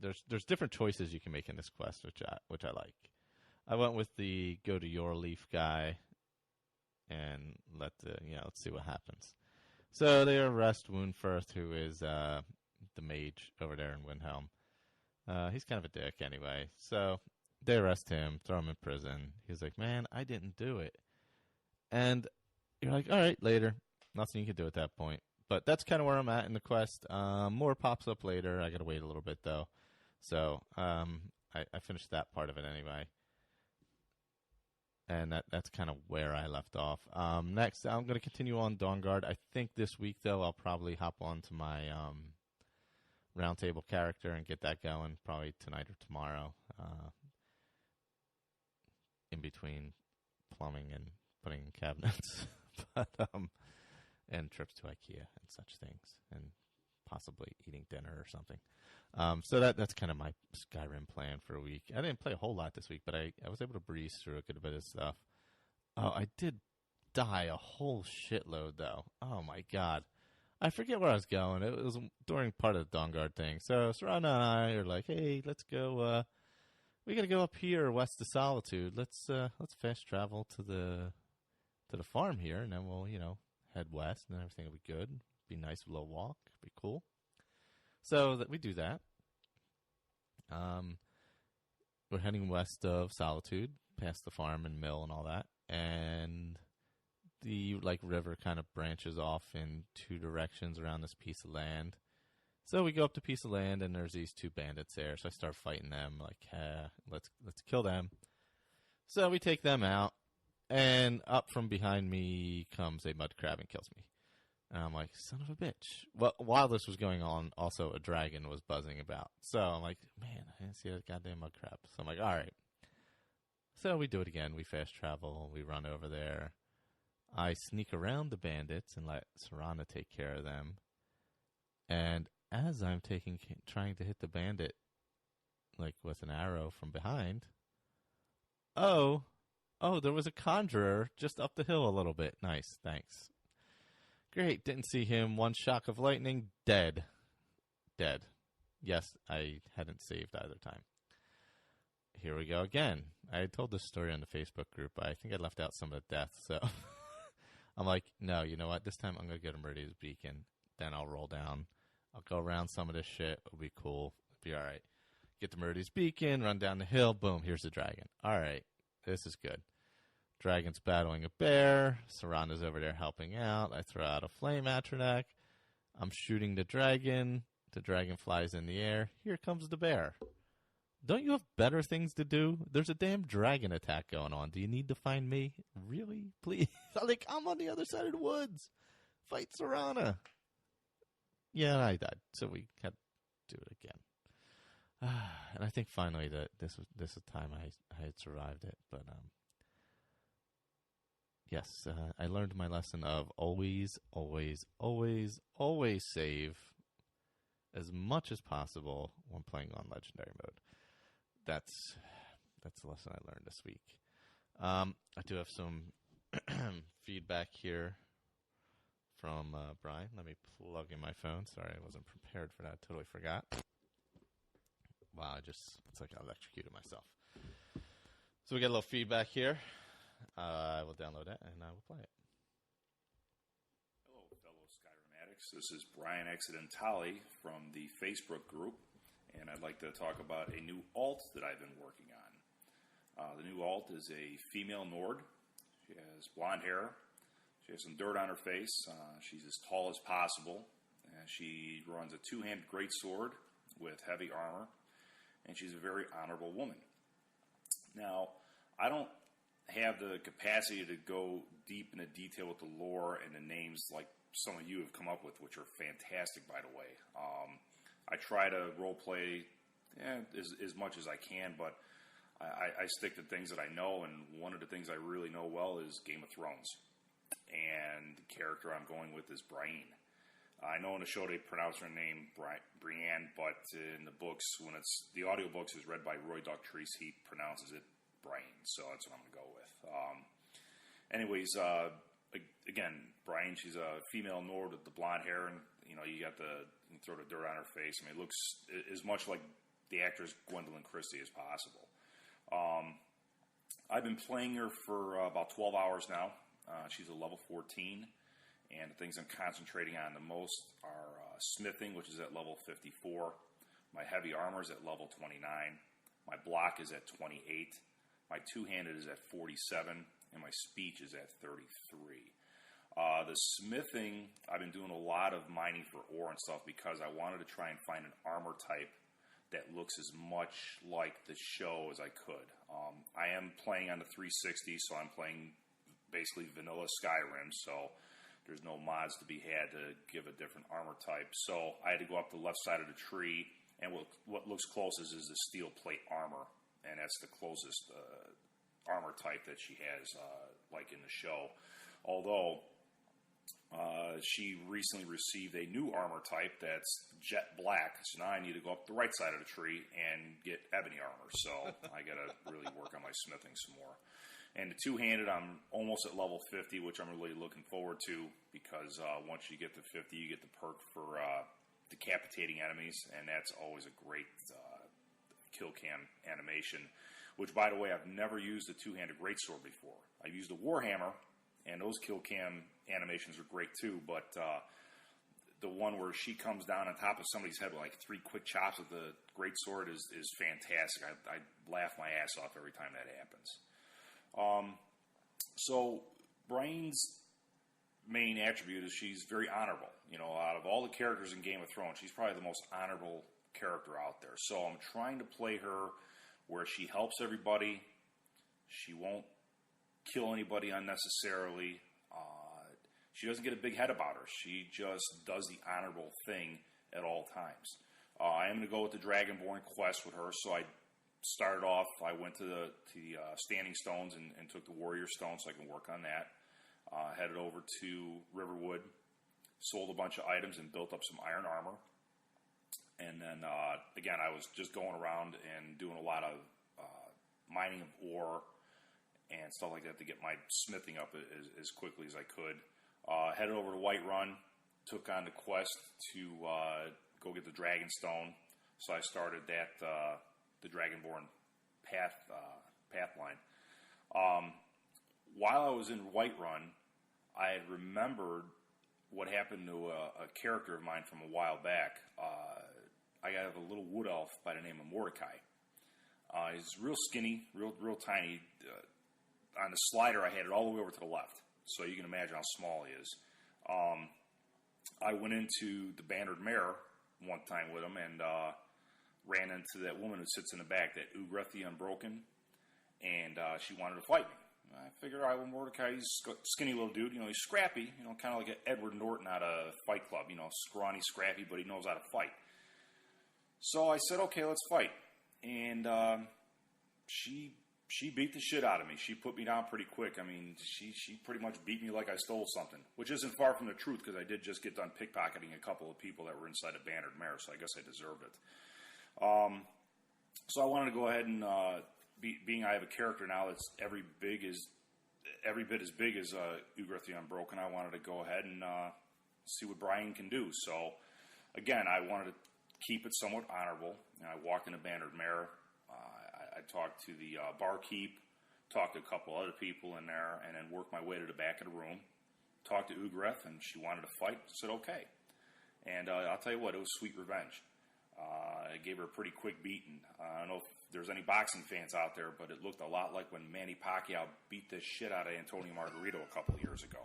there's different choices you can make in this quest, which I like. I went with the go to your leaf guy, and let's see what happens. So they arrest Woundfirth, who is the mage over there in Windhelm. He's kind of a dick anyway. So they arrest him, throw him in prison. He's like, man, I didn't do it. And you're like, all right, later. Nothing you can do at that point. But that's kind of where I'm at in the quest. More pops up later. I got to wait a little bit, though. So I finished that part of it anyway. And that's kind of where I left off. Next, I'm going to continue on Dawnguard. I think this week, though, I'll probably hop on to my roundtable character and get that going probably tonight or tomorrow, in between plumbing and putting in cabinets. And trips to IKEA and such things, and possibly eating dinner or something. So that's kind of my Skyrim plan for a week. I didn't play a whole lot this week, but I was able to breeze through a good bit of stuff. Oh, I did die a whole shitload, though. Oh, my God. I forget where I was going. It was during part of the Dawnguard thing. So Serana and I are like, hey, let's go. We got to go up here west of Solitude. Let's fast travel to the farm here, and then we'll, head west, and then everything will be good. Be nice, little walk. Be cool. So that we do that. We're heading west of Solitude, past the farm and mill and all that, and the river kind of branches off in two directions around this piece of land. So we go up to piece of land, and there's these two bandits there. So I start fighting them. Let's kill them. So we take them out. And up from behind me comes a mud crab and kills me. And I'm like, son of a bitch. Well, while this was going on, also a dragon was buzzing about. So I'm like, man, I didn't see a goddamn mud crab. So I'm like, all right. So we do it again. We fast travel. We run over there. I sneak around the bandits and let Serana take care of them. And as I'm trying to hit the bandit, with an arrow from behind, Oh, there was a conjurer just up the hill a little bit. Nice, thanks. Great, didn't see him. One shock of lightning, dead. Yes, I hadn't saved either time. Here we go again. I told this story on the Facebook group, but I think I left out some of the deaths, so I'm like, no, you know what? This time I'm going to go to Meridia's Beacon. Then I'll roll down. I'll go around some of this shit. It'll be cool. It'll be all right. Get to Meridia's Beacon, run down the hill. Boom, here's the dragon. All right. This is good. Dragon's battling a bear. Serana's over there helping out. I throw out a flame atronach. I'm shooting the dragon. The dragon flies in the air. Here comes the bear. Don't you have better things to do? There's a damn dragon attack going on. Do you need to find me? Really? Please? I'm on the other side of the woods. Fight Serana. Yeah, I died. So we had to do it again. And I think finally that this is time I had survived it. But yes, I learned my lesson of always save as much as possible when playing on Legendary mode. That's the lesson I learned this week. I do have some feedback here from Brian. Let me plug in my phone. Sorry, I wasn't prepared for that. Totally forgot. wow, it's like I electrocuted myself. So we get a little feedback here. I will download it and I will play it. Hello, fellow Skyrim Addicts. This is Brian Accidentali from the Facebook group, and I'd like to talk about a new alt that I've been working on. The new alt is a female Nord. She has blonde hair. She has some dirt on her face. She's as tall as possible. And she runs a two-handed greatsword with heavy armor. And she's a very honorable woman. Now, I don't have the capacity to go deep into detail with the lore and the names like some of you have come up with, which are fantastic, by the way. I try to roleplay as much as I can, but I stick to things that I know, and one of the things I really know well is Game of Thrones. And the character I'm going with is Brienne. I know in the show they pronounce her name Brienne, but in the books, when it's the audiobooks is read by Roy Doctrice, he pronounces it Brienne, so that's what I'm going to go with. Anyways, again, Brienne, she's a female Nord with the blonde hair, and you got you throw the dirt on her face. I mean, it looks as much like the actress Gwendolyn Christie as possible. I've been playing her for about 12 hours now. She's a level 14, and the things I'm concentrating on the most are smithing, which is at level 54. My heavy armor is at level 29. My block is at 28. My two-handed is at 47, and my speech is at 33. The smithing, I've been doing a lot of mining for ore and stuff because I wanted to try and find an armor type that looks as much like the show as I could. I am playing on the 360, so I'm playing basically vanilla Skyrim, so there's no mods to be had to give a different armor type. So I had to go up the left side of the tree, and what looks closest is the steel plate armor, and that's the closest armor type that she has, like in the show. Although she recently received a new armor type that's jet black, so now I need to go up the right side of the tree and get ebony armor. So I got to really work on my smithing some more. And the two-handed, I'm almost at level 50, which I'm really looking forward to because once you get to 50, you get the perk for decapitating enemies, and that's always a great kill cam animation, which, by the way, I've never used a two-handed greatsword before. I've used a warhammer, and those kill cam animations are great too, but the one where she comes down on top of somebody's head with like 3 quick chops with the greatsword is fantastic. I laugh my ass off every time that happens. So Brienne's main attribute is she's very honorable. Out of all the characters in Game of Thrones, she's probably the most honorable character out there. So I'm trying to play her where she helps everybody. She won't kill anybody unnecessarily. She doesn't get a big head about her. She just does the honorable thing at all times. I am going to go with the Dragonborn quest with her, so I started off, I went to the Standing Stones and took the Warrior Stone so I can work on that. Headed over to Riverwood, sold a bunch of items and built up some iron armor. And then, again, I was just going around and doing a lot of mining of ore and stuff like that to get my smithing up as quickly as I could. Headed over to Whiterun, took on the quest to go get the Dragon Stone. So I started that the Dragonborn path line. While I was in Whiterun, I had remembered what happened to a character of mine from a while back. I have a little wood elf by the name of Mordecai. He's real skinny, real tiny. On the slider, I had it all the way over to the left, so you can imagine how small he is. I went into the Bannered Mare one time with him and ran into that woman who sits in the back, that Ugreth the Unbroken, and she wanted to fight me. I figured, all right, well, Mordecai, he's a skinny little dude, he's scrappy, kind of like an Edward Norton out of Fight Club, scrawny, scrappy, but he knows how to fight. So I said, okay, let's fight. And she beat the shit out of me. She put me down pretty quick. I mean, she pretty much beat me like I stole something, which isn't far from the truth because I did just get done pickpocketing a couple of people that were inside a Bannered Mare, so I guess I deserved it. So I wanted to go ahead and, being I have a character now that's every bit as big as Ugreth the Unbroken, I wanted to go ahead and see what Brian can do. So, again, I wanted to keep it somewhat honorable. I walked in a Bannered Mare. I talked to the barkeep, talked to a couple other people in there, and then worked my way to the back of the room. Talked to Ugreth, and she wanted to fight. I said, okay. And I'll tell you what, it was sweet revenge. I gave her a pretty quick beating. I don't know if there's any boxing fans out there, but it looked a lot like when Manny Pacquiao beat the shit out of Antonio Margarito a couple of years ago.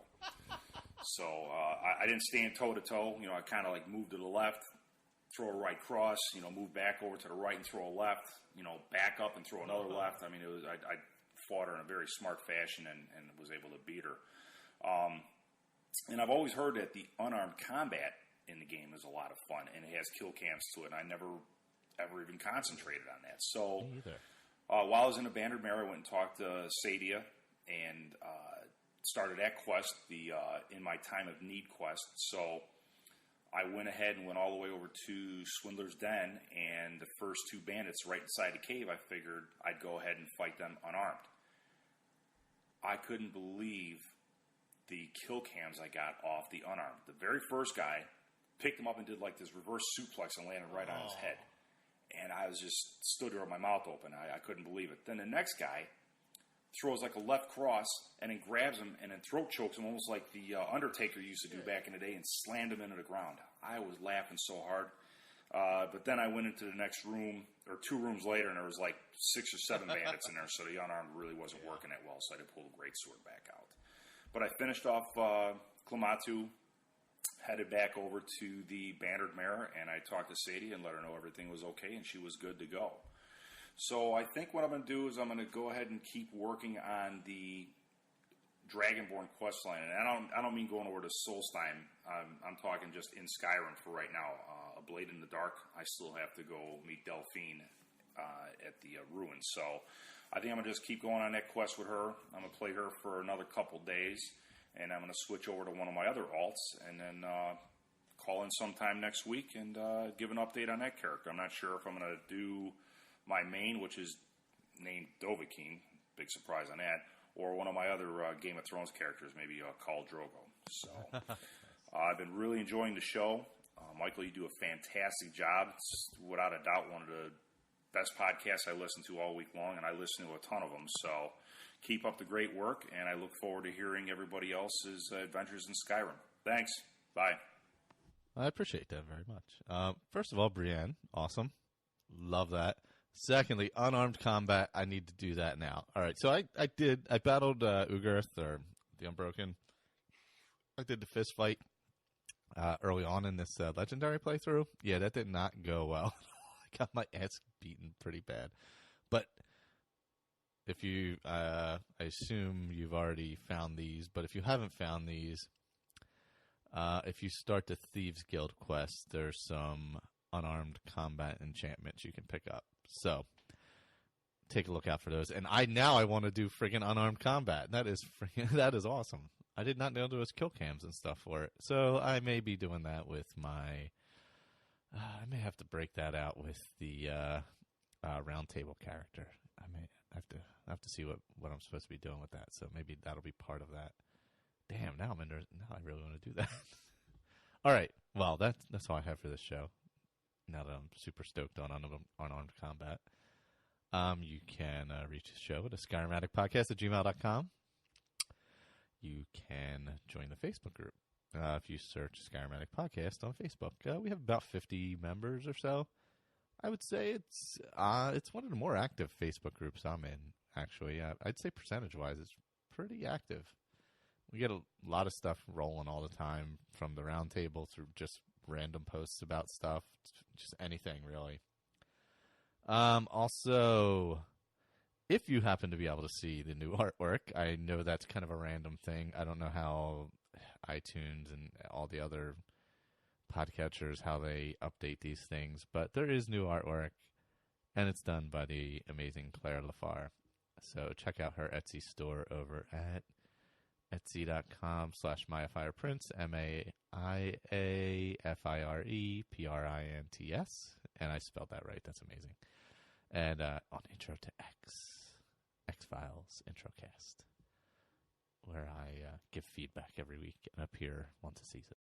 So I didn't stand toe-to-toe. I kind of like moved to the left, throw a right cross, move back over to the right and throw a left, back up and throw another left. I mean, I fought her in a very smart fashion and was able to beat her. And I've always heard that the unarmed combat in the game is a lot of fun, and it has kill cams to it, and I never ever even concentrated on that. So while I was in the Bannered Mare, I went and talked to Sadia and started that quest, the In My Time of Need quest. So I went ahead and went all the way over to Swindler's Den, and the first two bandits right inside the cave, I figured I'd go ahead and fight them unarmed. I couldn't believe the kill cams I got off the unarmed. The very first guy picked him up and did like this reverse suplex and landed right on his head. And I was just stood there with my mouth open. I couldn't believe it. Then the next guy throws like a left cross and then grabs him and then throat chokes him almost like the Undertaker used to do back in the day and slammed him into the ground. I was laughing so hard. But then I went into the next room, or 2 rooms later, and there was like 6 or 7 bandits in there, so the unarmed really wasn't working that well, so I had to pull the greatsword back out. But I finished off Klamatu, headed back over to the Bannered Mare, and I talked to Sadie and let her know everything was okay, and she was good to go. So I think what I'm going to do is I'm going to go ahead and keep working on the Dragonborn questline, and I don't mean going over to Solstheim. I'm talking just in Skyrim for right now. A Blade in the Dark, I still have to go meet Delphine at the ruins. So I think I'm going to just keep going on that quest with her. I'm going to play her for another couple days, and I'm going to switch over to one of my other alts, and then call in sometime next week and give an update on that character. I'm not sure if I'm going to do my main, which is named Dovahkiin, big surprise on that, or one of my other Game of Thrones characters, maybe Khal Drogo. So I've been really enjoying the show. Michael, you do a fantastic job. It's without a doubt one of the best podcasts I listen to all week long, and I listen to a ton of them. So keep up the great work, and I look forward to hearing everybody else's adventures in Skyrim. Thanks. Bye. I appreciate that very much. First of all, Brienne, awesome. Love that. Secondly, unarmed combat, I need to do that now. All right, so I battled Ugarth, or the Unbroken. I did the fist fight early on in this legendary playthrough. Yeah, that did not go well. I got my ass beaten pretty bad. But if you, I assume you've already found these, but if you haven't found these, if you start the Thieves Guild quest, there's some unarmed combat enchantments you can pick up. So take a look out for those. And I want to do friggin' unarmed combat. That is awesome. I did not know there was kill cams and stuff for it. So I may be doing that with my I may have to break that out with the round table character. I may have to see what I'm supposed to be doing with that. So maybe that'll be part of that. Damn, now I really want to do that. All right. Well, that's all I have for this show. Now that I'm super stoked on unarmed combat. You can reach the show at skyrimaddictpodcast@gmail.com. You can join the Facebook group. If you search Skyrim Addict Podcast on Facebook, we have about 50 members or so. I would say it's one of the more active Facebook groups I'm in, actually. I'd say percentage-wise, it's pretty active. We get a lot of stuff rolling all the time, from the roundtable through just random posts about stuff, just anything, really. Also, if you happen to be able to see the new artwork, I know that's kind of a random thing. I don't know how iTunes and all the other podcatchers, how they update these things, but there is new artwork, and it's done by the amazing Claire Lafar. So check out her Etsy store over at etsy.com/MayaFirePrints, MAIAFIREPRINTS, and I spelled that right. That's amazing. And on Intro to X-Files Introcast, where I give feedback every week and appear once a season.